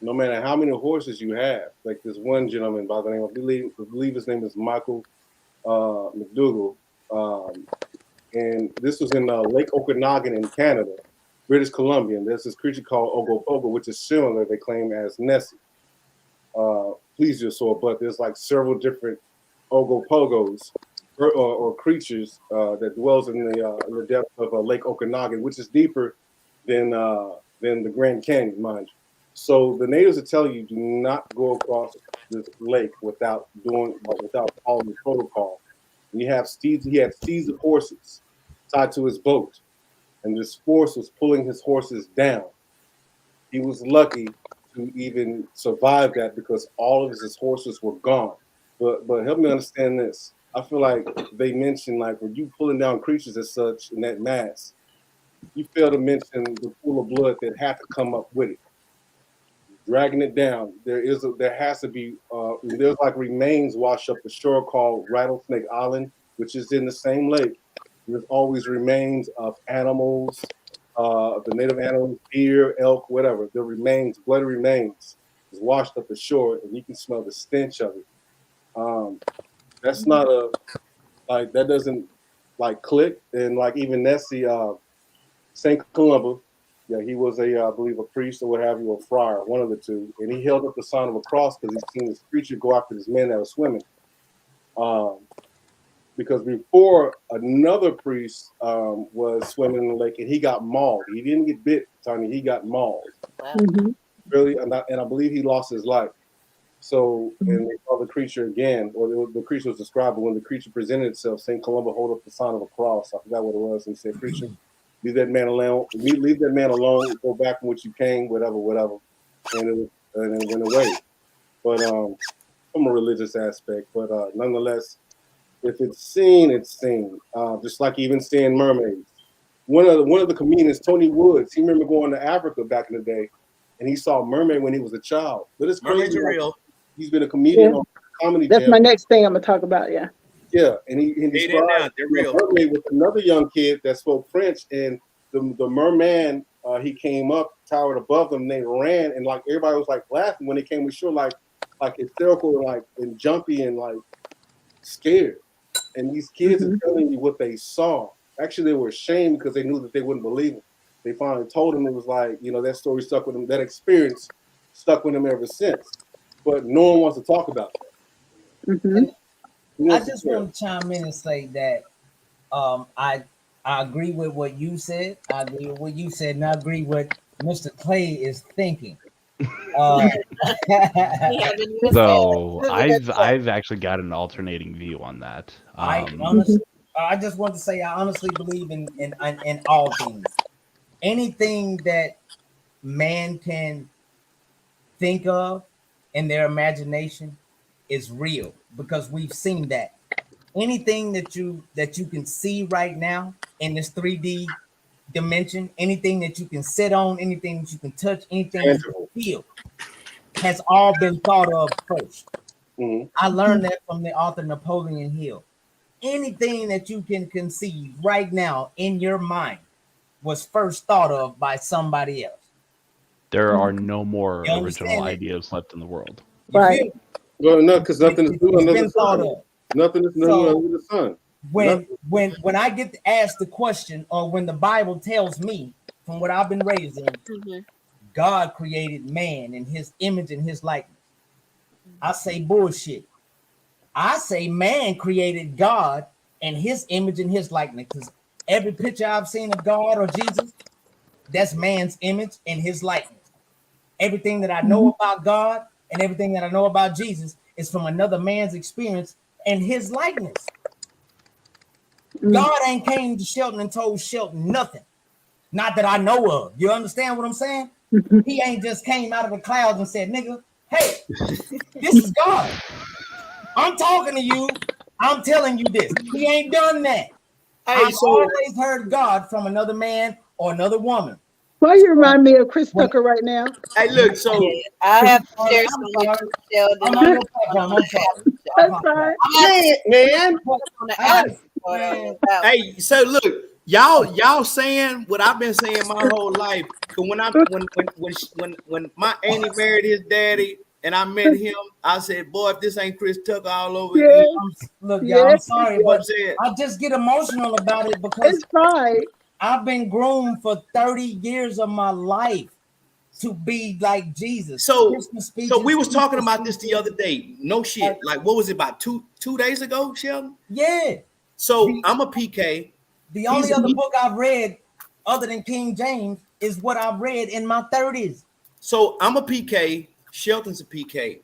no matter how many horses you have." Like this one gentleman by the name of, I believe his name is Michael McDougall, and this was in Lake Okanagan in Canada, British Columbia. And there's this creature called Ogopogo, which is similar, they claim, as Nessie. Please your soul, but there's like several different Ogopogos or creatures that dwells in the depth of Lake Okanagan, which is deeper than the Grand Canyon, mind you. So the natives are telling you, do not go across this lake without following the protocol. And he had steeds of horses tied to his boat, and this force was pulling his horses down. He was lucky to even survive that because all of his horses were gone. But help me understand this. I feel like they mentioned, like, when you pulling down creatures as such in that mass, you fail to mention the pool of blood that had to come up with it, dragging it down. There has to be there's like remains wash up the shore called Rattlesnake Island, which is in the same lake. There's always remains of animals, the native animals, deer, elk, whatever. The remains, bloody remains, is washed up the shore, and you can smell the stench of it. That's not that doesn't click. And even Nessie, St. Columba, yeah, he was I believe a priest or what have you, a friar, one of the two. And he held up the sign of a cross because he's seen this preacher go after this man that was swimming. Because before, another priest was swimming in the lake and he got mauled. He didn't get bit, Tanya, he got mauled. Wow. Really, and I believe he lost his life. So, and they saw the creature again, or the creature was described, but when the creature presented itself, St. Columba hold up the sign of a cross. I forgot what it was. And he said, "Creature, leave that man alone. Leave that man alone. Go back from which you came, whatever." And it went away. But from a religious aspect, but nonetheless, if it's seen, it's seen. Just like even seeing mermaids. One of the comedians, Tony Woods, he remember going to Africa back in the day, and he saw a mermaid when he was a child. But it's crazy. Mermaids are real. He's been a comedian on Comedy That's Jam. my next thing I'm gonna talk about. Yeah. Yeah, and he described they're real. a mermaid with another young kid that spoke French, and the merman he came up, towered above them, and they ran, and everybody was laughing when they came ashore, like hysterical, and jumpy and scared. And these kids are telling you what they saw. Actually, they were ashamed because they knew that they wouldn't believe them. They finally told them. It was that story stuck with them. That experience stuck with them ever since. But no one wants to talk about that. I just want to chime in and say that I agree with what you said. I agree with what you said, and I agree with Mr. Clay is thinking. So I've actually got an alternating view on that. I just want to say I honestly believe in all things. Anything that man can think of in their imagination is real because we've seen that. Anything that you can see right now in this 3D dimension, anything that you can sit on, anything that you can touch, anything that you can feel, has all been thought of first. I learned that from the author Napoleon Hill. Anything that you can conceive right now in your mind was first thought of by somebody else. There are no more original ideas left in the world. Right. Well, no, because nothing is new under the sun. Nothing is new under the sun. When I get asked the question, or when the Bible tells me, from what I've been raised in, God created man in his image and his likeness, I say bullshit. I say man created God in his image and his likeness. Because every picture I've seen of God or Jesus, that's man's image and his likeness. Everything that I know about God and everything that I know about Jesus is from another man's experience and his likeness. God ain't came to Shelton and told Shelton nothing. Not that I know of. You understand what I'm saying? He ain't just came out of the clouds and said, nigga, hey, this is God. I'm talking to you. I'm telling you this. He ain't done that. I've always heard God from another man or another woman. Why you remind me of Chris Tucker right now? Hey, look, so I have to share some with you, Sheldon. I'm sorry. Man. Hey, so look, y'all saying what I've been saying my whole life. Cause when my auntie married his daddy and I met him, I said, boy, if this ain't Chris Tucker all over again. Look, y'all, I'm sorry, but I just get emotional about it because it's fine. I've been groomed for 30 years of my life to be like Jesus. So we was talking about this the other day. No shit. Like, what was it, about two days ago, Sheldon? Yeah. So I'm a PK. The only other book I've read other than King James is what I've read in my 30s. So I'm a PK. Shelton's a PK.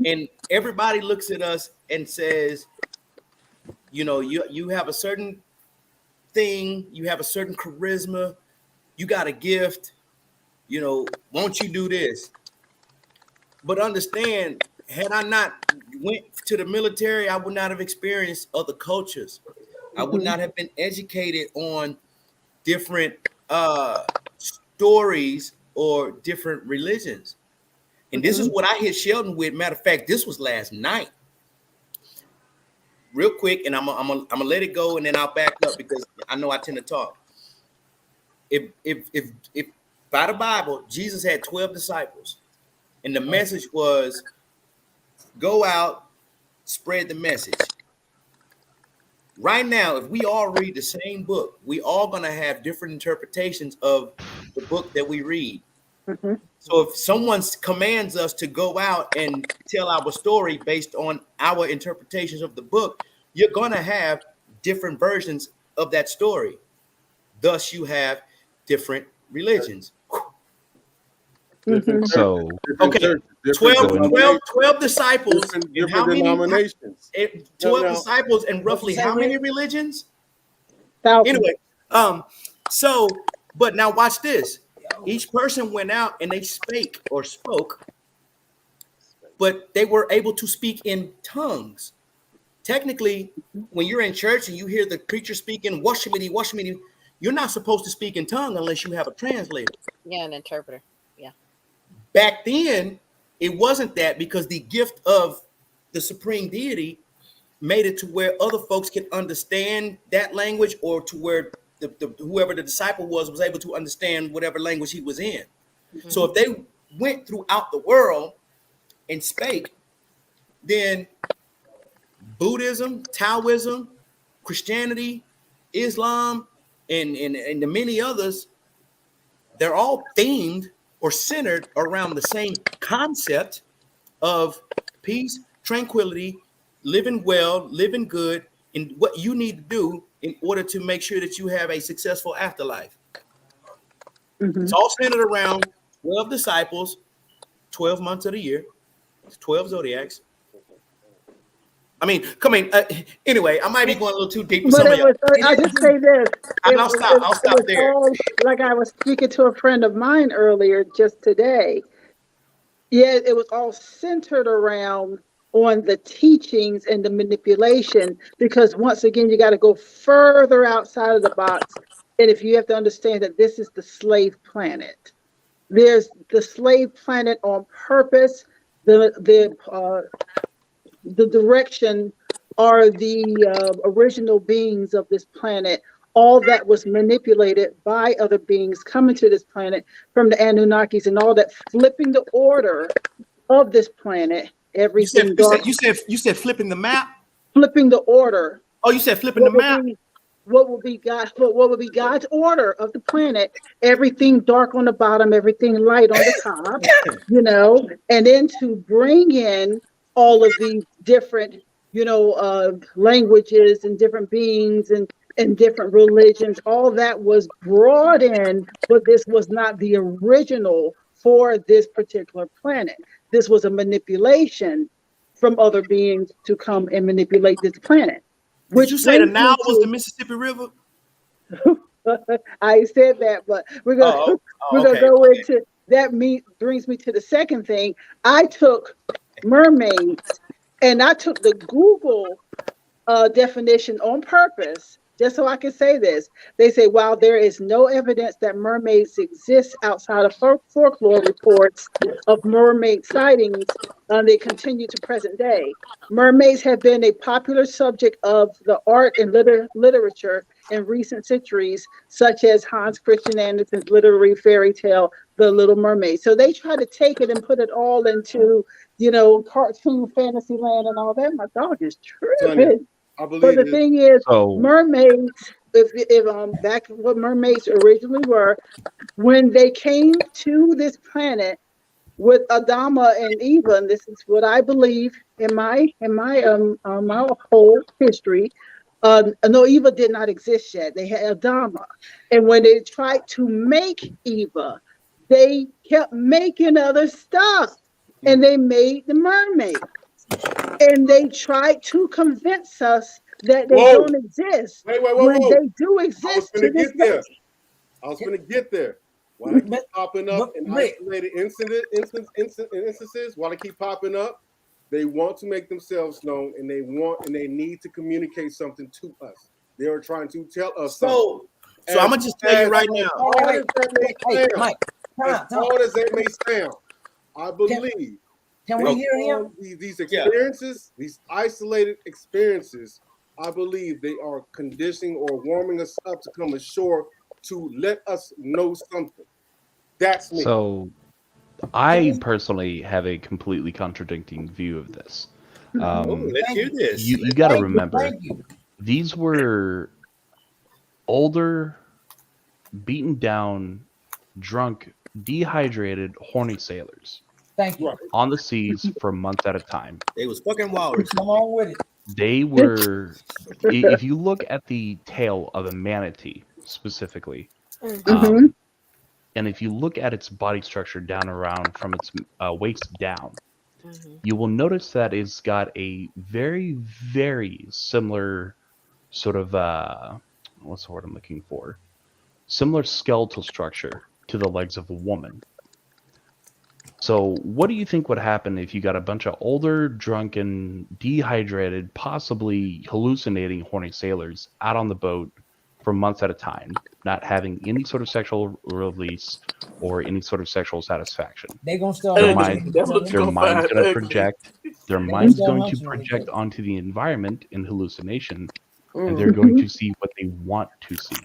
And everybody looks at us and says, you know, you have a certain thing, you have a certain charisma, you got a gift, you know, won't you do this? But understand, had I not went to the military, I would not have experienced other cultures. I would not have been educated on different stories or different religions. And this is what I hit Sheldon with. Matter of fact, this was last night. Real quick, and I'm gonna let it go, and then I'll back up because I know I tend to talk. If by the Bible, Jesus had 12 disciples, and the message was, go out spread the message. Right now, if we all read the same book, we all gonna have different interpretations of the book that we read. Mm-hmm. So if someone commands us to go out and tell our story based on our interpretations of the book, you're gonna have different versions of that story. Thus, you have different religions. Mm-hmm. So Okay, 12 disciples and how many denominations? 12 disciples and roughly how many religions? Thousands. Anyway, so but now watch this. Each person went out and they spoke, but they were able to speak in tongues. Technically, when you're in church and you hear the preacher speaking, washimini, you're not supposed to speak in tongue unless you have a translator. Yeah, an interpreter. Yeah. Back then, it wasn't that, because the gift of the supreme deity made it to where other folks could understand that language, or to where whoever the disciple was able to understand whatever language he was in. Mm-hmm. So if they went throughout the world and spake, then Buddhism, Taoism, Christianity, Islam, and the many others, they're all themed or centered around the same concept of peace, tranquility, living well, living good, and what you need to do in order to make sure that you have a successful afterlife. Mm-hmm. It's all centered around 12 disciples, 12 months of the year, 12 zodiacs. I mean, anyway, I might be going a little too deep. But I just say this. I'll stop there. Like I was speaking to a friend of mine earlier just today. Yeah, it was all centered around on the teachings and the manipulation, because once again, you got to go further outside of the box. And if you have to understand that this is the slave planet, there's the slave planet on purpose. The direction are the original beings of this planet. All that was manipulated by other beings coming to this planet from the Anunnakis, and all that flipping the order of this planet. Everything. You said flipping the map. Flipping the order. Oh, you said flipping the map. What would be God's order of the planet? Everything dark on the bottom, everything light on the top. And then to bring in all of these different, languages and different beings and different religions. All that was brought in, but this was not the original for this particular planet. This was a manipulation from other beings to come and manipulate this planet. Did you say the Nile was the Mississippi River? I said that, but we're gonna go into that. Brings me to the second thing. I took mermaids and I took the Google definition on purpose, just so I can say this. They say, while there is no evidence that mermaids exist outside of folklore reports of mermaid sightings, they continue to present day. Mermaids have been a popular subject of the art and literature in recent centuries, such as Hans Christian Andersen's literary fairy tale, The Little Mermaid. So they try to take it and put it all into, cartoon fantasy land and all that. My dog is tripping. But the thing is, mermaids, if back what mermaids originally were, when they came to this planet with Adama and Eva, and this is what I believe in my whole history. No, Eva did not exist yet. They had Adama, and when they tried to make Eva, they kept making other stuff, and they made the mermaid. And they tried to convince us that they don't exist. When they do exist to this day. I was going to get there. Why they keep popping up in isolated instances, while they keep popping up, they want to make themselves known, and they need to communicate something to us. They are trying to tell us something. So I'm going to just tell you right now. As hard as that may sound, I believe. Can we hear him? These experiences, these isolated experiences, I believe they are conditioning or warming us up to come ashore to let us know something. That's me. So I personally have a completely contradicting view of this. Let's hear this. You got to Thank you, remember, thank you. these were older, beaten down, drunk, dehydrated, horny sailors Thank you. on the seas for months at a time. They was fucking walrus. Come on with it. They were, if you look at the tail of a manatee specifically, and if you look at its body structure down around from its waist down, you will notice that it's got a very, very similar sort of, what's the word I'm looking for? Similar skeletal structure to the legs of a woman. So what do you think would happen if you got a bunch of older, drunken, dehydrated, possibly hallucinating horny sailors out on the boat for months at a time, not having any sort of sexual release or any sort of sexual satisfaction? They gonna start. Their mind's going to project. Their mind's going to project onto the environment in hallucination, and they're going to see what they want to see.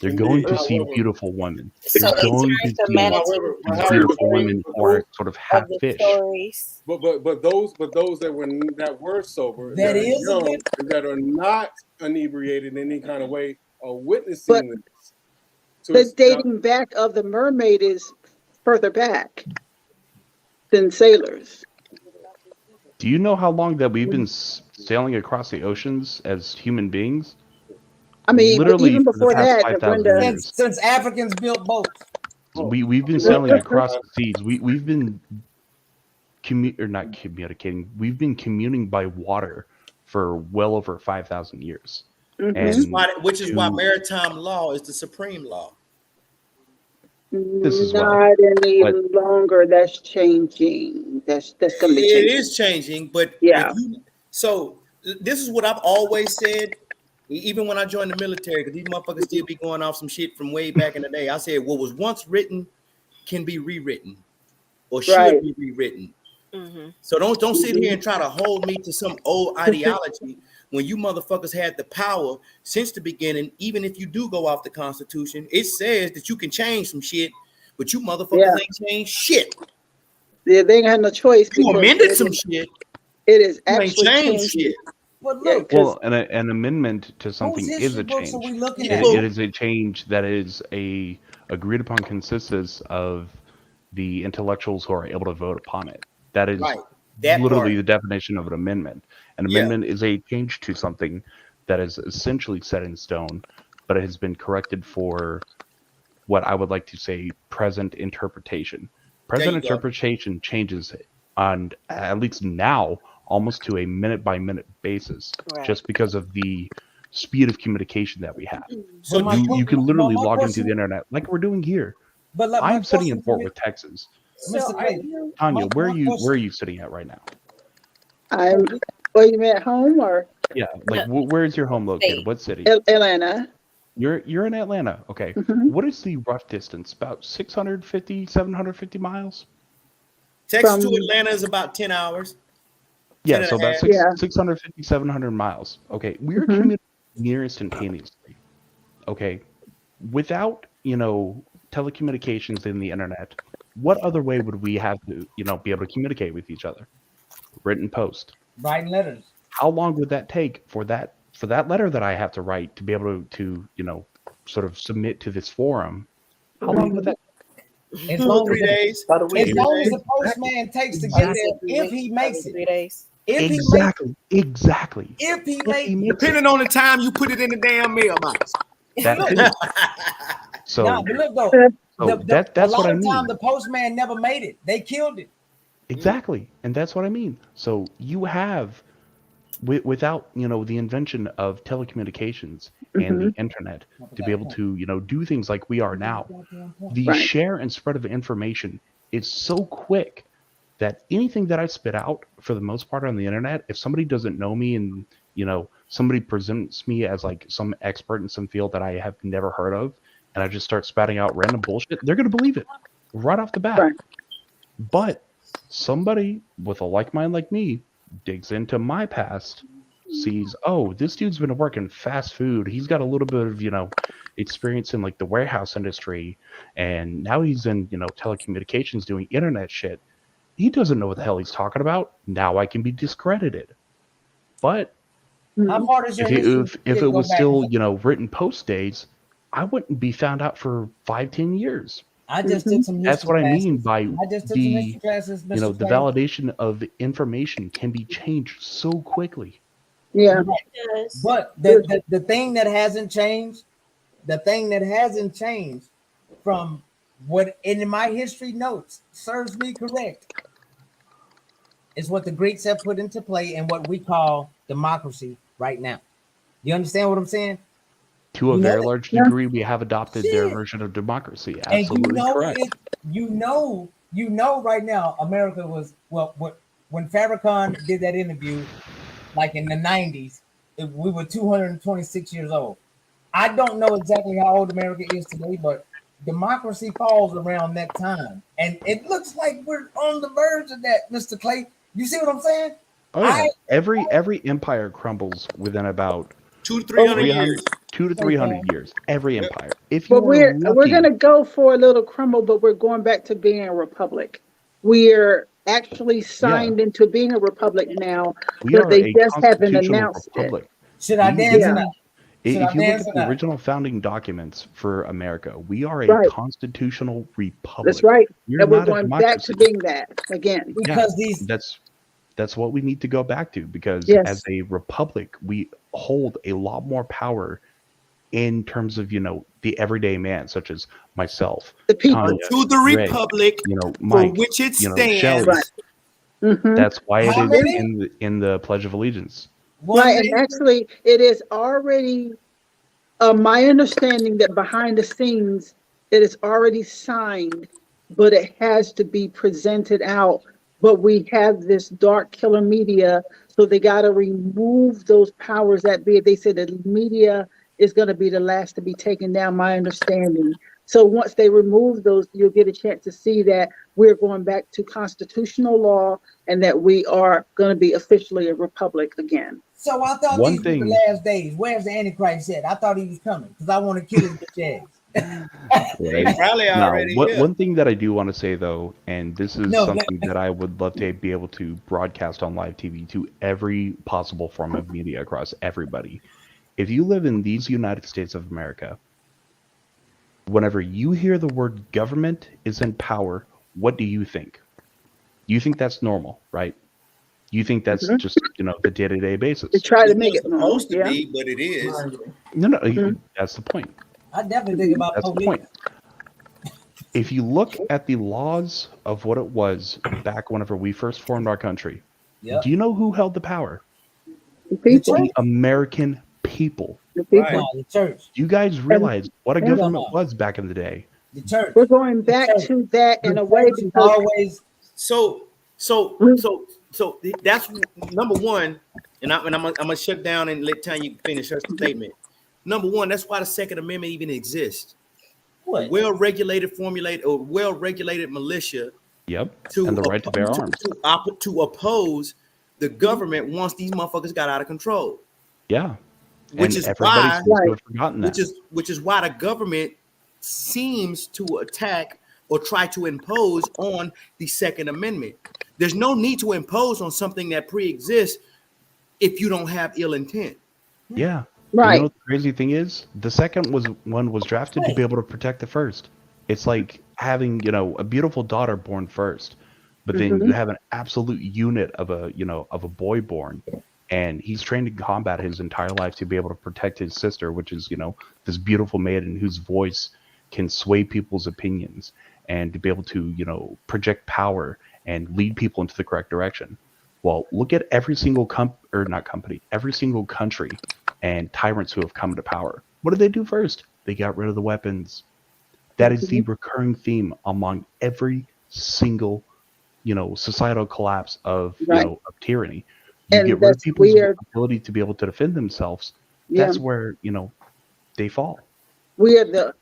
They're going to see beautiful women. They're going to see beautiful women who are sort of half fish. But those that were sober, That is young, that are not inebriated in any kind of way, are witnessing this. So the dating back of the mermaid is further back than sailors. Do you know how long that we've been sailing across the oceans as human beings? I mean, literally even before that, since Africans built boats. We've been sailing across the seas. We've been not communicating. We've been communing by water for well over 5,000 years. Which is why maritime law is the supreme law. This is not any longer. That's changing. That's going to be changing. It is changing, but yeah. So this is what I've always said. Even when I joined the military, because these motherfuckers still be going off some shit from way back in the day. I said, what was once written can be rewritten or should be rewritten. So don't sit here and try to hold me to some old ideology when you motherfuckers had the power since the beginning. Even if you do go off the Constitution, it says that you can change some shit, but you motherfuckers ain't changed shit. Yeah, they ain't had no choice. You amended some shit. It is you actually changed shit. Well, an amendment to something is a change. It is a change that is a agreed upon consensus of the intellectuals who are able to vote upon it. That is literally the definition of an amendment. An amendment is a change to something that is essentially set in stone, but it has been corrected for what I would like to say present interpretation. Present interpretation changes on, at least now, almost to a minute-by-minute basis, just because of the speed of communication that we have. So you can literally log into the internet like we're doing here. But I'm sitting in Fort Worth, Texas. Tanya, where are you sitting at right now? You mean at home or? Yeah, like where is your home located? What city? Atlanta. You're in Atlanta. Okay. What is the rough distance? About 650, 750 miles? Texas to Atlanta is about 10 hours. Yeah, so about 650, 700 miles. Okay, we're communicating near instantaneously. Okay, without, telecommunications and the internet, what other way would we have to, be able to communicate with each other? Written post. Writing letters. How long would that take for that letter that I have to write to be able to sort of submit to this forum? How long would that take? As long 3 days. As long as the postman takes to get there, if he makes it. 3 days. Exactly. If he makes it. Depending on the time you put it in the damn mailbox. So, but look though, that's what I mean. A lot of time the postman never made it. They killed it. Exactly, and that's what I mean. So you have, without the invention of telecommunications and the internet to be able to do things like we are now, the share and spread of information is so quick that anything that I spit out, for the most part on the internet, if somebody doesn't know me and somebody presents me as like some expert in some field that I have never heard of, and I just start spouting out random bullshit, they're going to believe it right off the bat. But somebody with a like mind like me digs into my past, sees, oh, this dude's been working fast food. He's got a little bit of, experience in like the warehouse industry. And now he's in, telecommunications doing internet shit. He doesn't know what the hell he's talking about. Now I can be discredited. But How far does your if history it go was back? still, written post days, I wouldn't be found out for 5-10 years. I just took some history That's what classes. I mean by I just took some history classes, Mr. the Clay. validation of information can be changed so quickly. Yeah. But the thing that hasn't changed, from what in my history notes serves me correct is what the Greeks have put into play and what we call democracy right now. You understand what I'm saying? To a very large degree, we have adopted their version of democracy. Absolutely correct. You know right now, America was, when Farrakhan did that interview, like in the 90s, we were 226 years old. I don't know exactly how old America is today, but democracy falls around that time. And it looks like we're on the verge of that, Mr. Clay. You see what I'm saying? Oh, yeah. Every empire crumbles within about 200 to 300 years. 200 to 300 years. Every empire. But we're going to go for a little crumble, but we're going back to being a republic. We're actually signed into being a republic now, but they just haven't announced it. Should I dance or not? If you look at the original founding documents for America, we are a constitutional republic. That's right. And we're going back to being that again. Because that's what we need to go back to, because as a republic, we hold a lot more power in terms of, the everyday man, such as myself, the people, Tanya, to the republic, Mike, for which it stands. Shelley. Mm-hmm. That's why it is in the Pledge of Allegiance. Right, and actually, it is already my understanding that behind the scenes, it is already signed, but it has to be presented out. But we have this dark killer media, so they got to remove those powers that be. They said that media is going to be the last to be taken down, my understanding. So once they remove those, you'll get a chance to see that we're going back to constitutional law and that we are going to be officially a republic again. So I thought these were the last days. Where's the Antichrist at? I thought he was coming because I want to kill his bitch ass. Probably already. One thing that I do want to say, though, and this is something that I would love to be able to broadcast on live TV to every possible form of media across everybody. If you live in these United States of America, whenever you hear the word government is in power, what do you think? You think that's normal, right? You think that's just, the day-to-day basis. They try to make it supposed to be, but it is. No, that's the point. I definitely think about that's the point. If you look at the laws of what it was back whenever we first formed our country, do you know who held the power? The American people. The people. Right. The church. You guys realize what a government was back in the day. The church. We're going back to that in a way because always. So that's number one, and I'm gonna shut down and let Tanya finish her statement. Number one, that's why the Second Amendment even exists. What? Well-regulated militia. Yep. And the right to bear arms. To oppose the government once these motherfuckers got out of control. Yeah. Which is why the government seems to attack or try to impose on the Second Amendment. There's no need to impose on something that pre-exists if you don't have ill intent. Yeah. Right. You know what the crazy thing is? The second one was drafted to be able to protect the first. It's like having, a beautiful daughter born first, but then you have an absolute unit of a boy born, and he's trained in combat his entire life to be able to protect his sister, which is, this beautiful maiden whose voice can sway people's opinions and to be able to, project power and lead people into the correct direction. Well, look at every single every single country and tyrants who have come to power. What did they do first? They got rid of the weapons. That is the recurring theme among every single, societal collapse of, of tyranny. You get rid of people's ability to be able to defend themselves. Yeah. That's where, they fall. We are the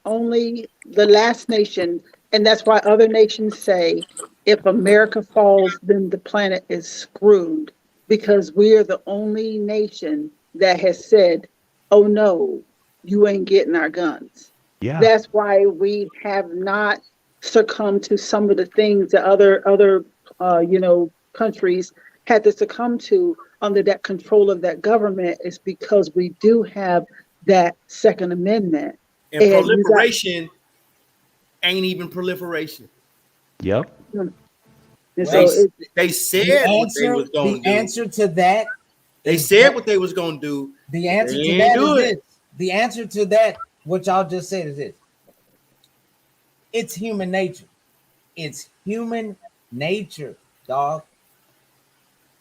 last nation, and that's why other nations say, if America falls, then the planet is screwed, because we are the only nation that has said, oh no, you ain't getting our guns. Yeah. That's why we have not succumbed to some of the things that other countries had to succumb to. under that control of that government is because we do have that Second Amendment. And proliferation ain't even proliferation. Yep. And Well, so they said what they was going to do. The answer to that, they said what they was going to do. The answer to that is this. The answer to that, what y'all just said, is this. It's human nature. It's human nature, dog.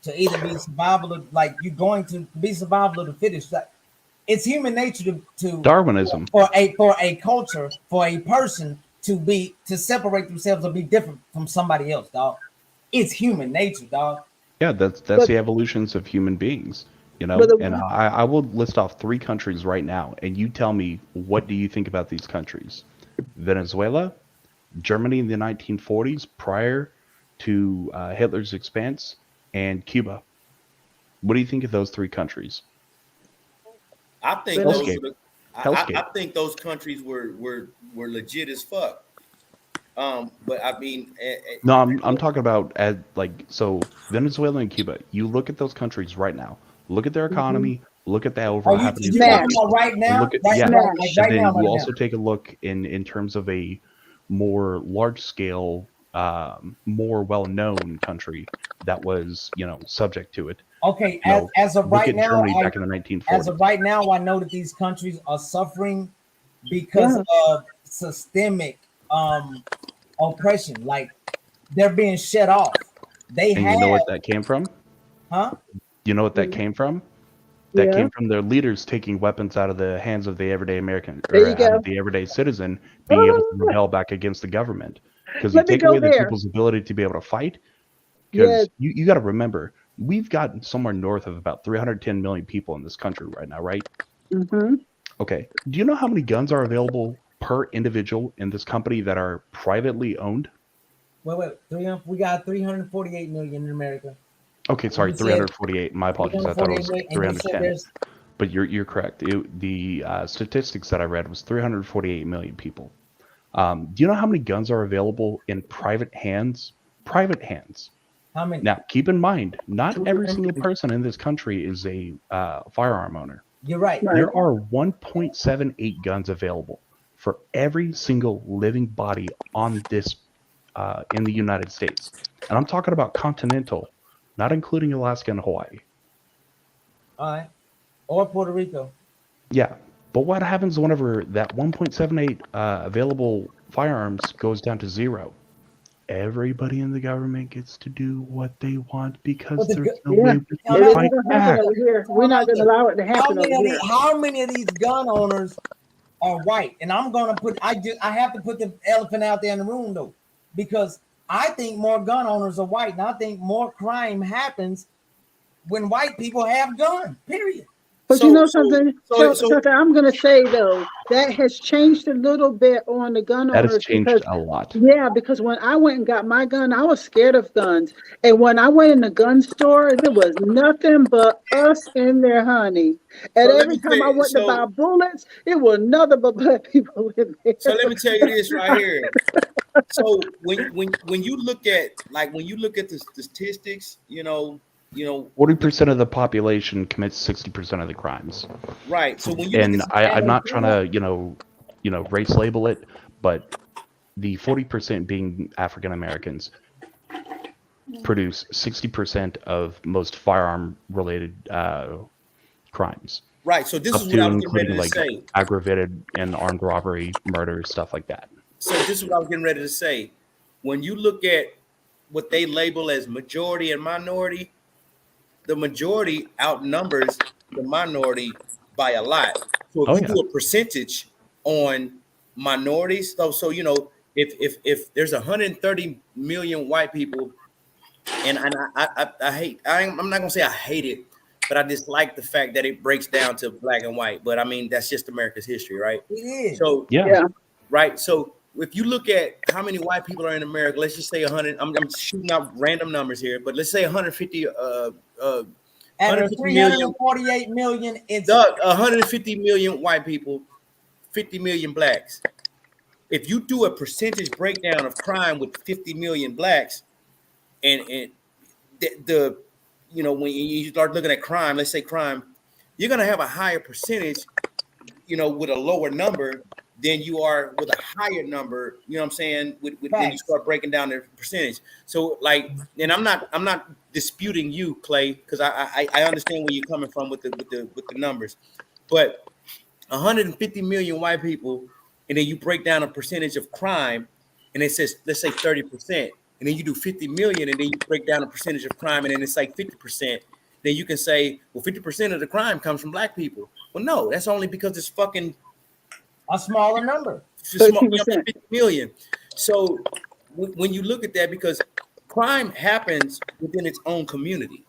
To either be survival of, like, you're going to be survival of the fittest. Like, it's human nature to Darwinism for a culture, for a person to separate themselves or be different from somebody else, dog. It's human nature, dog. Yeah, that's the evolutions of human beings, you know. And I will list off 3 countries right now, and you tell me, what do you think about these countries? Venezuela, Germany in the 1940s, prior to Hitler's expanse, and Cuba. What do you think of those 3 countries? I think I think those countries were legit as fuck. But I mean, no, I'm talking about so Venezuela and Cuba. You look at those countries right now. Look at their economy. Look at the overall happening. You talking about right now? And then you also take a look in terms of a more large scale, more well known country that was subject to it. Okay, as of right now, Germany back in the 1940s. As of right now, I know that these countries are suffering because of systemic oppression. Like, they're being shut off. You know what that came from? Huh? You know what that came from? That came from their leaders taking weapons out of the hands of the everyday American, or out of the everyday citizen, being able to rebel back against the government. Because you take away the people's ability to be able to fight. Because you got to remember, we've got somewhere north of about 310 million people in this country right now, right? Mm-hmm. Okay. Do you know how many guns are available per individual in this company that are privately owned? Wait. We got 348 million in America. Okay, sorry, 348. My apologies. I thought it was 310. But you're correct. The statistics that I read was 348 million people. Do you know how many guns are available in private hands? Private hands. How many? Now, keep in mind, not every single person in this country is a firearm owner. You're right. There are 1.78 guns available for every single living body on this in the United States. And I'm talking about continental, not including Alaska and Hawaii. All right. Or Puerto Rico. Yeah. But what happens whenever that 1.78 available firearms goes down to 0? Everybody in the government gets to do what they want because there's no way we can fight back. We're not going to allow it to happen over here. How many of these gun owners are white? And I'm going to put, I have to put the elephant out there in the room, though, because I think more gun owners are white, and I think more crime happens when white people have guns, period. But you know something? Something I'm going to say, though, that has changed a little bit on the gun owners. That has changed a lot. Yeah, because when I went and got my gun, I was scared of guns. And when I went in the gun store, there was nothing but us in there, honey. And every time I went to buy bullets, it was nothing but black people in there. So let me tell you this right here. So when you look at the statistics, 40% of the population commits 60% of the crimes. Right. So I'm not trying to race label it, but the 40% being African Americans produce 60% of most firearm related crimes. Right. So this is what I was getting ready to say. Aggravated and armed robbery, murder, stuff like that. So this is what I was getting ready to say. When you look at what they label as majority and minority, the majority outnumbers the minority by a lot. So if you do a percentage on minorities, so if there's 130 million white people, and I hate, I'm not gonna say I hate it, but I just like the fact that it breaks down to black and white. But I mean, that's just America's history, right? It is. So right. So if you look at how many white people are in America, let's just say 100. I'm shooting out random numbers here, but let's say 150. 348 million. It's 150 million white people, 50 million blacks. If you do a percentage breakdown of crime with 50 million blacks, and the you know, when you start looking at crime, let's say crime, you're going to have a higher percentage, you know, with a lower number than you are with a higher number, you know what I'm saying, when you start breaking down the percentage. So like, and I'm not disputing you, Clay, because I understand where you're coming from with the numbers, but 150 million white people, and then you break down a percentage of crime, and it says, let's say 30%, and then you do 50 million, and then you break down a percentage of crime, and then it's like 50%. Then you can say, well, 50% of the crime comes from black people. Well, no, that's only because it's fucking a smaller number. 50 million. So when you look at that, because crime happens within its own community.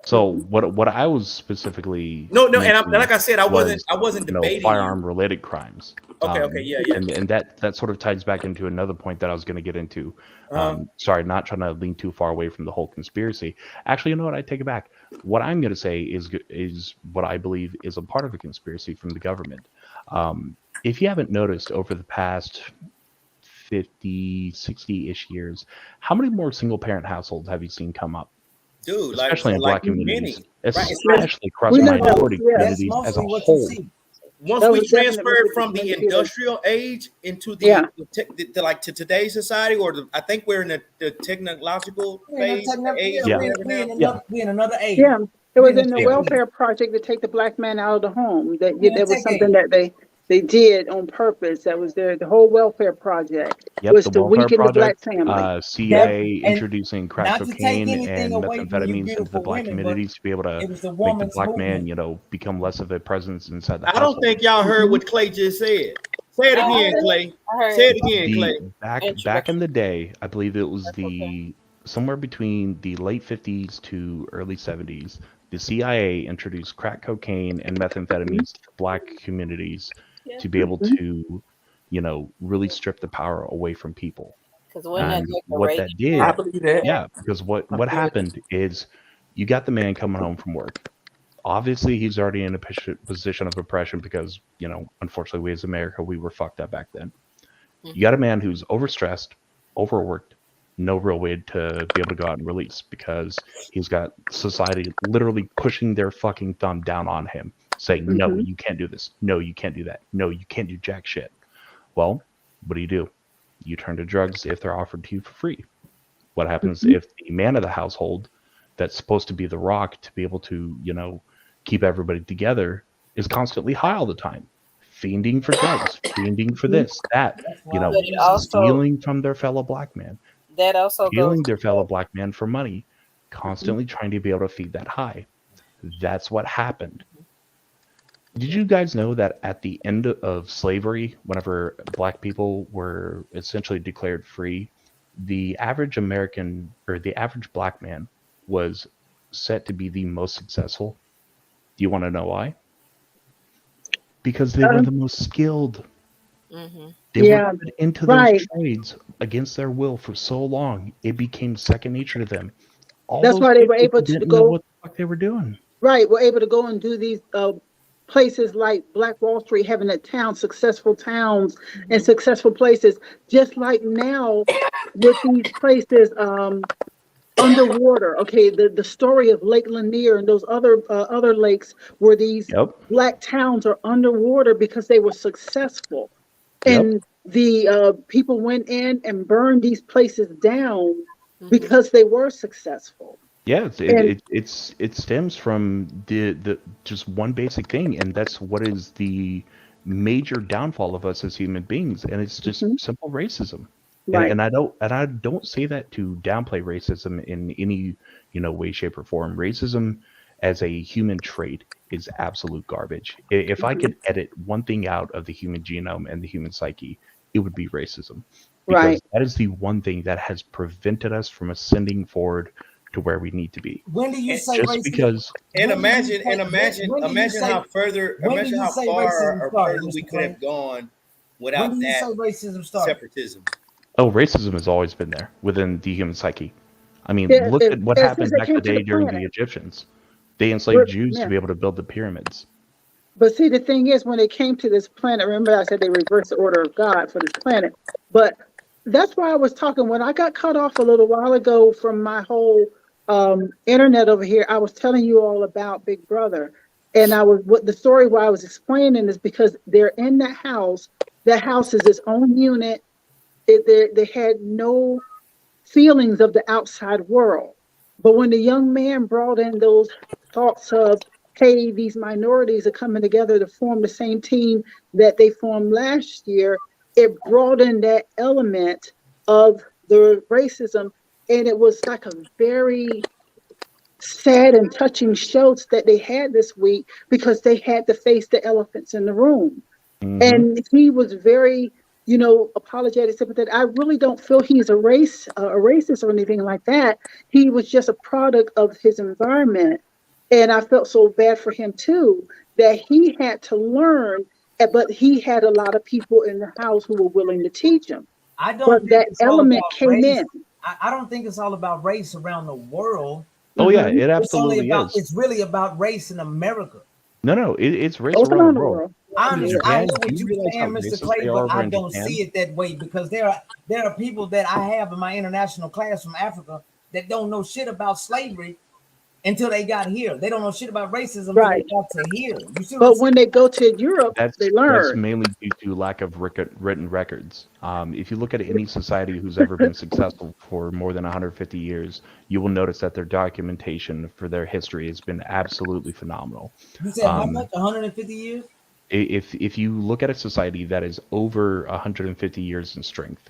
So what I was specifically and like I said, I wasn't debating firearm related crimes. Okay, yeah. And that sort of ties back into another point that I was going to get into. Sorry, not trying to lean too far away from the whole conspiracy. Actually, you know what? I take it back. What I'm going to say is what I believe is a part of a conspiracy from the government. If you haven't noticed over the past 50, 60-ish years, how many more single parent households have you seen come up? Dude, especially in black communities, especially across the minority communities as a whole. Once we transferred from the industrial age into to today's society, or I think we're in the technological phase. We're in another age. Yeah, it was in the welfare project to take the black man out of the home. That was something that they did on purpose. That was the whole welfare project was to weaken the black family. CIA introducing crack cocaine and methamphetamines into the black communities to be able to make the black man, become less of a presence inside the household. I don't think y'all heard what Clay just said. Say it again, Clay. Say it again, Clay. Back in the day, I believe it was somewhere between the late 50s to early 70s, the CIA introduced crack cocaine and methamphetamines to black communities to be able to, really strip the power away from people. And what that did, because what happened is you got the man coming home from work. Obviously, he's already in a position of oppression because, unfortunately, we as America, we were fucked up back then. You got a man who's overstressed, overworked, no real way to be able to go out and release because he's got society literally pushing their fucking thumb down on him, saying, no, you can't do this. No, you can't do that. No, you can't do jack shit. Well, what do? You turn to drugs if they're offered to you for free. What happens if the man of the household that's supposed to be the rock to be able to, keep everybody together is constantly high all the time, fiending for drugs, fiending for this, that, stealing from their fellow black man. That also stealing their fellow black man for money, constantly trying to be able to feed that high. That's what happened. Did you guys know that at the end of slavery, whenever black people were essentially declared free, the average American or the average black man was set to be the most successful? Do you want to know why? Because they were the most skilled. They were put into those trades against their will for so long, it became second nature to them. That's why they were able to go. Know what the fuck they were doing? Right, were able to go and do these places like Black Wall Street, having a town, successful towns and successful places. Just like now with these places underwater. Okay, the story of Lake Lanier and those other lakes where these black towns are underwater because they were successful. And the people went in and burned these places down because they were successful. Yeah, it stems from the just one basic thing, and that's what is the major downfall of us as human beings, and it's just simple racism. Right. And I don't say that to downplay racism in any way, shape, or form. Racism as a human trait is absolute garbage. If I could edit one thing out of the human genome and the human psyche, it would be racism. Because that is the one thing that has prevented us from ascending forward to where we need to be. When do you say just racism? Because imagine how far or further we could have gone without that racism separatism. Oh, racism has always been there within the human psyche. I mean, look at what happened back in the day during the Egyptians. They enslaved Jews to be able to build the pyramids. But see, the thing is, when they came to this planet, remember I said they reversed the order of God for this planet. But that's why I was talking, when I got cut off a little while ago from my whole internet over here, I was telling you all about Big Brother. And the story why I was explaining is because they're in that house. That house is its own unit. They had no feelings of the outside world. But when the young man brought in those thoughts of, hey, these minorities are coming together to form the same team that they formed last year, it brought in that element of the racism. And it was like a very sad and touching shows that they had this week because they had to face the elephants in the room. Mm-hmm. And he was very, apologetic, sympathetic. I really don't feel he's a racist or anything like that. He was just a product of his environment. And I felt so bad for him too, that he had to learn, but he had a lot of people in the house who were willing to teach him. I don't think that element came in. I don't think it's all about race around the world. Oh yeah, it absolutely is. It's really about race in America. No, it's race around the world. I understand what you're saying, Mr. Clay, but I don't see it that way because there are people that I have in my international class from Africa that don't know shit about slavery until they got here. They don't know shit about racism until they got to here. But when they go to Europe, they learn. That's mainly due to lack of written records. If you look at any society who's ever been successful for more than 150 years, you will notice that their documentation for their history has been absolutely phenomenal. You said how much? 150 years? If you look at a society that is over 150 years in strength,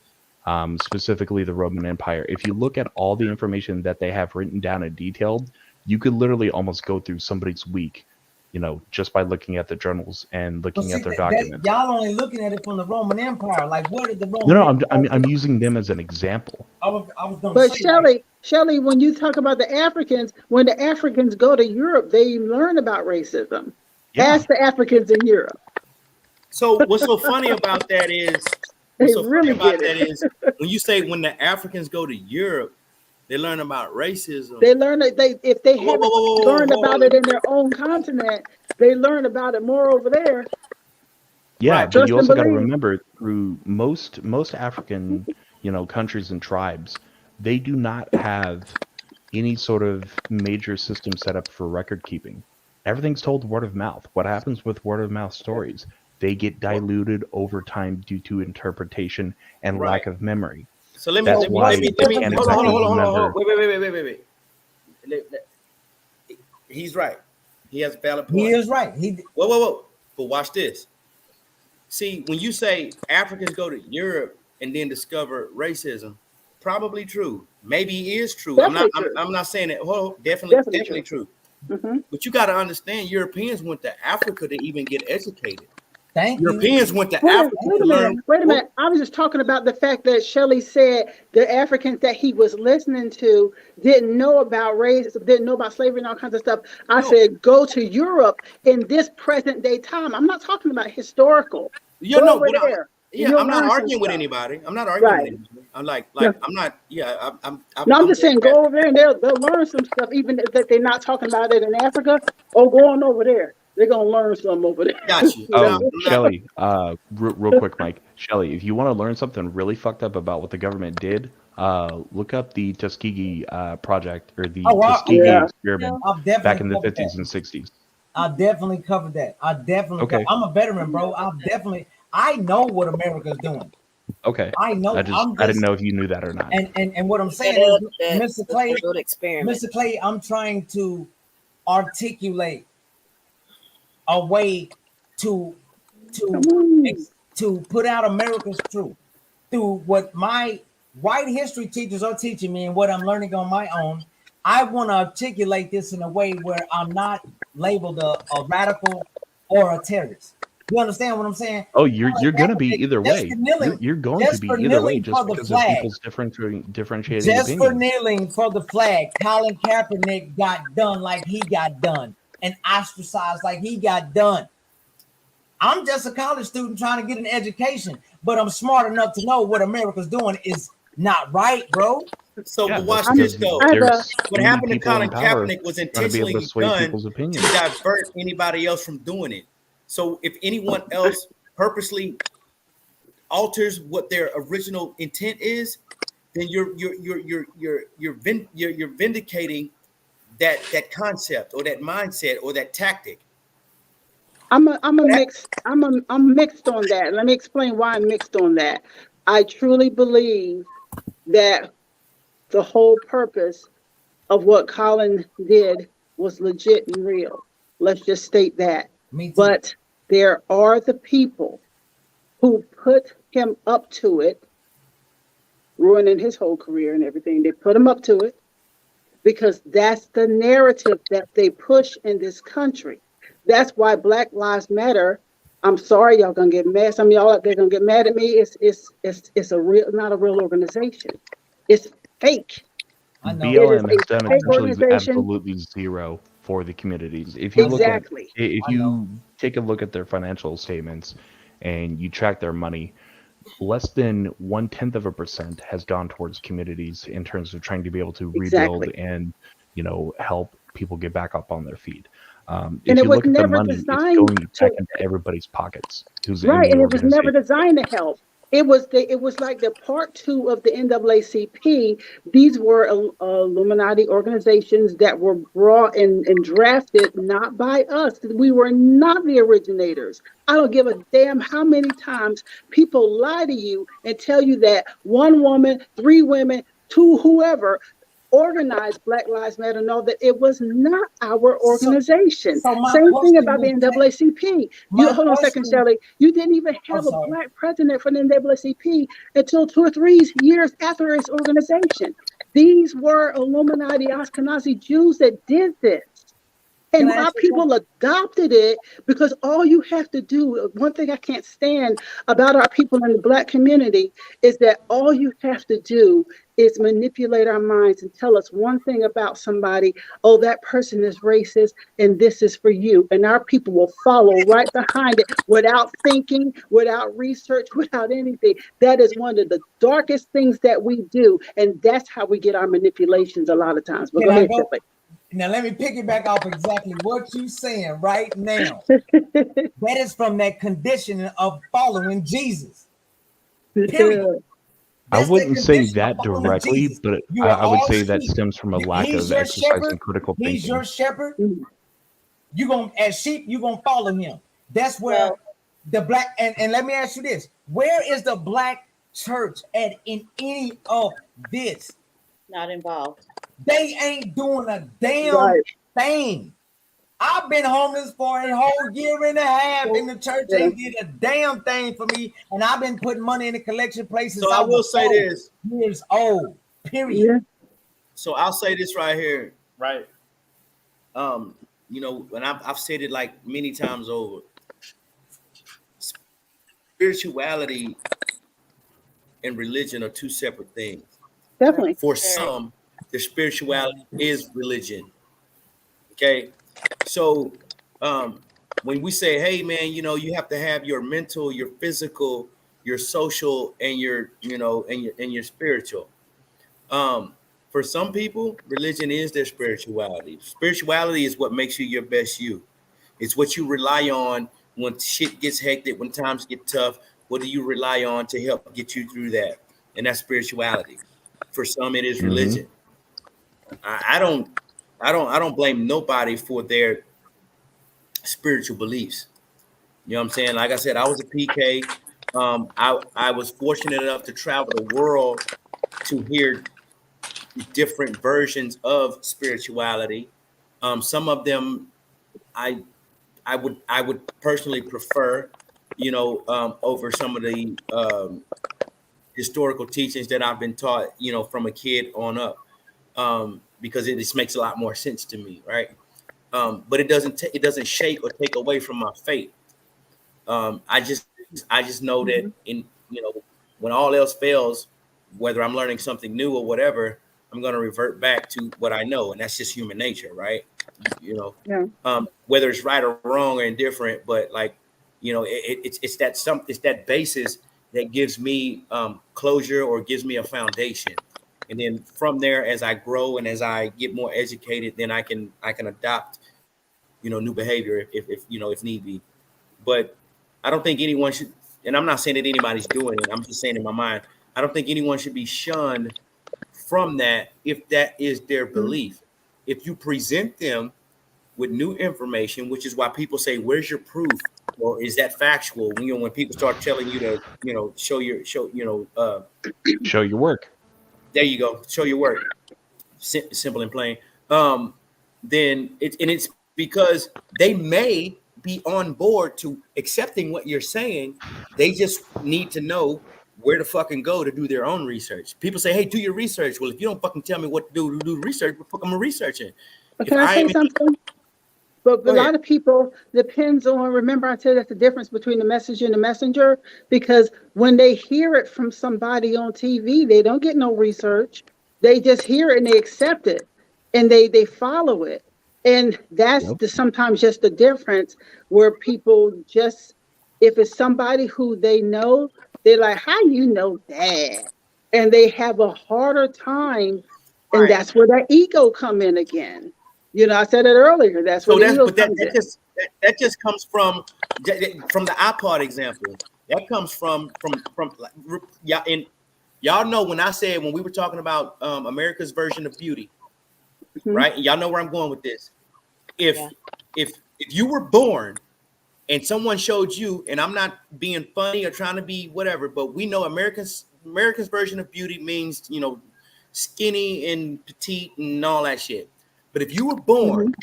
specifically the Roman Empire, if you look at all the information that they have written down and detailed, you could literally almost go through somebody's week, just by looking at the journals and looking at their documents. Y'all only looking at it from the Roman Empire. Like, where did the Roman? No, I'm using them as an example. I was going to say, Shelley, when you talk about the Africans, when the Africans go to Europe, they learn about racism. Yeah. Ask the Africans in Europe. So what's so funny about that is, when you say when the Africans go to Europe, they learn about racism. They learn that if they haven't learned about it in their own continent, they learn about it more over there. Yeah, right. But you also got to remember, through most African, countries and tribes, they do not have any sort of major system set up for record keeping. Everything's told word of mouth. What happens with word of mouth stories? They get diluted over time due to interpretation and lack of memory. So let me hold on. Wait. He's right. He has a valid point. He is right. Whoa. But watch this. See, when you say Africans go to Europe and then discover racism, probably true. Maybe it is true. I'm not saying that. Oh, definitely true. Mm-hmm. But you got to understand, Europeans went to Africa to even get educated. Europeans went to Africa to learn. Wait a minute. I was just talking about the fact that Shelley said the Africans that he was listening to didn't know about race, didn't know about slavery and all kinds of stuff. I said, go to Europe in this present day time. I'm not talking about historical. I'm not arguing with anybody. I'm not arguing with anybody. I'm just saying, go over there and they'll learn some stuff, even if they're not talking about it in Africa or going over there. They're gonna learn something over there. Got you. Shelley, real quick, Mike. Shelley, if you want to learn something really fucked up about what the government did, look up the Tuskegee project or the Tuskegee experiment back in the 50s and 60s. I definitely covered that. I'm a veteran, bro. I know what America's doing. Okay. I know. I didn't know if you knew that or not. And what I'm saying is, Mr. Clay, I'm trying to articulate a way to put out America's truth through what my white history teachers are teaching me and what I'm learning on my own. I want to articulate this in a way where I'm not labeled a radical or a terrorist. You understand what I'm saying? Oh, you're going to be either way. You're going to be either way just because of people's differentiating just opinions. For kneeling for the flag, Colin Kaepernick got done like he got done and ostracized like he got done. I'm just a college student trying to get an education, but I'm smart enough to know what America's doing is not right, bro. So watch this though. What happened to Colin Kaepernick was intentionally done to divert anybody else from doing it. So if anyone else purposely alters what their original intent is, then you're vindicating that concept or that mindset or that tactic. I'm mixed on that. Let me explain why I'm mixed on that. I truly believe that the whole purpose of what Colin did was legit and real. Let's just state that. Me too. But there are the people who put him up to it, ruining his whole career and everything. They put him up to it because that's the narrative that they push in this country. That's why Black Lives Matter. I'm sorry, y'all gonna get mad. Some of y'all out there gonna get mad at me. It's not a real organization. It's fake. BLM has done essentially absolutely zero for the communities. If you look at, if you take a look at their financial statements and you track their money, less than 0.1% has gone towards communities in terms of trying to be able to rebuild and, you know, help people get back up on their feet. If you look at the money, it's going back into everybody's pockets. Right, and it was never designed to help. It was like the part 2 of the NAACP. These were Illuminati organizations that were brought and drafted not by us. We were not the originators. I don't give a damn how many times people lie to you and tell you that 1 woman, 3 women, 2 whoever organized Black Lives Matter. Know that it was not our organization. Same thing about the NAACP. Hold on a second, Shelley. You didn't even have a Black president for the NAACP until 2 or 3 years after its organization. These were Illuminati Ashkenazi Jews that did this. And our people adopted it because all you have to do, one thing I can't stand about our people in the Black community is that all you have to do is manipulate our minds and tell us one thing about somebody. Oh, that person is racist and this is for you. And our people will follow right behind it without thinking, without research, without anything. That is one of the darkest things that we do. And that's how we get our manipulations a lot of times. But go ahead, Shelley. Now, let me piggyback off exactly what you're saying right now. That is from that condition of following Jesus. Period. I wouldn't say that directly, but I would say that stems from a lack of exercising critical thinking. He's your shepherd. You're going, as sheep, you're going to follow him. That's where the Black, and let me ask you this. Where is the Black church at in any of this? Not involved. They ain't doing a damn thing. I've been homeless for a whole year and a half, and the church ain't did a damn thing for me. And I've been putting money in the collection places. So I will say this: years old. Period. So I'll say this right here, right? You know, and I've said it like many times over. Spirituality and religion are 2 separate things. Definitely. For some, their spirituality is religion. Okay. So when we say, hey man, you know, you have to have your mental, your physical, your social, and your, you know, and your spiritual. For some people, religion is their spirituality. Spirituality is what makes you your best you. It's what you rely on when shit gets hectic, when times get tough. What do you rely on to help get you through that? And that's spirituality. For some, it is religion. I don't blame nobody for their spiritual beliefs. You know what I'm saying? Like I said, I was a PK. I was fortunate enough to travel the world to hear different versions of spirituality. Some of them I would personally prefer, you know, over some of the historical teachings that I've been taught, you know, from a kid on up, because it just makes a lot more sense to me, right? But it doesn't shake or take away from my faith. I just know that in, you know, when all else fails, whether I'm learning something new or whatever, I'm going to revert back to what I know, and that's just human nature, right? You know, whether it's right or wrong or indifferent, but like, you know, it's that basis that gives me closure or gives me a foundation. And then from there, as I grow and as I get more educated, then I can adopt, you know, new behavior if you know, if need be. But I don't think anyone should, and I'm not saying that anybody's doing it, I'm just saying in my mind, I don't think anyone should be shunned from that if that is their belief. If you present them with new information, which is why people say, where's your proof? Or is that factual? When people start telling you to, show your work. There you go. Show your work. Simple and plain. Then it's because they may be on board to accepting what you're saying. They just need to know where to fucking go to do their own research. People say, hey, do your research. Well, if you don't fucking tell me what to do research, what the fuck am I researching? But can I say something? But a lot of people depends on, remember I said that's the difference between the messenger and the messenger, because when they hear it from somebody on TV, they don't get no research. They just hear it and they accept it and they follow it. And that's sometimes just the difference where people just, if it's somebody who they know, they're like, how you know that? And they have a harder time. And that's where that ego come in again. I said it earlier. That just comes from the iPod example. That comes from and y'all know when I said, when we were talking about America's version of beauty, right? And y'all know where I'm going with this. If you were born and someone showed you, and I'm not being funny or trying to be whatever, but we know America's version of beauty means, skinny and petite and all that shit. But if you were born,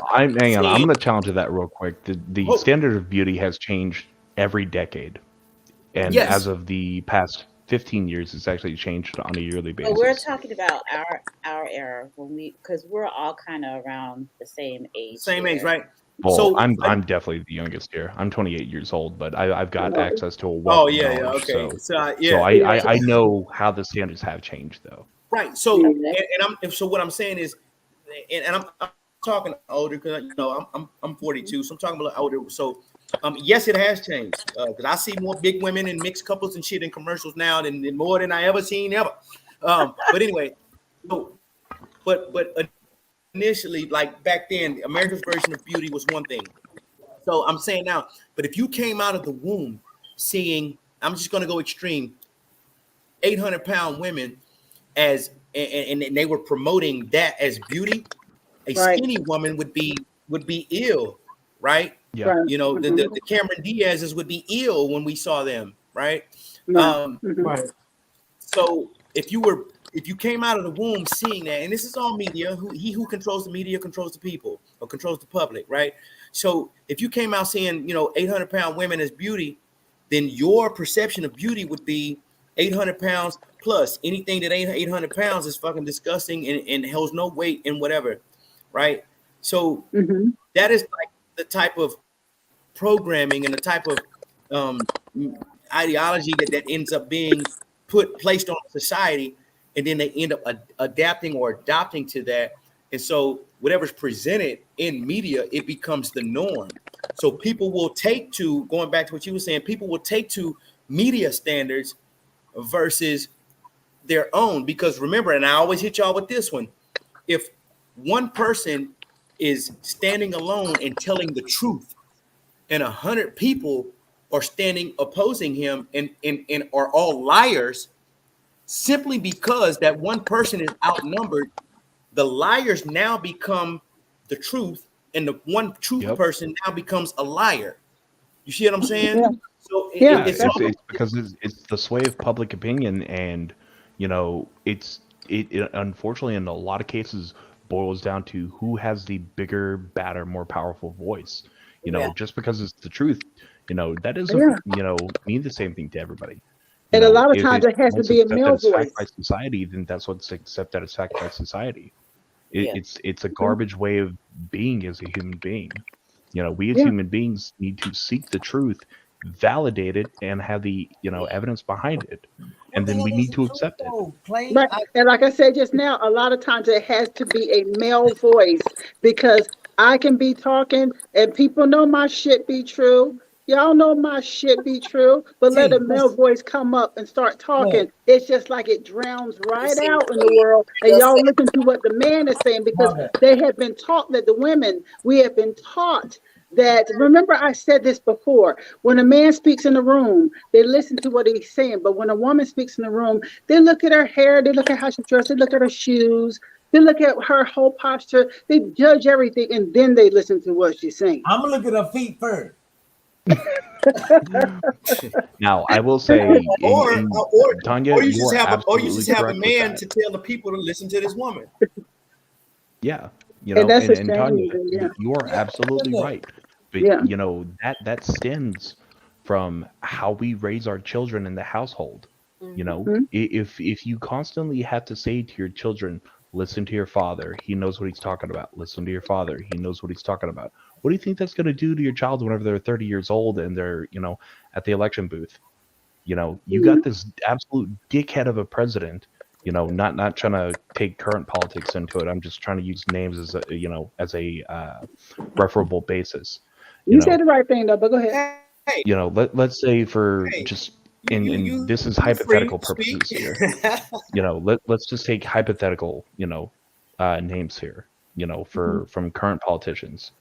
I'm going to challenge that real quick. The standard of beauty has changed every decade, and as of the past 15 years, it's actually changed on a yearly basis. Well, we're talking about our era because we're all kind of around the same age. Same age, right? Well, so I'm definitely the youngest here. I'm 28 years old, but I've got access to a wealth of knowledge. Okay. So I know how the standards have changed, though. Right. So so what I'm saying is, and I'm talking older because I'm 42, so I'm talking about older. So yes, it has changed because I see more big women and mixed couples and shit in commercials now than more than I ever seen ever. But anyway, but initially, like back then, America's version of beauty was one thing. So I'm saying now, but if you came out of the womb seeing, I'm just going to go extreme, 800-pound women as and they were promoting that as beauty, a skinny woman would be ill, right? Yeah. The Cameron Diaz's would be ill when we saw them, right? Right. So if you came out of the womb seeing that, and this is all media, he who controls the media controls the people or controls the public, right? So if you came out seeing 800-pound women as beauty, then your perception of beauty would be 800 pounds plus. Anything that ain't 800 pounds is fucking disgusting and holds no weight and whatever, right? So that is like the type of programming and the type of ideology that ends up being placed on society, and then they end up adapting or adopting to that. And so whatever's presented in media, it becomes the norm. So people will take to, going back to what you were saying, people will take to media standards versus their own. Because remember, and I always hit y'all with this one, if one person is standing alone and telling the truth, and 100 people are standing opposing him and are all liars, simply because that one person is outnumbered, the liars now become the truth, and the one truth person now becomes a liar. You see what I'm saying? Yeah. So it's because it's the sway of public opinion, and it unfortunately in a lot of cases boils down to who has the bigger, badder, more powerful voice. Just because it's the truth, that doesn't mean the same thing to everybody. And a lot of times it has to be a male voice. By society, then that's what's accepted as fact by society. It's a garbage way of being as a human being. We as human beings need to seek the truth, validate it, and have the evidence behind it, and then we need to accept it. Right. And like I said just now, a lot of times it has to be a male voice, because I can be talking and people know my shit be true. Y'all know my shit be true, but let a male voice come up and start talking. It's just like it drowns right out in the world, and y'all listen to what the man is saying, because they have been taught that we have been taught that, remember I said this before, when a man speaks in the room, they listen to what he's saying. But when a woman speaks in the room, they look at her hair, they look at how she dressed, they look at her shoes, they look at her whole posture, they judge everything, and then they listen to what she's saying. I'm gonna look at her feet first. Now, I will say, Tanya, or you you just are have absolutely a correct with man that. to tell the people to listen to this woman. Yeah, you know, And that's a and Tanya, shame. Yeah. you are absolutely right. But Yeah. you know that stems from how we raise our children in the household. You know, Mhm. if you constantly have to say to your children, listen to your father, he knows what he's talking about. Listen to your father, he knows what he's talking about. What do you think that's going to do to your child whenever they're 30 years old and they're, you know, at the election booth? You know, you got this absolute dickhead of a president. You know, not trying to take current politics into it. I'm just trying to use names as a, you know, as a referable basis. You said the right thing though, but go ahead. You know, let's say for just in this is hypothetical purposes here. You know, let's just take hypothetical, you know, names here. You know, from current politicians.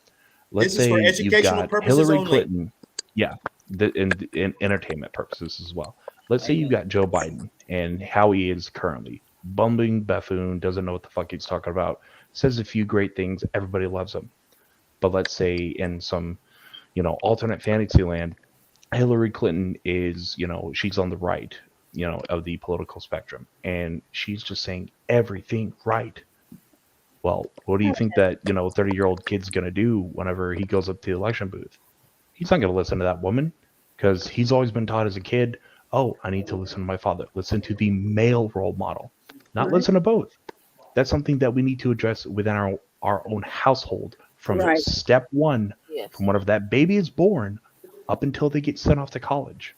Let's This is for say you've educational got purposes Hillary only. Clinton. Yeah, in entertainment purposes as well. Let's say you've got Joe Biden and how he is currently. Bumbling buffoon, doesn't know what the fuck he's talking about, says a few great things, everybody loves him. But let's say in some, you know, alternate fantasy land, Hillary Clinton is, you know, she's on the right, you know, of the political spectrum, and she's just saying everything right. Well, what do you think that, you know, 30-year-old kid's going to do whenever he goes up to the election booth? He's not going to listen to that woman because he's always been taught as a kid, oh, I need to listen to my father. Listen to the male role model, not listen to both. That's something that we need to address within our own household from step one, from whenever that baby is born up until they get sent off to college.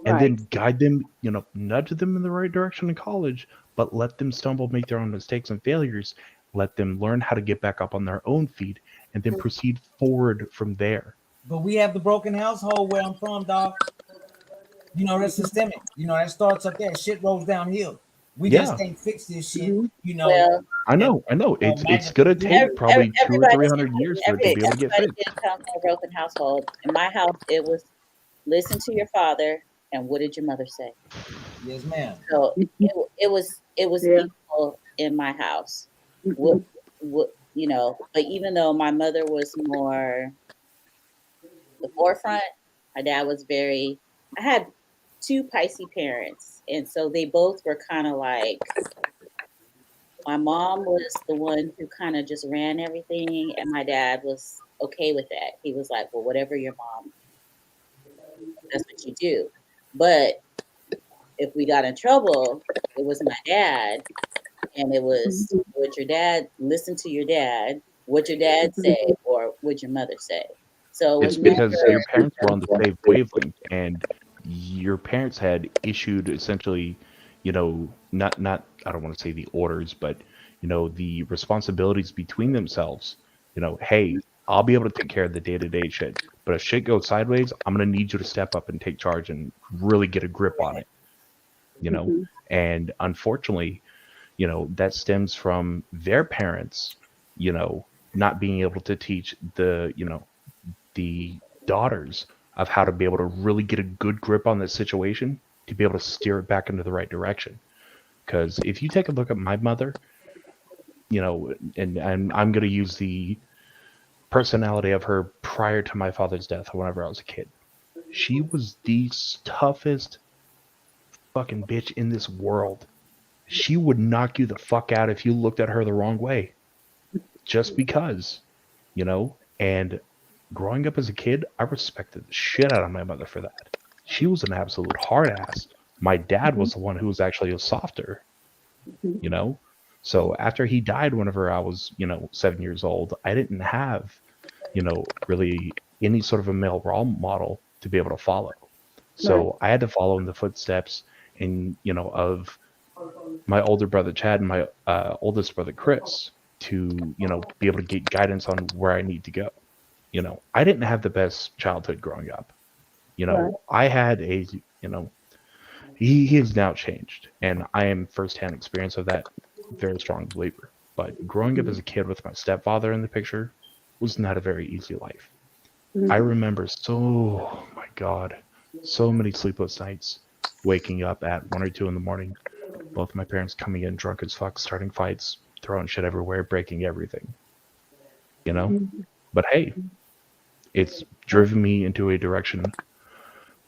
And then guide them, you know, nudge them in the right direction in college, but let them stumble, make their own mistakes and failures. Let them learn how to get back up on their own feet and then proceed forward from there. But we have the broken household where I'm from, dog. You know, that's systemic. You know, that starts up there. Shit rolls downhill. We just can't fix this shit. You know, Well, I know. It's gonna take probably 200 or 300 years for it to be able to get everybody fixed. didn't come from a broken household. In my house, it was listen to your father and what did your mother say? Yes, ma'am. So it was equal in my house. What you know, but even though my mother was more the forefront, my dad was very. I had two Pisces parents, and so they both were kind of like. My mom was the one who kind of just ran everything, and my dad was okay with that. He was like, "Well, whatever your mom, that's what you do." But if we got in trouble, it was my dad, and it was what your dad, listen to your dad, what your dad say, or what your mother say. So It's because your parents were on the same wavelength, and your parents had issued essentially, you know, not I don't want to say the orders, but you know, the responsibilities between themselves. You know, hey, I'll be able to take care of the day-to-day shit, but if shit goes sideways, I'm gonna need you to step up and take charge and really get a grip on it. You know, and unfortunately, you know, that stems from their parents, you know, not being able to teach the, you know, the daughters of how to be able to really get a good grip on the situation to be able to steer it back into the right direction. Because if you take a look at my mother, you know, and I'm going to use the personality of her prior to my father's death whenever I was a kid. She was the toughest fucking bitch in this world. She would knock you the fuck out if you looked at her the wrong way. Just because, you know, and growing up as a kid, I respected the shit out of my mother for that. She was an absolute hard ass. My dad was the one who was actually a softer, you know? So after he died whenever I was, you know, 7 years old, I didn't have, you know, really any sort of a male role model to be able to follow. So I had to follow in the footsteps and, you know, of my older brother Chad and my oldest brother Chris to, you know, be able to get guidance on where I need to go. You know, I didn't have the best childhood growing up. You know, I had a, you know, he has now changed, and I am firsthand experience of that, very strong believer. But growing up as a kid with my stepfather in the picture was not a very easy life. I remember so many sleepless nights, waking up at 1 or 2 in the morning, both my parents coming in drunk as fuck, starting fights, throwing shit everywhere, breaking everything. You know? But hey, it's driven me into a direction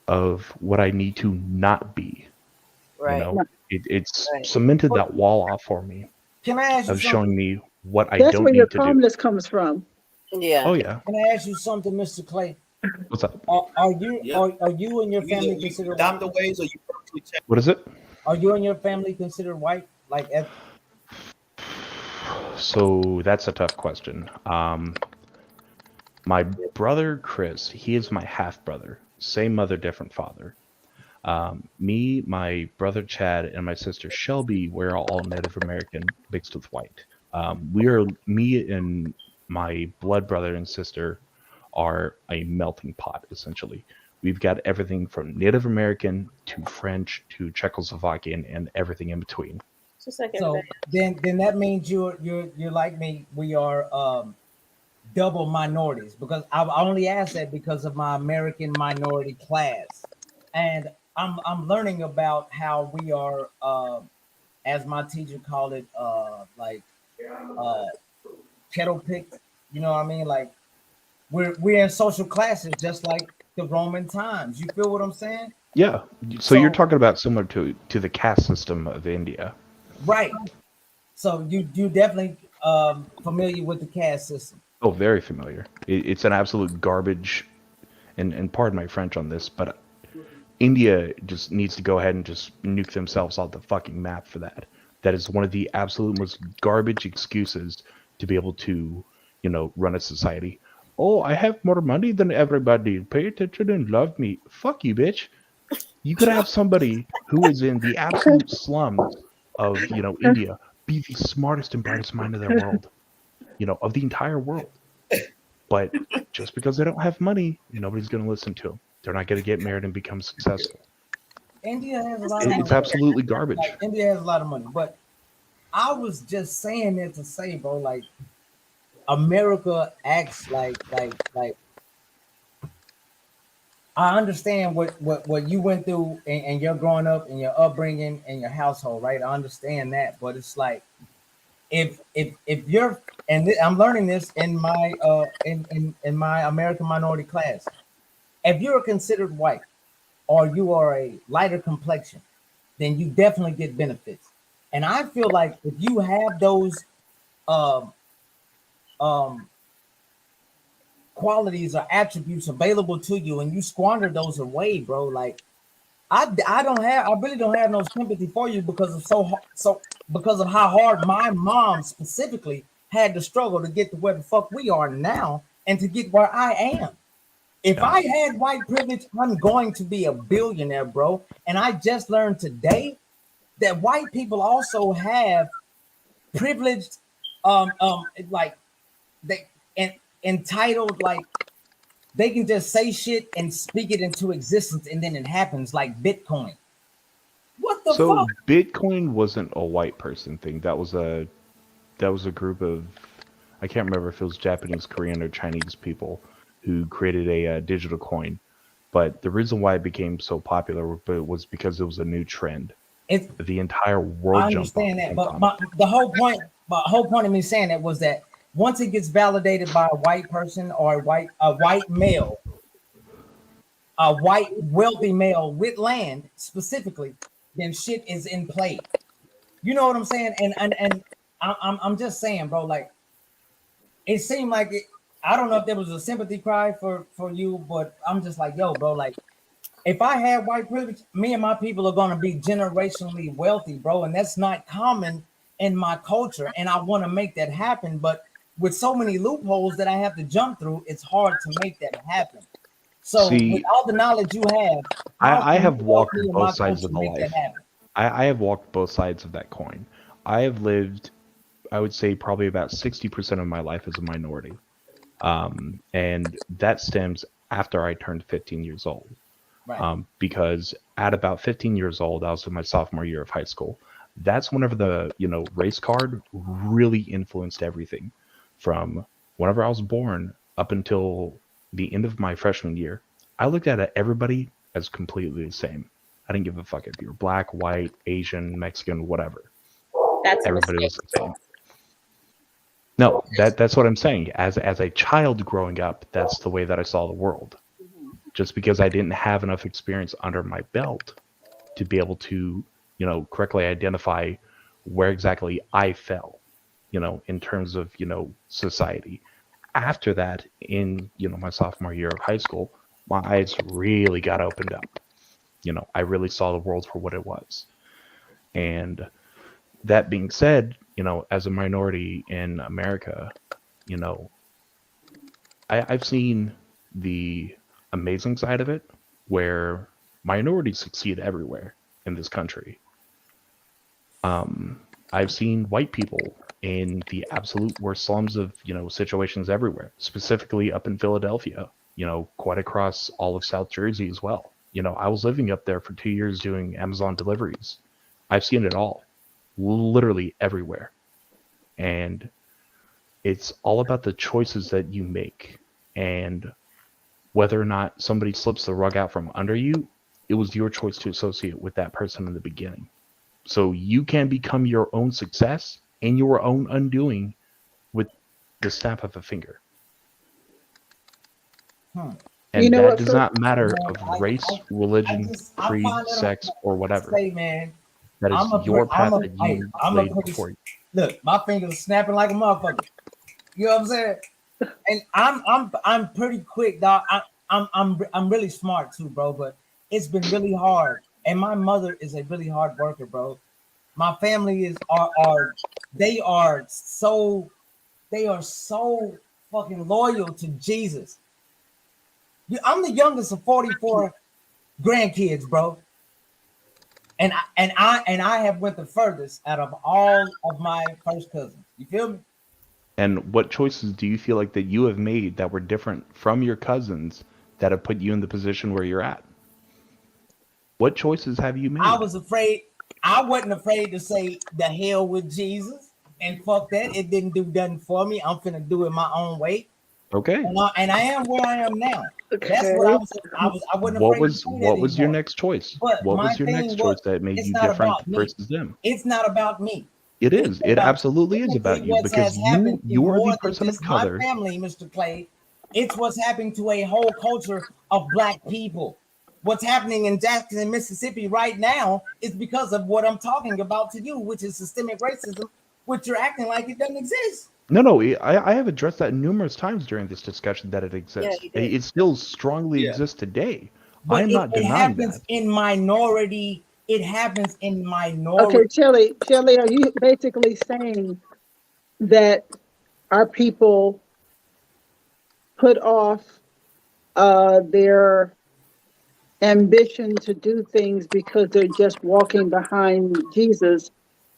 of what I need to not be. Right. You know, it's Right. cemented that wall off for me Can I ask you of something? showing me what I That's don't where your need to do. calmness comes from. Yeah. Oh yeah. Can I ask you something, Mr. Clay? What's up? Are you Yeah. are you and your You family either you considered adopt white? the ways or you personally change. What is it? Are you and your family considered white? Like, So that's a tough question. My brother Chris, he is my half brother, same mother, different father. Me, my brother Chad, and my sister Shelby, we're all Native American mixed with white. Me and my blood brother and sister are a melting pot, essentially. We've got everything from Native American to French to Czechoslovakian and everything in between. Just like so everybody. then that means you're like me. We are double minorities, because I only ask that because of my American minority class, and I'm learning about how we are, as my teacher called it, kettle picked. You know what I mean? Like we're in social classes just like the Roman times. You feel what I'm saying? Yeah. So you're talking about similar to the caste system of India. Right. So you definitely familiar with the caste system. Oh, very familiar. It's an absolute garbage, and pardon my French on this, but India just needs to go ahead and just nuke themselves off the fucking map for that. That is one of the absolute most garbage excuses to be able to, run a society. Oh, I have more money than everybody. Pay attention and love me. Fuck you, bitch. You could have somebody who is in the absolute slums of, India be the smartest and brightest mind of their world, of the entire world. But just because they don't have money, nobody's going to listen to them. They're not going to get married and become successful. India has a lot of money. It's absolutely garbage. Like, India has a lot of money, but I was just saying that to say, bro, like America acts like I understand what you went through and your growing up and your upbringing and your household, right? I understand that, but it's like if you're I'm learning this in my in my American minority class. If you're considered white or you are a lighter complexion, then you definitely get benefits. And I feel like if you have those um qualities or attributes available to you and you squander those away, bro, like I really don't have no sympathy for you because of because of how hard my mom specifically had to struggle to get to where the fuck we are now and to get where I am. If I had white privilege, I'm going to be a billionaire, bro. And I just learned today that white people also have privileged, like they entitled, like they can just say shit and speak it into existence, and then it happens, like Bitcoin. What the fuck? Bitcoin wasn't a white person thing. That was a group of, I can't remember if it was Japanese, Korean, or Chinese people who created a digital coin. But the reason why it became so popular was because it was a new trend. The entire world jumped on. I understand that, but the whole point of me saying that was that once it gets validated by a white person or a white male, a white wealthy male with land specifically, then shit is in play. You know what I'm saying? And I'm just saying, bro, like it seemed like it. I don't know if there was a sympathy cry for you, but I'm just like, yo, bro, like if I had white privilege, me and my people are gonna be generationally wealthy, bro, and that's not common in my culture, and I want to make that happen, but with so many loopholes that I have to jump through, it's hard to make that happen. So with all the knowledge you have, I have walked both sides of the life. I have walked both sides of that coin. I have lived, I would say, probably about 60% of my life as a minority. And that stems after I turned 15 years old. Right. Because at about 15 years old, I was in my sophomore year of high school. That's whenever the, race card really influenced everything from whenever I was born up until the end of my freshman year, I looked at everybody as completely the same. I didn't give a fuck if you were black, white, Asian, Mexican, whatever. That's Everybody was the same. No, that's what I'm saying. As a child growing up, that's the way that I saw the world. Just because I didn't have enough experience under my belt to be able to, correctly identify where exactly I fell, in terms of, society. After that, in, my sophomore year of high school, my eyes really got opened up. I really saw the world for what it was. And that being said, as a minority in America, I've seen the amazing side of it, where minorities succeed everywhere in this country. I've seen white people in the absolute worst slums of, situations everywhere, specifically up in Philadelphia, quite across all of South Jersey as well. I was living up there for 2 years doing Amazon deliveries. I've seen it all, literally everywhere. And it's all about the choices that you make, and whether or not somebody slips the rug out from under you, it was your choice to associate with that person in the beginning. So you can become your own success and your own undoing with the snap of a finger. And that does not matter of race, religion, creed, sex, or whatever. Say, man, that is your path that you laid before you. Look, my fingers snapping like a motherfucker. You know what I'm saying? And I'm pretty quick, dog. I'm really smart too, bro. But it's been really hard. And my mother is a really hard worker, bro. My family they are so fucking loyal to Jesus. I'm the youngest of 44 grandkids, bro. And I have went the furthest out of all of my first cousins. You feel me? And what choices do you feel like that you have made that were different from your cousins that have put you in the position where you're at? What choices have you made? I wasn't afraid to say the hell with Jesus and fuck that. It didn't do nothing for me. I'm finna do it my own way. Okay. And I am where I am now. That's what I wasn't what afraid was to what was your next choice? But what was your next choice that made you different versus them? It's not about me. It is. It absolutely is about you, because you are the person of color. My family, Mr. Clay. It's what's happening to a whole culture of black people. What's happening in Jackson, Mississippi right now is because of what I'm talking about to you, which is systemic racism, which you're acting like it doesn't exist. No, I have addressed that numerous times during this discussion that it exists. Yeah, it still strongly exists today. But I'm not denying that. It happens in minority. Okay, Shelly, are you basically saying that our people put off their ambition to do things because they're just walking behind Jesus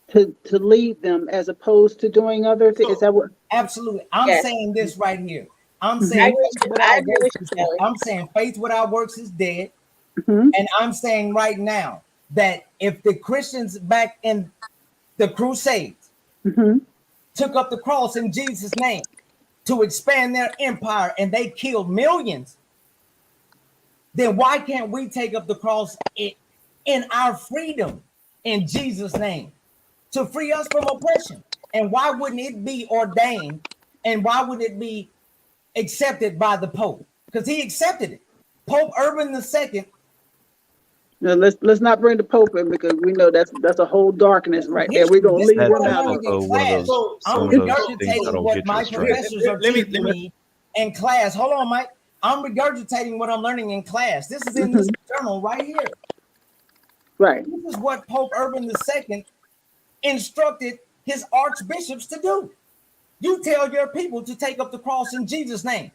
to lead them, as opposed to doing other things? Is that what? Absolutely. I'm saying this right here. I'm saying faith without works is dead. Mm-hmm. And I'm saying right now that if the Christians back in the Crusades took up the cross in Jesus' name to expand their empire and they killed millions, then why can't we take up the cross in our freedom in Jesus' name to free us from oppression? And why wouldn't it be ordained, and why would it be accepted by the Pope? Because he accepted it. Pope Urban II. No, let's not bring the Pope in, because we know that's a whole darkness right there. We're gonna leave him out. I'm regurgitating what my professors are teaching me in class. Hold on, Mike. I'm regurgitating what I'm learning in class. This is in this journal right here. Right. This is what Pope Urban II instructed his archbishops to do. You tell your people to take up the cross in Jesus' name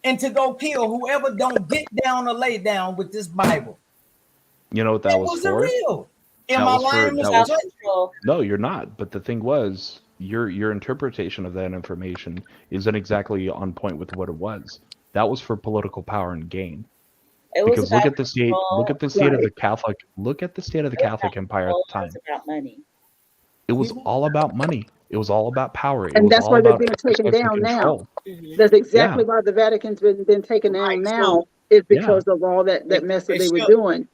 and to go kill whoever don't get down or lay down with this Bible. You know what that was for? Real. Am I lying, Mr. Judge? No, you're not. But the thing was, your interpretation of that information isn't exactly on point with what it was. That was for political power and gain. Because look at the state of the Catholic empire at the time. It was about money. It was all about money. It was all about power. It And was that's all why they're about being taken exercising down now. control. That's exactly Yeah. why the Vatican's been taken down Right. now, So is Yeah. because of all that mess that and they were Sheldon, doing.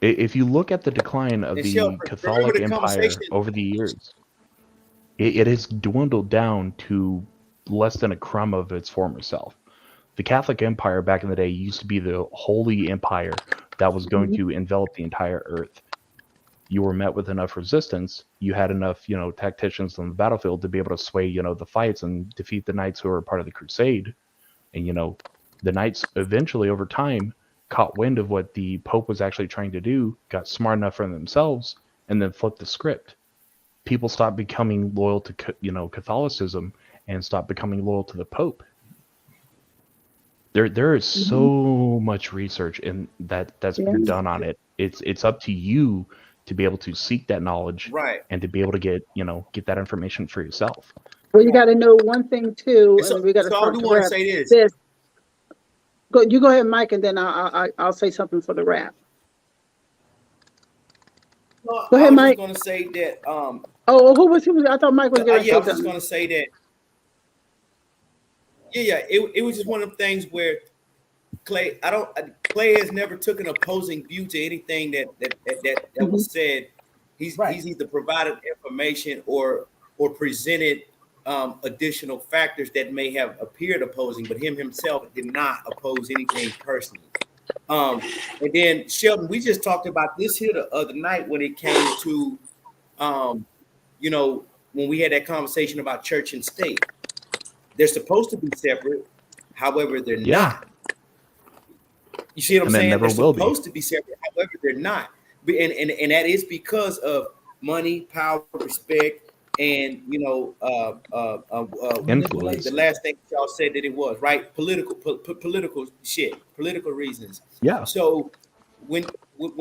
If you look at the decline of and the Sheldon, remember Catholic the Empire conversation? over the years, it has dwindled down to less than a crumb of its former self. The Catholic Empire back in the day used to be the holy empire that was going to envelop the entire earth. You were met with enough resistance, you had enough, tacticians on the battlefield to be able to sway, the fights and defeat the knights who were part of the crusade. And, the knights eventually over time caught wind of what the Pope was actually trying to do, got smart enough for themselves, and then flipped the script. People stopped becoming loyal to, Catholicism and stopped becoming loyal to the Pope. There is so much research in that's been done on it. It's up to you to be able to seek that knowledge, Right. and to be able to get that information for yourself. Well, you got to know one thing too, and we got to So I start do to want to wrap say this. this. You go ahead, Mike, and then I'll say something for the wrap. Well, Go ahead, I was Mike. just going to say that. Who was? I thought Mike was going to Yeah, say I was just something. going to say that. Yeah. It was just one of the things where Clay has never took an opposing view to anything that was said. He's either provided information or presented additional factors that may have appeared opposing, but himself did not oppose anything personally. And then Sheldon, we just talked about this here the other night when it came to, when we had that conversation about church and state. They're supposed to be separate, however, they're not. You see what I'm saying? They're supposed to be separate, however, they're not. And that is because of money, power, respect, and influence. The last thing y'all said that it was right, political shit, political reasons. Yeah. So when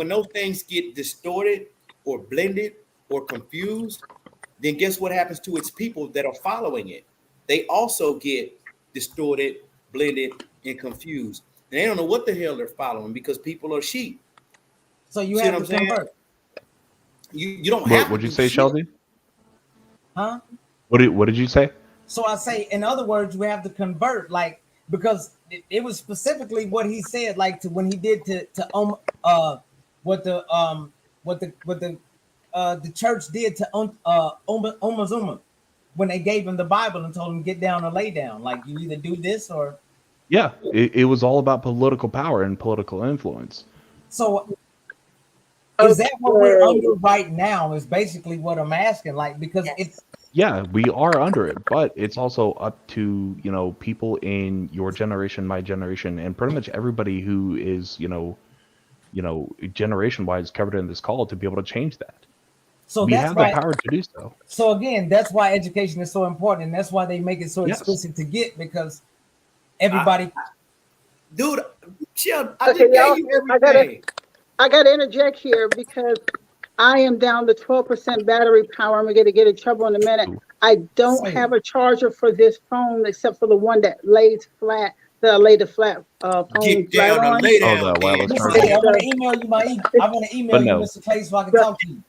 those things get distorted or blended or confused, then guess what happens to its people that are following it? They also get distorted, blended, and confused. And they don't know what the hell they're following because people are sheep. So you have to convert. You don't have to. What'd you say, Sheldon? Huh? What did you say? So I say, in other words, we have to convert, because it was specifically what he said, when he did what the church did to Umazuma when they gave him the Bible and told him get down or lay down. You either do this or. Yeah, it was all about political power and political influence. So is that what we're under right now? Is basically what I'm asking. Because it's. Yeah, we are under it, but it's also up to, people in your generation, my generation, and pretty much everybody who is, generation-wise covered in this call to be able to change that. So we have the power to do so. So again, that's why education is so important, and that's why they make it so explicit to get, because everybody. Dude, chill. I just gave you everything. I got to interject here because I am down to 12% battery power. I'm going to get in trouble in a minute. I don't have a charger for this phone except for the one that lays flat. That I laid the flat phone flat on. I'm going to email you I'm going to email you, Mr. Clay, so I can talk to you.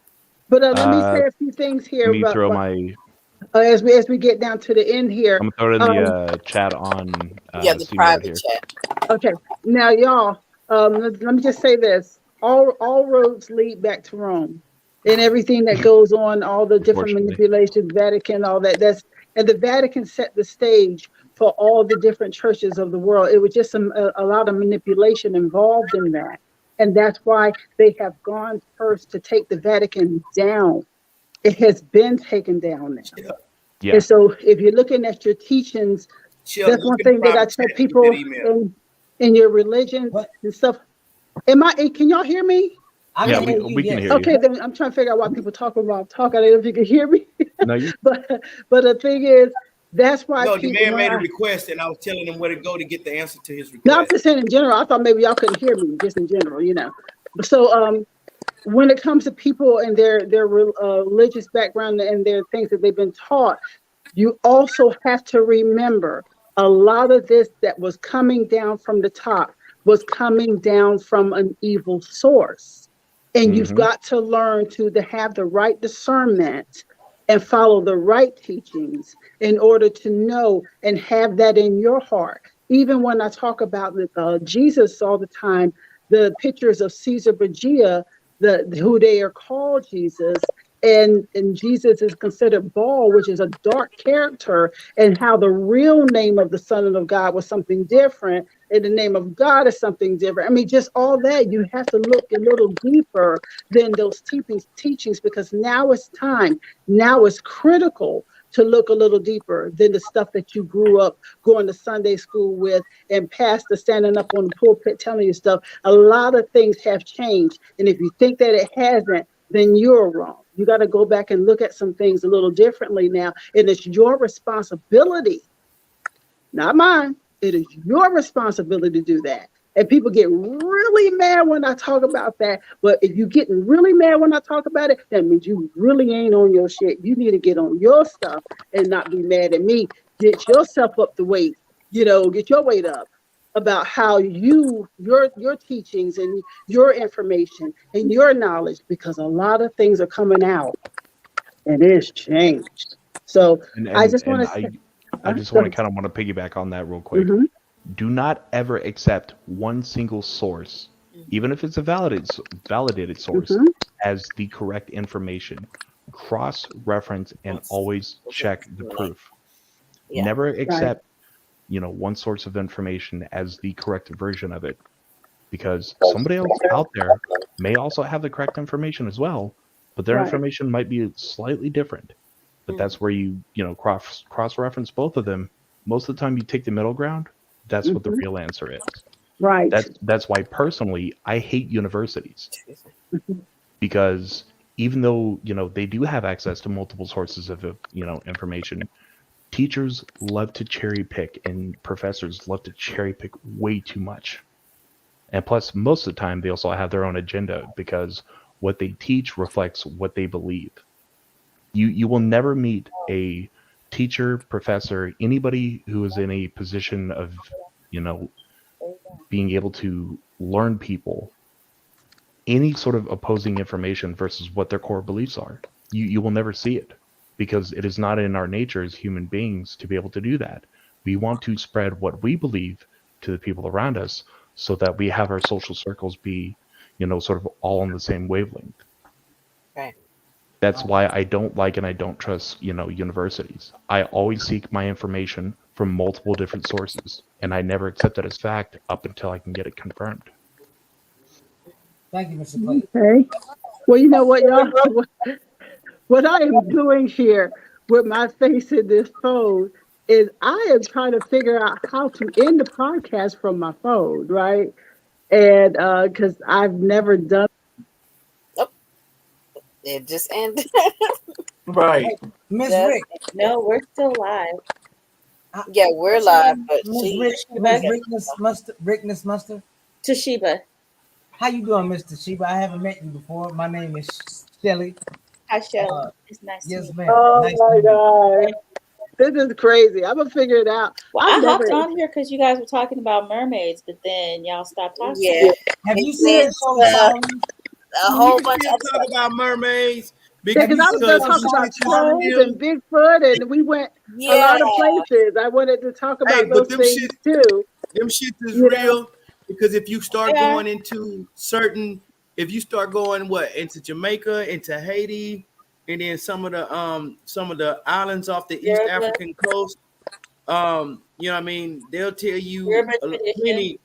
But let me say a few things here. Let me throw my. As we get down to the end here, I'm gonna throw it in the chat on. The private chat. Okay, now y'all, let me just say this: all roads lead back to Rome, and everything that goes on, all the different manipulations, Vatican, all that. And the Vatican set the stage for all the different churches of the world. It was just a lot of manipulation involved in that, and that's why they have gone first to take the Vatican down. It has been taken down now. Yeah. And so if you're looking at your teachings, that's one thing that I tell people in your religion and stuff. Can y'all hear me? Yeah, we can hear you. Okay, then I'm trying to figure out why people talk when I'm talking. I don't know if you can hear me. No, you. But the thing is, that's why. No, the man made a request, and I was telling him where to go to get the answer to his request. No, I'm just saying in general. I thought maybe y'all couldn't hear me, just in general, So when it comes to people and their religious background and their things that they've been taught, you also have to remember a lot of this that was coming down from the top was coming down from an evil source. And you've got to learn to have the right discernment and follow the right teachings in order to know and have that in your heart. Even when I talk about Jesus all the time, the pictures of Caesar Borgia, who they are called Jesus, and Jesus is considered Baal, which is a dark character, and how the real name of the Son of God was something different, and the name of God is something different. I mean, just all that, you have to look a little deeper than those teachings, because now it's time. Now it's critical to look a little deeper than the stuff that you grew up going to Sunday school with and pastor standing up on the pulpit telling you stuff. A lot of things have changed. And if you think that it hasn't, then you're wrong. You got to go back and look at some things a little differently now. And it's your responsibility, not mine. It is your responsibility to do that. And people get really mad when I talk about that. But if you're getting really mad when I talk about it, that means you really ain't on your shit. You need to get on your stuff and not be mad at me. Get yourself up the weight, get your weight up about how your teachings and your information and your knowledge, because a lot of things are coming out and it's changed. So I just want to say, I just want to piggyback on that real quick. Mm-hmm. Do not ever accept one single source, even if it's a validated source, Mm-hmm. as the correct information. Cross-reference and always check the proof. Yeah. Never accept, one source of information as the correct version of it, because somebody else out there may also have the correct information as well, but their information might be slightly different. But that's where you cross-reference both of them. Most of the time you take the middle ground. That's what the real answer is. Right. That's why personally I hate universities. Because even though, they do have access to multiple sources of, information, teachers love to cherry pick and professors love to cherry pick way too much. And plus, most of the time, they also have their own agenda, because what they teach reflects what they believe. You will never meet a teacher, professor, anybody who is in a position of, being able to learn people any sort of opposing information versus what their core beliefs are. You will never see it, because it is not in our nature as human beings to be able to do that. We want to spread what we believe to the people around us, so that we have our social circles be, sort of all on the same wavelength. Right. That's why I don't like and I don't trust, universities. I always seek my information from multiple different sources, and I never accept it as fact up until I can get it confirmed. Thank you, Mr. Clay. Okay. Well, you know what, y'all? What I am doing here with my face in this phone is I am trying to figure out how to end the podcast from my phone, right? And because I've never done. It just ended. Right. Miss Rick. No, we're still live. Yeah, we're live, but Rickness Mustard. Toshiba. How you doing, Miss Toshiba? I haven't met you before. My name is Shelly. Hi, Shelly. It's nice to meet you. Ma'am. Oh nice my God. This is crazy. I'm going to figure it out. Well, I hopped on here because you guys were talking about mermaids, but then y'all stopped talking. Yeah. Have you seen a whole bunch of talk about mermaids? Because I was going to talk about trolls and Bigfoot, and we went a lot of places. I wanted to talk about those things too. Them shits is real, because if you start going into if you start going into Jamaica, into Haiti, and then some of the islands off the East African coast, you know what I mean? They'll tell you plenty.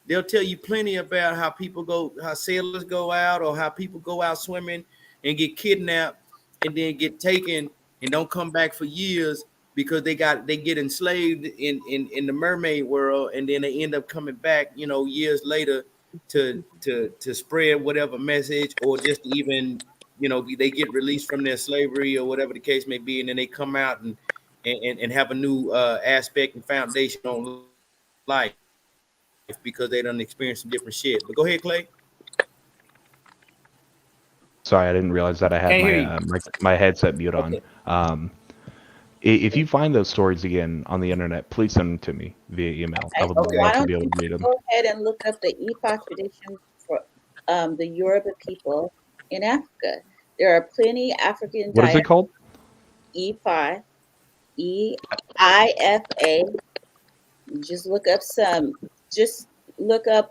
They'll tell you plenty about how sailors go out, or how people go out swimming and get kidnapped and then get taken and don't come back for years, because they get enslaved in the mermaid world, and then they end up coming back, years later to spread whatever message, or just even, they get released from their slavery or whatever the case may be, and then they come out and have a new aspect and foundation on life, because they done experienced some different shit. But go ahead, Clay. Sorry, I didn't realize that I had my headset mute on. If you find those stories again on the internet, please send them to me via email. I would love to be able to read them. Go ahead and look up the Ifa tradition for the Yoruba people in Africa. There are plenty African. What is it called? EIFA, EIFA. Just look up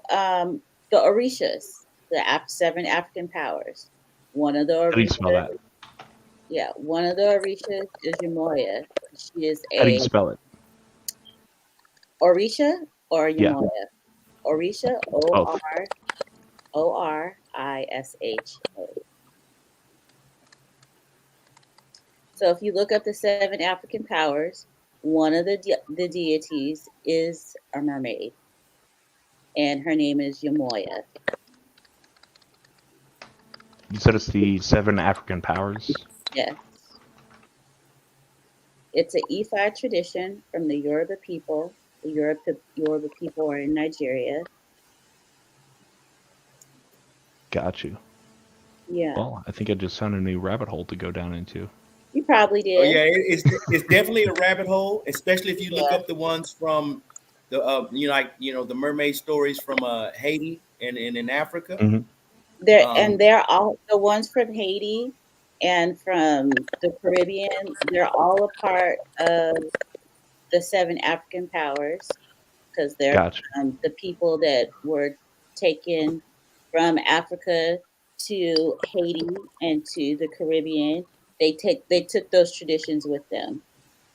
the Orishas, the 7 African powers. One of the Orishas. How do you spell that? Yeah, one of the Orishas is Yamoya. She is How do you spell it? Orisha or Yamoya? Yeah. Orisha, ORISHA. So if you look up the 7 African powers, one of the deities is a mermaid, and her name is Yamoya. You said it's the 7 African powers? Yes. It's an Ifa tradition from the Yoruba people. The Yoruba people are in Nigeria. Got you. Yeah. Well, I think I just found a new rabbit hole to go down into. You probably did. Oh, yeah, it's definitely a rabbit hole, especially if you look up the ones from the the mermaid stories from Haiti and in Africa. Mm-hmm. They're all the ones from Haiti and from the Caribbean. They're all a part of the 7 African powers because they're Gotcha. The people that were taken from Africa to Haiti and to the Caribbean. They took those traditions with them.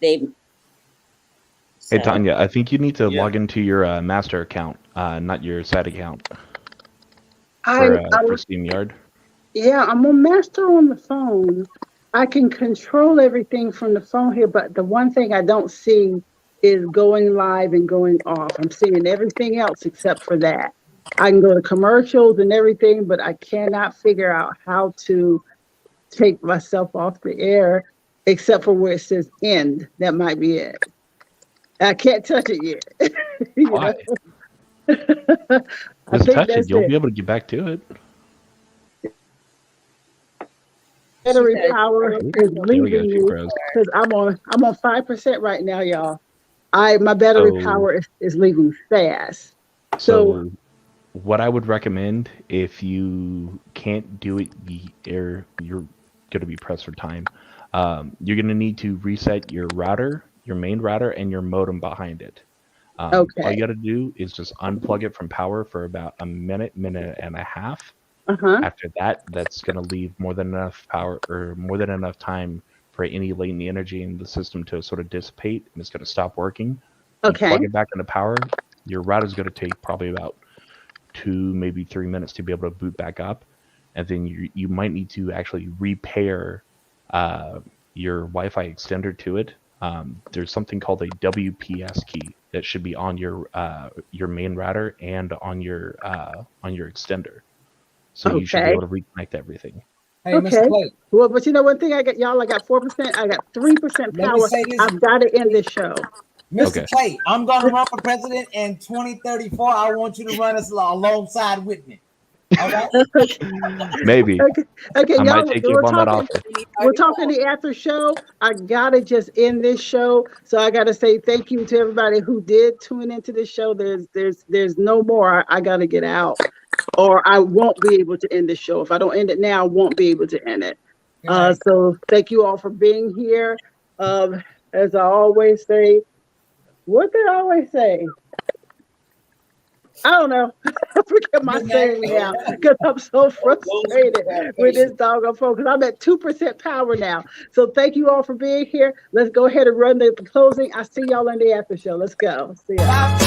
Hey Tanya, I think you need to log into your master account, not your side account. For StreamYard. Yeah, I'm a master on the phone. I can control everything from the phone here, but the one thing I don't see is going live and going off. I'm seeing everything else except for that. I can go to commercials and everything, but I cannot figure out how to take myself off the air except for where it says end. That might be it. I can't touch it yet. Why? Just touch it. You'll be able to get back to it. Battery power is leaving you because I'm on 5% right now, y'all. My battery power is leaving fast. So what I would recommend, if you can't do it, you're going to be pressed for time. You're going to need to reset your router, your main router, and your modem behind it. All you got to do is just unplug it from power for about a minute and a half. After that, that's going to leave more than enough power or more than enough time for any latent energy in the system to sort of dissipate, and it's going to stop working. You plug it back into power. Your router is going to take probably about 2, maybe 3 minutes to be able to boot back up, and then you might need to actually repair your Wi-Fi extender to it. There's something called a WPS key that should be on your main router and on your extender. So you should be able to reconnect everything. Hey, Mr. Clay. Well, but you know one thing I got 4%. I got 3% power. I've got to end this show. Mr. Clay, I'm going to run for president in 2034. I want you to run us alongside with me. All right? Maybe. Okay, I y'all, might take you on that offer. We're talking the after show. I gotta just end this show. So I gotta say thank you to everybody who did tune into this show. There's no more. I gotta get out, or I won't be able to end the show. If I don't end it now, I won't be able to end it. So thank you all for being here. As I always say, what did I always say? I don't know. I forget my saying now because I'm so frustrated with this doggone phone because I'm at 2% power now. So thank you all for being here. Let's go ahead and run the closing. I'll see y'all in the after show. Let's go. See ya.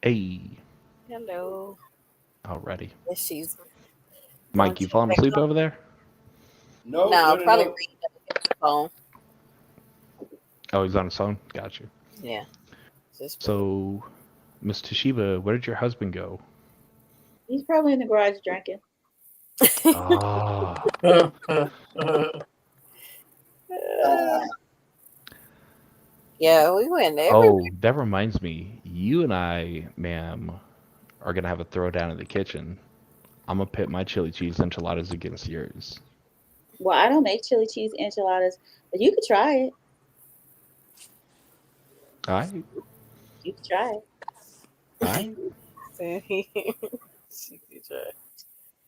Hey. Hello. Alrighty. She's Mike, you falling asleep over there? No, probably read the phone. Oh, he's on his phone. Got you. Yeah. So, Miss Toshiba, where did your husband go? He's probably in the garage drinking. Ah. Yeah, we went everywhere. Oh, that reminds me. You and I, ma'am, are gonna have a throwdown in the kitchen. I'm gonna pit my chili cheese enchiladas against yours. Well, I don't make chili cheese enchiladas, but you could try it. All right. You could try it. All right.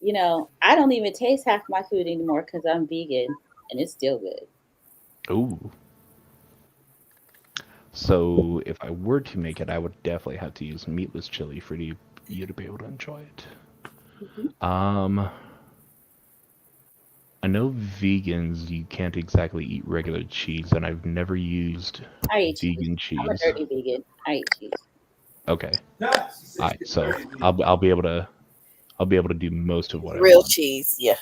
You know, I don't even taste half my food anymore because I'm vegan, and it's still good. Ooh. So if I were to make it, I would definitely have to use meatless chili for you to be able to enjoy it. Mm-hmm. I know vegans, you can't exactly eat regular cheese, and I've never used vegan cheese. I'm a dirty vegan. I eat cheese. Okay. All right. So I'll be able to do most of what I Real want. cheese, yeah.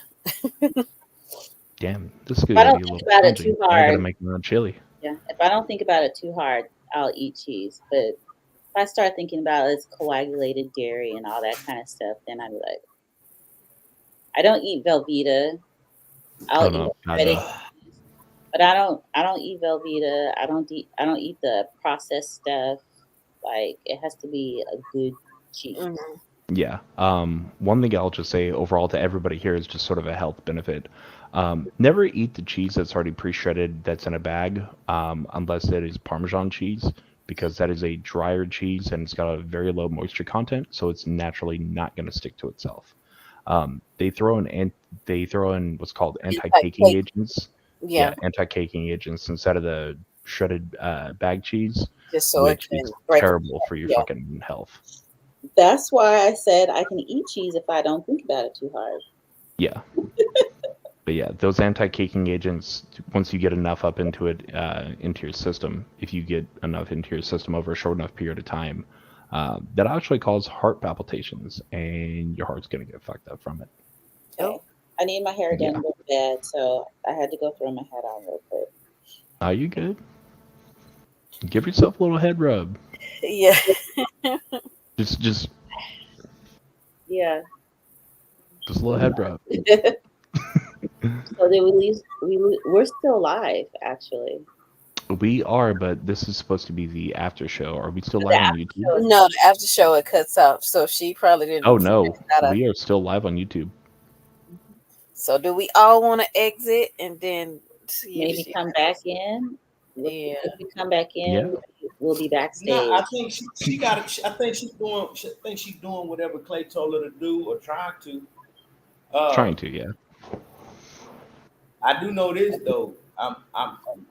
Damn, this is If I gonna don't be a think little about it challenging. too I gotta hard, make my own chili. yeah. If I don't think about it too hard, I'll eat cheese. But if I start thinking about it's coagulated dairy and all that kind of stuff, then I'm like, I don't eat Velveeta. I'll eat shredded cheese, but I don't eat Velveeta. I don't eat the processed stuff. Like it has to be a good cheese. Mm-hmm. Yeah. One thing I'll just say overall to everybody here is just sort of a health benefit. Never eat the cheese that's already pre-shredded that's in a bag, unless it is Parmesan cheese, because that is a drier cheese and it's got a very low moisture content, so it's naturally not going to stick to itself. They throw in what's called anti-caking agents. Yeah. Anti-caking agents instead of the shredded bag cheese, Just so which it can is break terrible for your fucking health. That's why I said I can eat cheese if I don't think about it too hard. Yeah. But yeah, those anti-caking agents, once you get enough up into it, into your system, if you get enough into your system over a short enough period of time, that actually causes heart palpitations, and your heart's going to get fucked up from it. Oh, I need my hair done real bad, so I had to go throw my head on real quick. Are you good? Give yourself a little head rub. Yeah. Just yeah. Just a little head rub. So we're still live, actually. We are, but this is supposed to be the after show. Are we still live on YouTube? No, the after show it cuts off, so she probably didn't. Oh no, we are still live on YouTube. So do we all want to exit and then see maybe come back in? Yeah. If we come back in, we'll be backstage. No, I think she got it. I think she's doing whatever Clay told her to do or trying to. Trying to, yeah. I do know this though.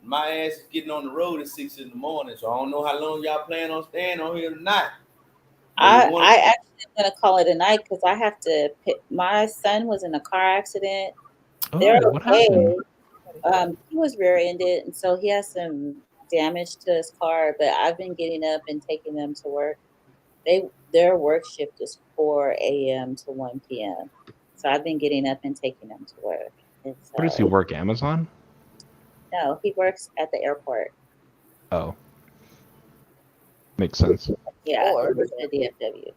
My ass is getting on the road at 6 in the morning, so I don't know how long y'all plan on staying on here tonight. I actually am gonna call it a night because I have to pick. My son was in a car accident. Oh, They're what okay. happened? He was rear-ended, and so he has some damage to his car. But I've been getting up and taking them to work. Their work shift is 4 a.m. to 1 p.m. So I've been getting up and taking them to work. So, Where does he work? Amazon? No, he works at the airport. Oh, makes sense. Yeah, he works at DFW.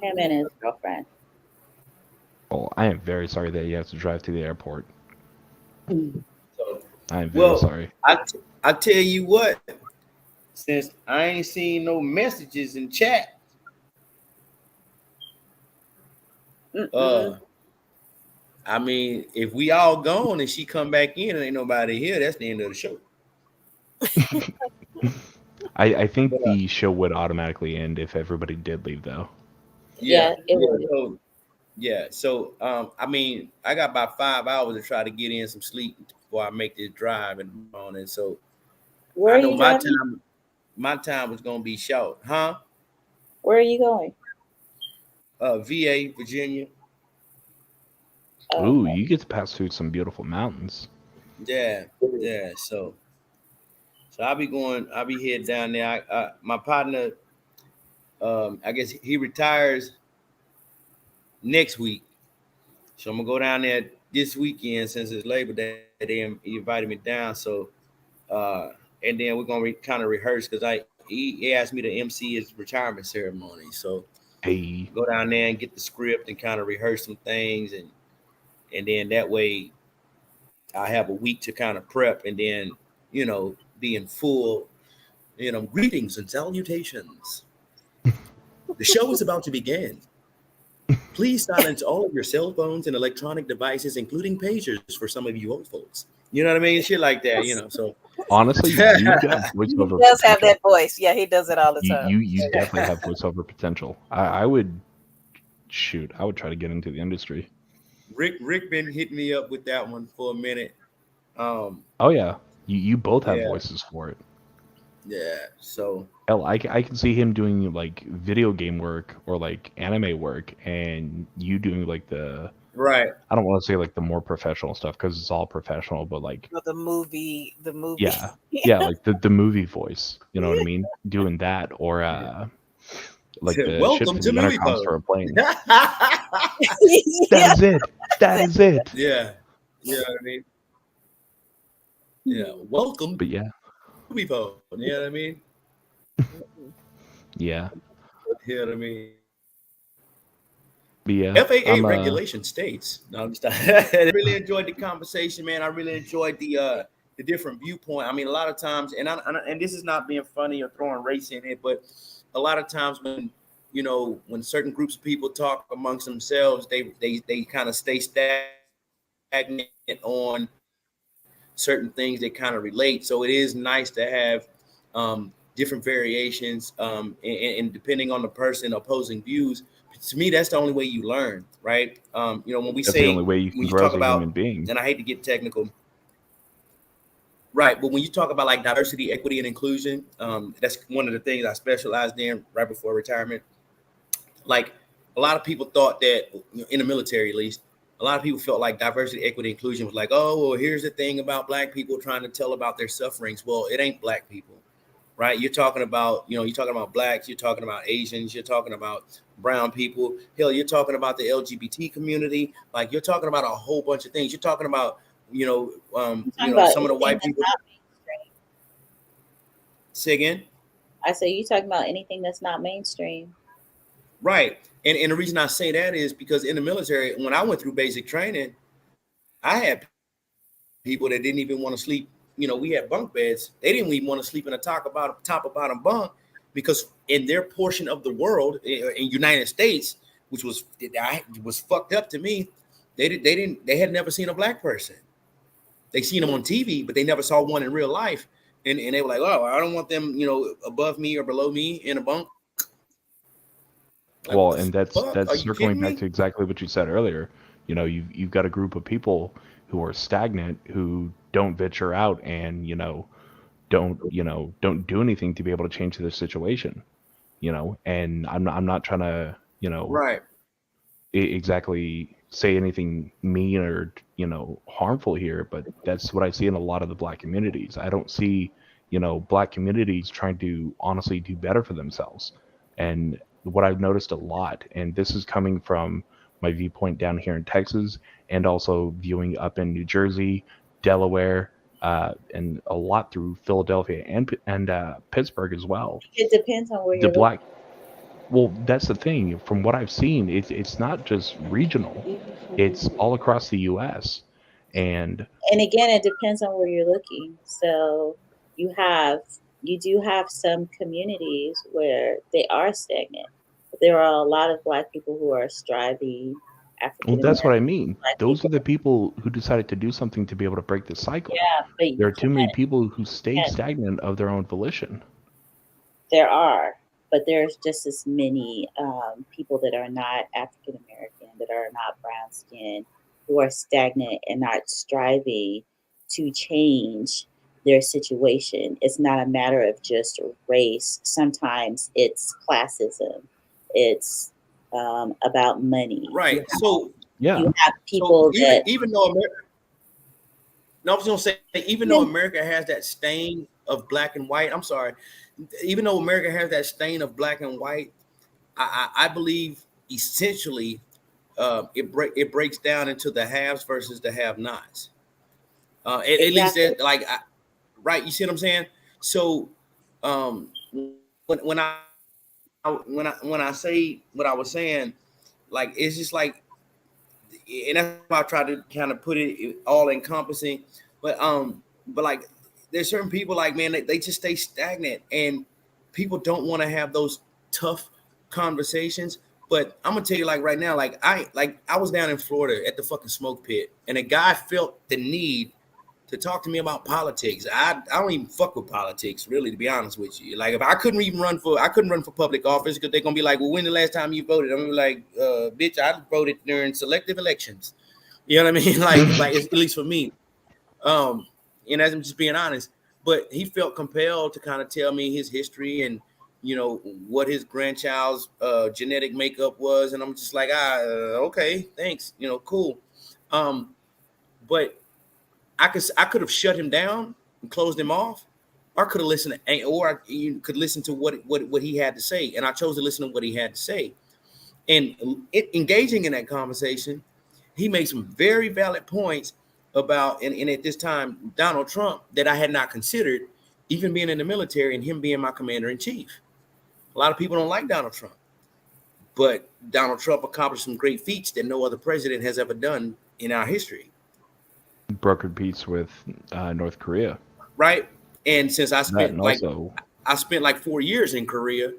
Him and his girlfriend. Well, I am very sorry that you have to drive to the airport. So, I am very sorry. I tell you what, since I ain't seen no messages in chat, I mean, if we all gone and she come back in and ain't nobody here, that's the end of the show. I think the show would automatically end if everybody did leave, though. Yeah, it would. So I mean, I got about 5 hours to try to get in some sleep before I make this drive and on. And so where I know are you my time was gonna be short, huh? Where are you going? VA, Virginia. Ooh, you get to pass through some beautiful mountains. Yeah. So I'll be heading down there. My partner, I guess he retires next week. So I'm gonna go down there this weekend, since it's Labor Day, they invited me down. So, and then we're gonna kind of rehearse because he asked me to MC his retirement ceremony. So, Hey, go down there and get the script and kind of rehearse some things, and then that way I have a week to kind of prep, and then be in full, greetings and salutations. The show is about to begin. Please silence all of your cell phones and electronic devices, including pagers for some of you old folks. You know what I mean? Shit like that, So honestly, you got voiceover. He does have potential. that voice. Yeah, he does it all the time. You definitely have voiceover potential. I would try to get into the industry. Rick been hitting me up with that one for a minute. Oh yeah, you both have voices for it. Yeah, so hell, I can see him doing like video game work or like anime work, and you doing like the right. I don't want to say like the more professional stuff because it's all professional, but like the movie. Yeah, like the movie voice. You know what I mean? Doing that or like the welcome shit to for the movie intercoms for a plane. Yeah. That is it. Yeah, you know what I mean. Yeah, welcome. But yeah, movie phone. You know what I mean? Yeah. You know what I mean? But yeah, FAA regulation states. No, I'm just I really enjoyed the conversation, man. I really enjoyed the different viewpoint. I mean, a lot of times, and this is not being funny or throwing race in it, but a lot of times when when certain groups of people talk amongst themselves, they kind of stay stagnant on certain things that kind of relate. So it is nice to have different variations, and depending on the person opposing views. To me, that's the only way you learn, right? When we that's say the only way you can grow as a human being. And I hate to get technical, right? But when you talk about like diversity, equity, and inclusion, that's one of the things I specialized in right before retirement. Like a lot of people thought that in the military, at least, a lot of people felt like diversity, equity, inclusion was like, oh, well, here's the thing about Black people trying to tell about their sufferings. Well, it ain't Black people, right? You're talking about, you're talking about Blacks, you're talking about Asians, you're talking about brown people. Hell, you're talking about the LGBT community. Like you're talking about a whole bunch of things. You're talking about, some of the white people. Say again? I say you talking about anything that's not mainstream. Right. And the reason I say that is because in the military, when I went through basic training, I had people that didn't even want to sleep. We had bunk beds. They didn't even want to sleep in a top or bottom bunk because in their portion of the world, in United States, which was fucked up to me, they had never seen a Black person. They seen them on TV, but they never saw one in real life. And they were like, oh, I don't want them, above me or below me in a bunk. Like, well, and that's circling back to exactly what you said earlier. You've got a group of people who are stagnant, who don't venture out and don't do anything to be able to change their situation. And I'm not trying to right exactly say anything mean or harmful here, but that's what I see in a lot of the Black communities. I don't see Black communities trying to honestly do better for themselves. And what I've noticed a lot, and this is coming from my viewpoint down here in Texas and also viewing up in New Jersey, Delaware, and a lot through Philadelphia and Pittsburgh as well. It depends on where you're Black. Well, that's the thing. From what I've seen, it's not just regional; it's all across the U.S. And again, it depends on where you're looking. So you do have some communities where they are stagnant. But there are a lot of Black people who are striving. Well, that's what I mean. Those are the people who decided to do something to be able to break the cycle. Yeah, but there are too many people who stay stagnant of their own volition. There are, but there's just as many people that are not African American, that are not brown skinned, who are stagnant and not striving to change their situation. It's not a matter of just race. Sometimes it's classism. It's about money. Right. So yeah, you have people that even though America, I was gonna say, even though America has that stain of black and white, I'm sorry, even though America has that stain of black and white, I believe essentially it breaks down into the haves versus the have-nots. At least that, like, right? You see what I'm saying? So when I say what I was saying, like, it's just like, and that's why I try to kind of put it all encompassing. But like, there's certain people, like, man, they just stay stagnant, and people don't want to have those tough conversations. But I'm gonna tell you, like, right now, like I was down in Florida at the fucking smoke pit, and a guy felt the need to talk to me about politics. I don't even fuck with politics, really, to be honest with you. Like, if I couldn't run for public office, because they're gonna be like, well, when the last time you voted? I'm gonna be like, bitch, I voted during selective elections. You know what I mean? Like at least for me. And as I'm just being honest, but he felt compelled to kind of tell me his history and, you know, what his grandchild's genetic makeup was, and I'm just like, okay, thanks, you know, cool. But I could have shut him down and closed him off, or I could have listened to, or you could listen to what he had to say, and I chose to listen to what he had to say. And engaging in that conversation, he made some very valid points about, and at this time, Donald Trump, that I had not considered, even being in the military and him being my commander-in-chief. A lot of people don't like Donald Trump, but Donald Trump accomplished some great feats that no other president has ever done in our history. Brokered peace with North Korea, right? And since I spent I spent like 4 years in Korea,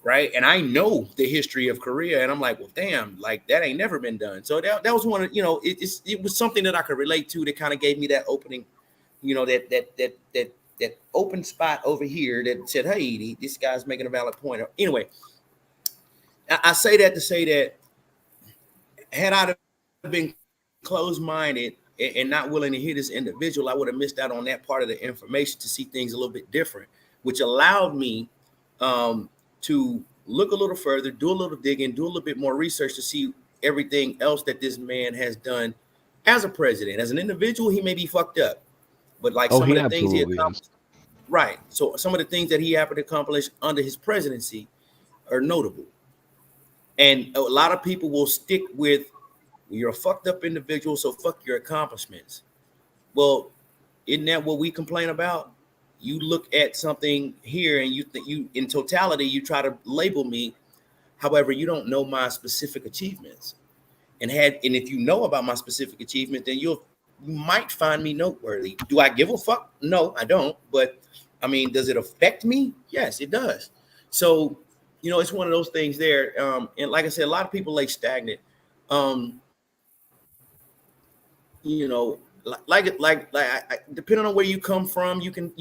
right? And I know the history of Korea, and I'm like, well, damn, like, that ain't never been done. So that was one of, you know, it was something that I could relate to, that kind of gave me that opening, you know, that open spot over here that said, hey, this guy's making a valid point. Anyway, I say that to say that had I been closed-minded and not willing to hear this individual, I would have missed out on that part of the information to see things a little bit different, which allowed me to look a little further, do a little digging, do a little bit more research to see everything else that this man has done as a president. As an individual, he may be fucked up, but like some of the things he accomplished, right? So some of the things that he happened to accomplish under his presidency are notable. And a lot of people will stick with, you're a fucked up individual, so fuck your accomplishments. Well, isn't that what we complain about? You look at something here and you think in totality, you try to label me. However, you don't know my specific achievements. And if you know about my specific achievement, then you might find me noteworthy. Do I give a fuck? No, I don't. But I mean, does it affect me? Yes, it does. So, you know, it's one of those things there. And like I said, a lot of people lay stagnant. You know, like depending on where you come from, you can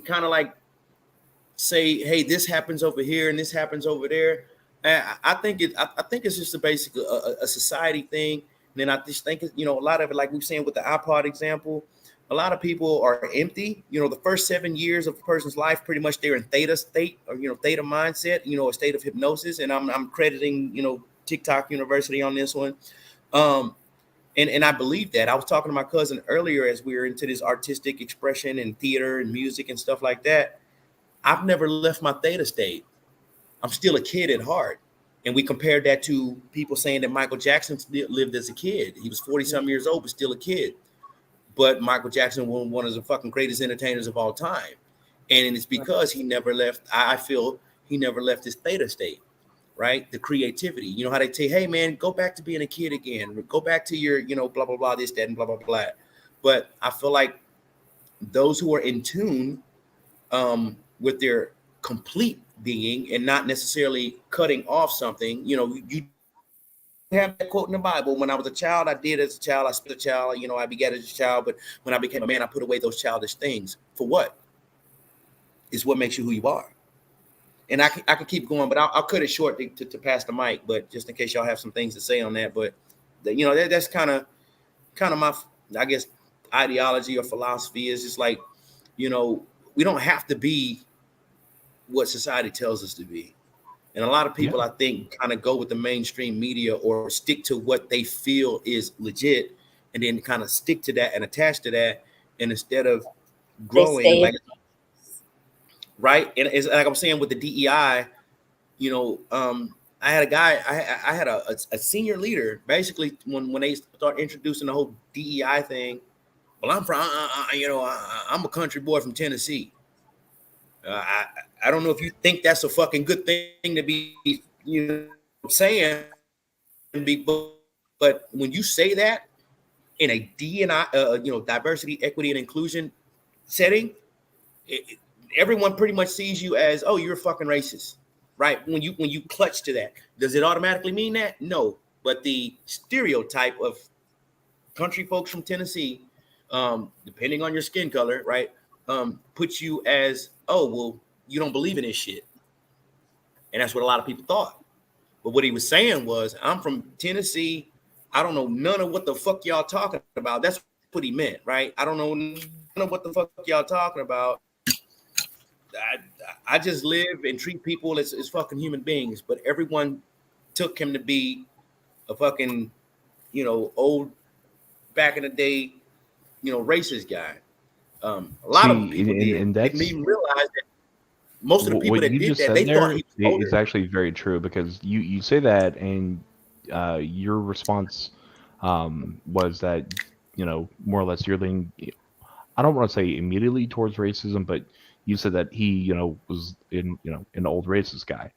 kind of like say, hey, this happens over here and this happens over there. I think it's just a basic a society thing. And then I just think, you know, a lot of it, like we were saying with the iPod example, a lot of people are empty. You know, the first 7 years of a person's life, pretty much they're in theta state, or, you know, theta mindset, you know, a state of hypnosis. And I'm crediting, you know, TikTok University on this one. And I believe that. I was talking to my cousin earlier as we were into this artistic expression and theater and music and stuff like that. I've never left my theta state. I'm still a kid at heart. And we compared that to people saying that Michael Jackson lived as a kid. He was 40-some years old, but still a kid. But Michael Jackson was one of the fucking greatest entertainers of all time. And it's because he never left, I feel he never left his theta state. Right? The creativity. You know how they say, hey, man, go back to being a kid again. Go back to your, you know, blah, blah, blah, this, that, and blah, blah, blah. But I feel like those who are in tune with their complete being and not necessarily cutting off something, you know, you have that quote in the Bible, when I was a child, I did as a child, I spit a child, you know, I begat as a child, but when I became a man, I put away those childish things. For what? It's what makes you who you are. And I could keep going, but I'll cut it short to pass the mic. But just in case y'all have some things to say on that, but you know, that's kind of my, I guess, ideology or philosophy is just like, you know, we don't have to be what society tells us to be. And a lot of people, I think, kind of go with the mainstream media or stick to what they feel is legit, and then kind of stick to that and attach to that, and instead of growing, like. Right. And it's like I'm saying with the DEI, you know, I had a guy, I had a senior leader, basically when they start introducing the whole DEI thing. Well, I'm from, I'm a country boy from Tennessee. I don't know if you think that's a fucking good thing to be, saying, but when you say that in a DEI, diversity, equity, and inclusion setting, everyone pretty much sees you as, oh, you're a fucking racist, right? When you clutch to that, does it automatically mean that? No, but the stereotype of country folks from Tennessee, depending on your skin color, right, puts you as, oh, well, you don't believe in this shit, and that's what a lot of people thought. But what he was saying was, I'm from Tennessee. I don't know none of what the fuck y'all talking about. That's what he meant, right? I don't know none of what the fuck y'all talking about. I just live and treat people as fucking human beings, but everyone took him to be a fucking, old back in the day, racist guy. A lot of people didn't even realize that most of the people that did that, they thought he was older. It's actually very true, because you say that, and your response was that, more or less you're leaning, I don't want to say immediately towards racism, but you said that he, was an old racist guy.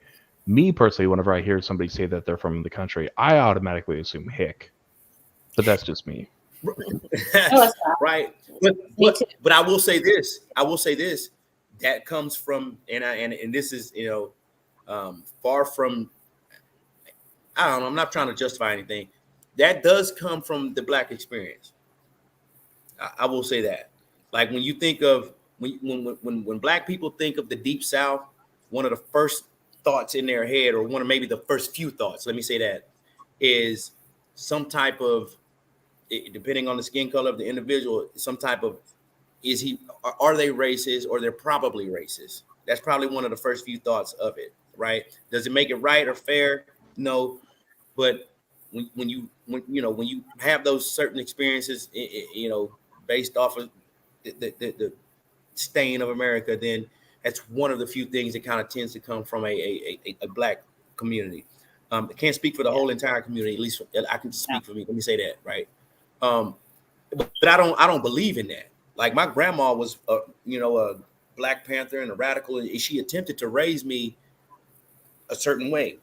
Me personally, whenever I hear somebody say that they're from the country, I automatically assume hick. But that's just me. Right. But I will say this. That comes from, and this is, far from, I don't know, I'm not trying to justify anything. That does come from the Black experience. I will say that. Like when you think of, when Black people think of the Deep South, one of the first thoughts in their head, or one of maybe the first few thoughts, let me say that, is some type of, depending on the skin color of the individual, some type of, are they racist, or they're probably racist? That's probably one of the first few thoughts of it, right? Does it make it right or fair? No, but when you have those certain experiences, based off of the stain of America, then that's one of the few things that kind of tends to come from a Black community. I can't speak for the whole entire community. At least I can speak for me. Let me say that, right? But I don't believe in that. Like my grandma was, a Black Panther and a radical, and she attempted to raise me a certain way.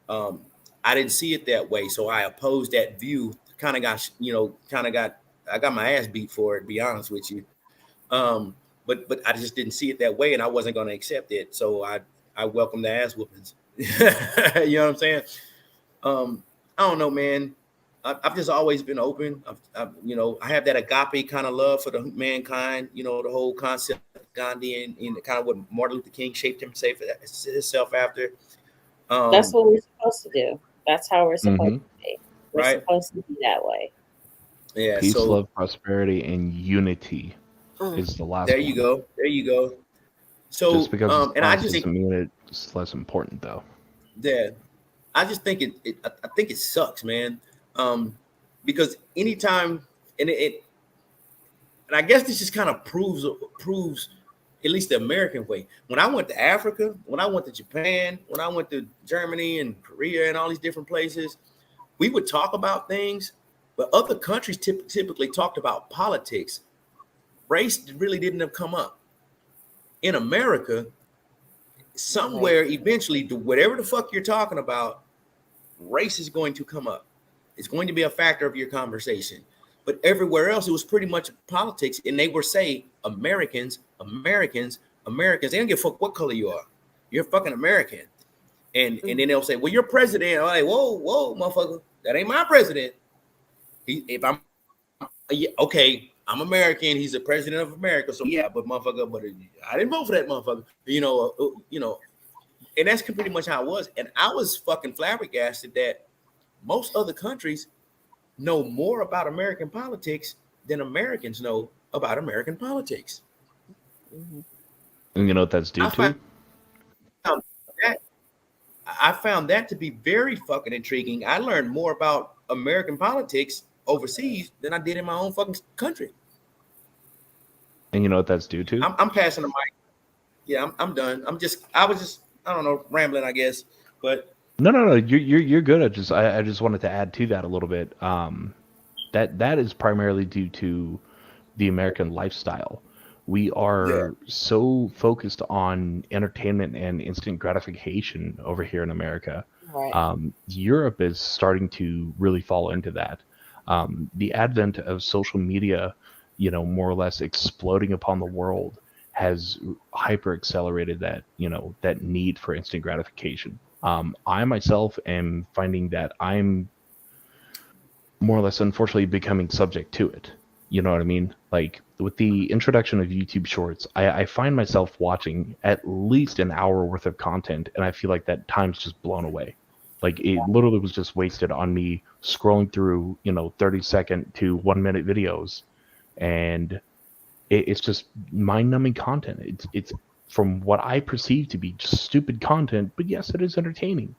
I didn't see it that way, so I opposed that view. I got my ass beat for it, to be honest with you. But I just didn't see it that way, and I wasn't going to accept it. So I welcome the ass whoopings. You know what I'm saying? I don't know, man. I've just always been open. I have that agape kind of love for the mankind. The whole concept of Gandhi and kind of what Martin Luther King shaped himself after. That's what we're supposed to do. That's how we're supposed to be. We're supposed to be that way. Yeah. Peace, love, prosperity, and unity is the last. There you go. There you go. So just because and I just doesn't mean it's less important, though. Yeah, I just think I think it sucks, man. Because anytime, and I guess this just kind of proves at least the American way. When I went to Africa, when I went to Japan, when I went to Germany and Korea and all these different places, we would talk about things, but other countries typically talked about politics. Race really didn't have come up. In America, somewhere eventually, whatever the fuck you're talking about, race is going to come up. It's going to be a factor of your conversation. But everywhere else, it was pretty much politics, and they were saying Americans. They don't give a fuck what color you are. You're fucking American. And then they'll say, well, you're president. I'm like, whoa, motherfucker. That ain't my president. Okay, I'm American. He's the president of America. So yeah, but motherfucker, but I didn't vote for that motherfucker. And that's pretty much how it was. And I was fucking flabbergasted that most other countries know more about American politics than Americans know about American politics. And you know what that's due to? I found that to be very fucking intriguing. I learned more about American politics overseas than I did in my own fucking country. And you know what that's due to? I'm passing the mic. Yeah, I'm done. I was just, I don't know, rambling, I guess. But No. You're good. I just wanted to add to that a little bit. That is primarily due to the American lifestyle. We are so focused on entertainment and instant gratification over here in America. Right. Europe is starting to really fall into that. The advent of social media, more or less exploding upon the world, has hyper accelerated that need for instant gratification. I myself am finding that I'm more or less unfortunately becoming subject to it. You know what I mean? Like with the introduction of YouTube Shorts, I find myself watching at least an hour worth of content, and I feel like that time's just blown away. Like it literally was just wasted on me scrolling through 30-second to 1 minute videos, and it's just mind-numbing content. It's from what I perceive to be just stupid content, but yes, it is entertaining.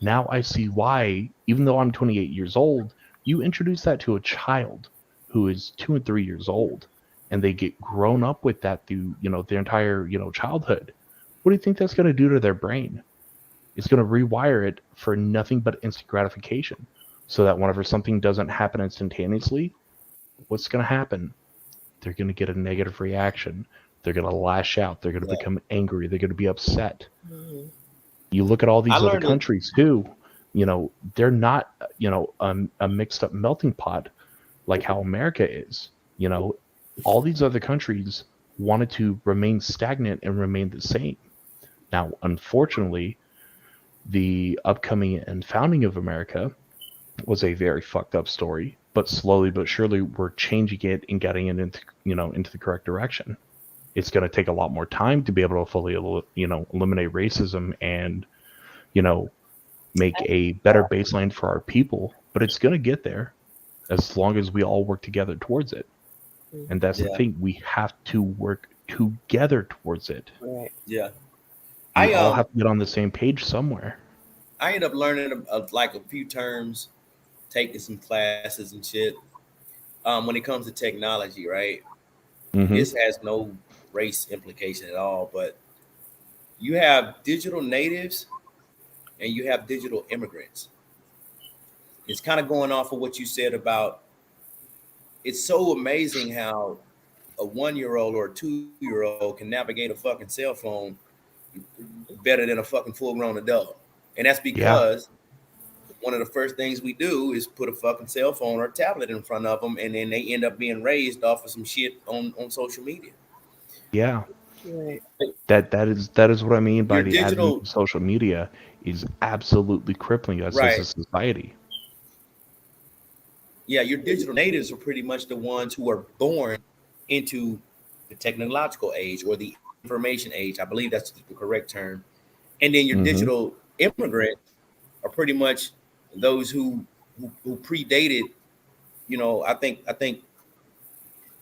Now I see why, even though I'm 28 years old, you introduce that to a child who is 2 and 3 years old, and they get grown up with that through, their entire, childhood. What do you think that's going to do to their brain? It's going to rewire it for nothing but instant gratification. So that whenever something doesn't happen instantaneously, what's going to happen? They're going to get a negative reaction. They're going to lash out. They're going to become angry. They're going to be upset. Mm-hmm. You look at all these other countries who, they're not, a mixed up melting pot like how America is. All these other countries wanted to remain stagnant and remain the same. Now, unfortunately, the upcoming and founding of America was a very fucked up story, but slowly but surely we're changing it and getting it into the correct direction. It's going to take a lot more time to be able to fully, eliminate racism and, make a better baseline for our people. But it's going to get there as long as we all work together towards it. And that's the thing. We have to work together towards it. Right. Yeah. We all have to get on the same page somewhere. I ended up learning like a few terms, taking some classes and shit. When it comes to technology, right? Mm-hmm. This has no race implication at all, but you have digital natives and you have digital immigrants. It's kind of going off of what you said about, it's so amazing how a 1-year-old or a 2-year-old can navigate a fucking cell phone better than a fucking full-grown adult. And that's because one of the first things we do is put a fucking cell phone or tablet in front of them, and then they end up being raised off of some shit on social media. Yeah. Right. That is what I mean by the advent of social media is absolutely crippling us as a society. Yeah, your digital natives are pretty much the ones who are born into the technological age or the information age. I believe that's the correct term. And then your digital immigrants are pretty much those who predated, I think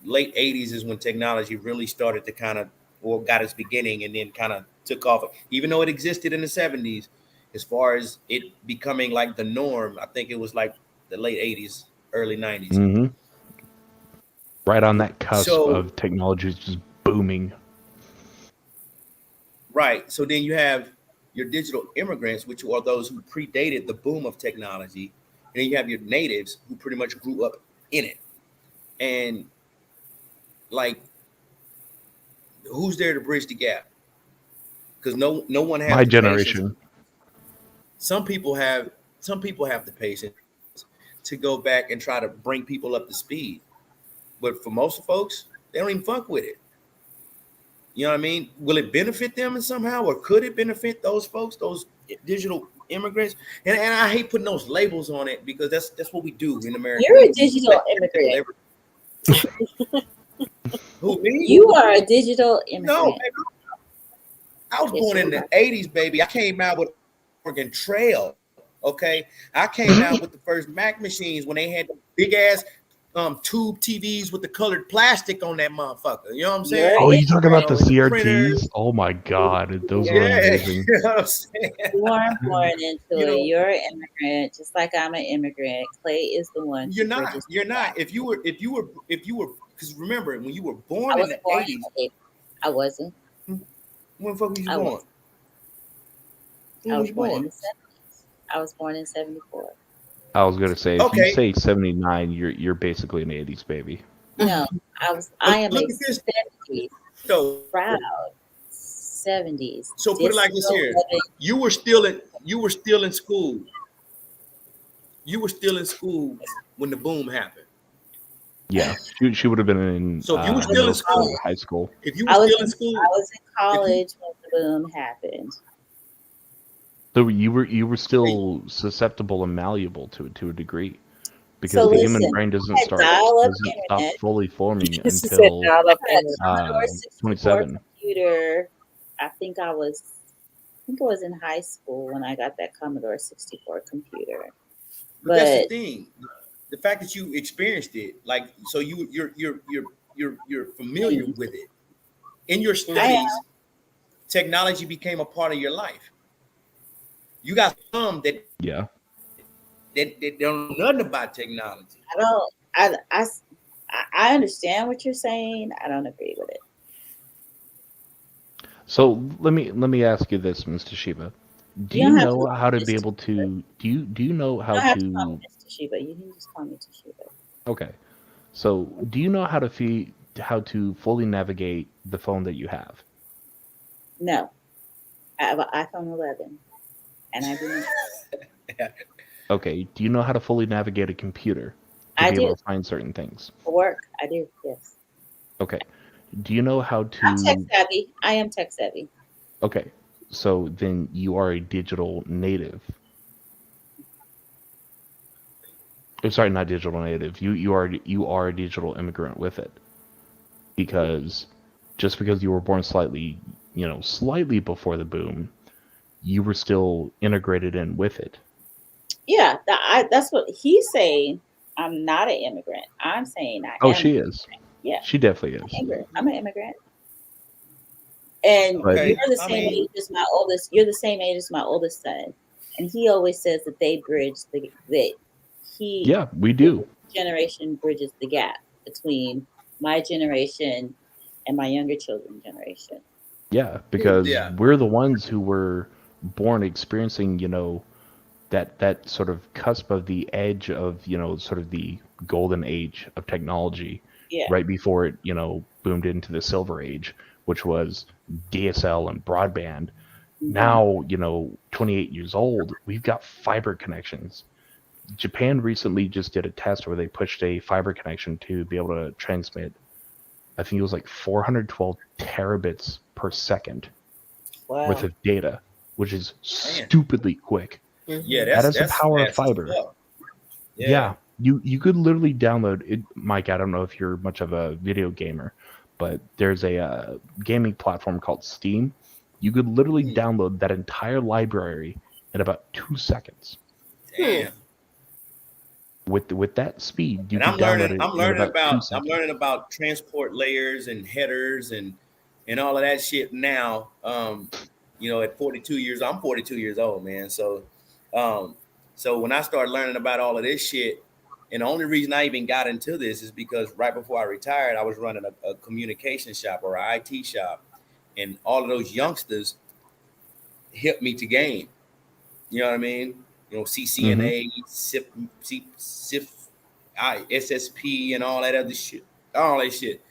late 80s is when technology really started to kind of, or got its beginning and then kind of took off. Even though it existed in the 70s, as far as it becoming like the norm, I think it was like the late 80s, early 90s. Mm-hmm. Right on that cusp of technology just booming. Right. So then you have your digital immigrants, which are those who predated the boom of technology. And then you have your natives who pretty much grew up in it. And like, who's there to bridge the gap? Because no one has my the generation. Patience. Some people have the patience to go back and try to bring people up to speed. But for most folks, they don't even fuck with it. You know what I mean? Will it benefit them somehow, or could it benefit those folks, those digital immigrants? And I hate putting those labels on it because that's what we do in America. You're a digital immigrant. Who, me? You are a digital immigrant. No, baby. I was born in the 80s, baby. I came out with Oregon Trail. Okay, I came out with the first Mac machines when they had the big ass tube TVs with the colored plastic on that motherfucker. You know what I'm saying? Oh, you talking about the CRTs? Printers. Oh my god, those were amazing. You know what I'm saying? You weren't born into it. You're an immigrant, just like I'm an immigrant. Clay is the one. You're not. If you were, because remember when you were born in the 80s. I wasn't. When the fuck was you born? I was born in the 70s. I was born in 74. I was gonna say, if you say 79, you're basically an 80s baby. No, I am Look a at this. 70s So proud 70s. So put it like this here: you were still in school. You were still in school when the boom happened. Yeah, she would have been in. So if you were still in school, high school. If you were still in school, I was in college when the boom happened. So you were still susceptible and malleable to a degree, because So the listen, human brain doesn't stop fully forming until 27. Computer. I think it was in high school when I got that Commodore 64 computer. But that's the thing. The fact that you experienced it, like, so you're familiar with it. In your studies, technology became a part of your life. You got some that don't know nothing about technology. I understand what you're saying. I don't agree with it. So let me ask you this, Mr. Shiba. Do you know how to be able to? Do you know how to? Mr. Shiba, you can just call me Shiba. Okay, so do you know how to fully navigate the phone that you have? No, I have an iPhone 11, and I do. Okay, do you know how to fully navigate a computer to be able to find certain things? For work, I do. Yes. Okay, do you know how to? I'm tech savvy. I am tech savvy. Okay, so then you are a digital native. I'm sorry, not digital native. You are a digital immigrant with it, because just because you were born slightly before the boom, you were still integrated in with it. Yeah, that's what he's saying. I'm not an immigrant. I'm saying I am. Oh, she is. Yeah, she definitely is. I'm an immigrant. And you're the same age as my oldest. You're the same age as my oldest son, and he always says that they bridge Yeah, we do. Generation bridges the gap between my generation and my younger children's generation. Yeah, because we're the ones who were born experiencing, that sort of cusp of the edge of, sort of the golden age of technology. Yeah. Right before it, boomed into the silver age, which was DSL and broadband. Mm-hmm. Now, 28 years old, we've got fiber connections. Japan recently just did a test where they pushed a fiber connection to be able to transmit, I think it was like 412 terabits per second worth of data, which is stupidly quick. Yeah, that's the power of fiber. Yeah. You could literally download it. Mike, I don't know if you're much of a video gamer, but there's a gaming platform called Steam. You could literally download that entire library in about 2 seconds. Damn. With that speed, I'm learning about transport layers and headers and all of that shit now. At 42 years, I'm 42 years old, man. So when I started learning about all of this shit, and the only reason I even got into this is because right before I retired, I was running a communication shop or an IT shop, and all of those youngsters hit me to game. You know what I mean? CCNA, SIF, SSP, and all that other shit. All that shit.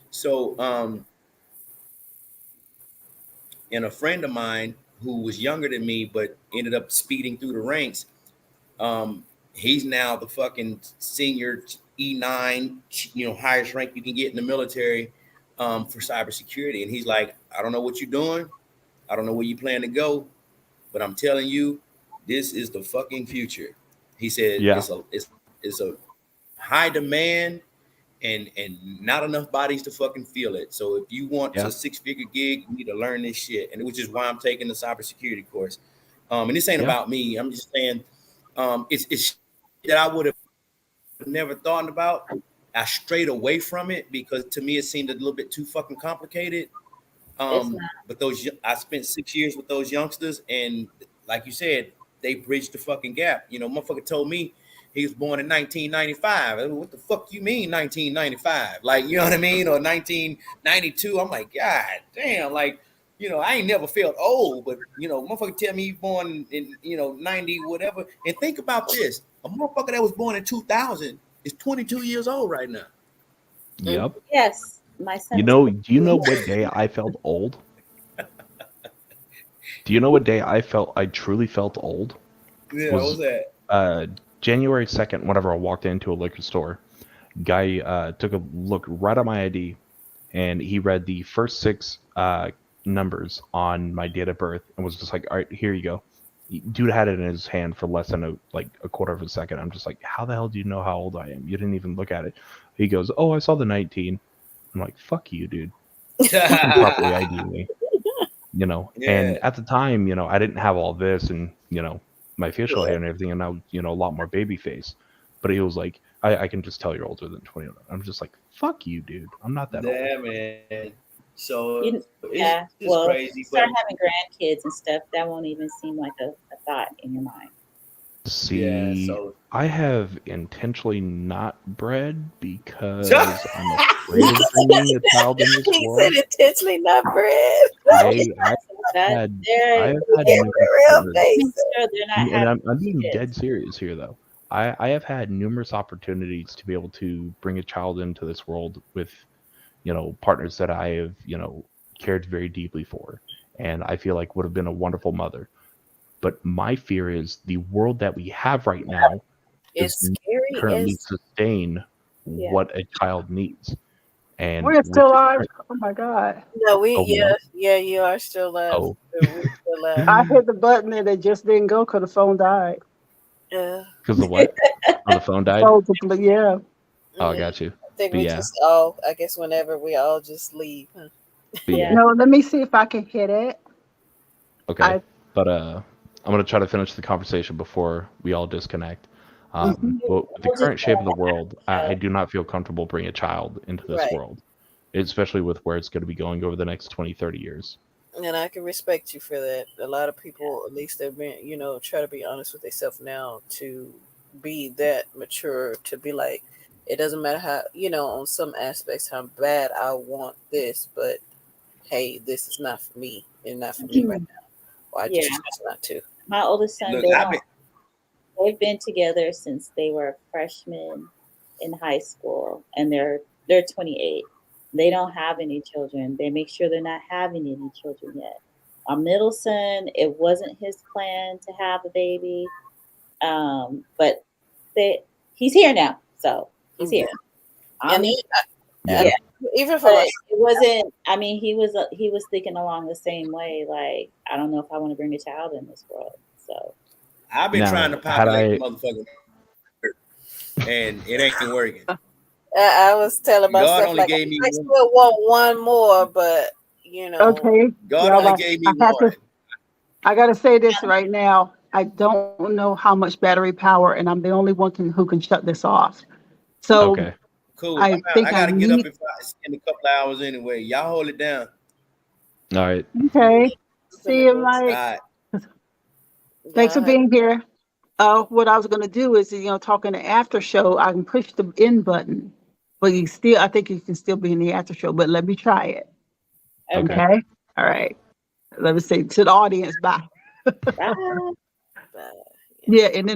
So, and a friend of mine who was younger than me, but ended up speeding through the ranks, he's now the fucking senior E9, highest rank you can get in the military for cybersecurity. And he's like, I don't know what you're doing. I don't know where you plan to go, but I'm telling you, this is the fucking future. He said, it's a high demand and not enough bodies to fucking feel it. So if you want a 6-figure gig, you need to learn this shit. And which is why I'm taking the cybersecurity course. And this ain't about me. I'm just saying, it's that I would have never thought about. I strayed away from it because to me it seemed a little bit too fucking complicated. But I spent 6 years with those youngsters, and like you said, they bridged the fucking gap. Motherfucker told me he was born in 1995. What the fuck you mean 1995? Like, you know what I mean? Or 1992. I'm like, God damn. Like, you know, I ain't never felt old, but you know, motherfucker tell me he's born in 90 whatever. And think about this: a motherfucker that was born in 2000 is 22 years old right now. Yep. Yes, my son. Do you know what day I felt old? Do you know what day I truly felt old? Yeah, what was that? January 2nd, whenever I walked into a liquor store, guy took a look right at my ID, and he read the first 6 numbers on my date of birth and was just like, all right, here you go. Dude had it in his hand for less than a quarter of a second. I'm just like, how the hell do you know how old I am? You didn't even look at it. He goes, oh, I saw the 19. I'm like, fuck you, dude. You can properly ID me. Yeah. And at the time, I didn't have all this and, my facial hair and everything, and now, a lot more baby face. But he was like, I can just tell you're older than 21. I'm just like, fuck you, dude. I'm not that old. Yeah, man. So it's crazy. Start having grandkids and stuff, that won't even seem like a thought in your mind. See, I have intentionally not bred because I'm afraid of bringing a child in this world. He said intentionally not bred. I'm being dead serious here, though. I have had numerous opportunities to be able to bring a child into this world with, partners that I have, cared very deeply for, and I feel like would have been a wonderful mother. But my fear is the world that we have right now is currently sustain what a child needs. And we're still alive. Oh my God. No, you are still alive. Oh. I hit the button and it just didn't go because the phone died. Yeah. Because of what? The phone died? Yeah. Oh, I got you. I think we just all, I guess whenever we all just leave. Huh? No, let me see if I can hit it. Okay. But I'm going to try to finish the conversation before we all disconnect. But with the current shape of the world, I do not feel comfortable bringing a child into this world, especially with where it's going to be going over the next 20, 30 years. And I can respect you for that. A lot of people, at least they've been, try to be honest with themselves now to be that mature, to be like, it doesn't matter how, on some aspects, how bad I want this, but hey, this is not for me and not for me right now. Or I just choose not to. My oldest son, they've been together since they were freshmen in high school, and they're 28. They don't have any children. They make sure they're not having any children yet. Our middle son, it wasn't his plan to have a baby, but he's here now, so he's here. Even for it wasn't. I mean, he was thinking along the same way. Like, I don't know if I want to bring a child in this world. So I've been trying to populate the motherfucker, and it ain't working. I was telling myself, God only gave me I still want one more, but Okay. God only gave me one. I got to say this right now. I don't know how much battery power, and I'm the only one who can shut this off. So okay. Cool. I gotta get up in a couple hours anyway. Y'all hold it down. All right. Okay. See you, Mike. Thanks for being here. What I was going to do is, talking the after show, I can push the end button, but I think you can still be in the after show, but let me try it. Okay. All right. Let me say to the audience, bye. Bye. Yeah. And then the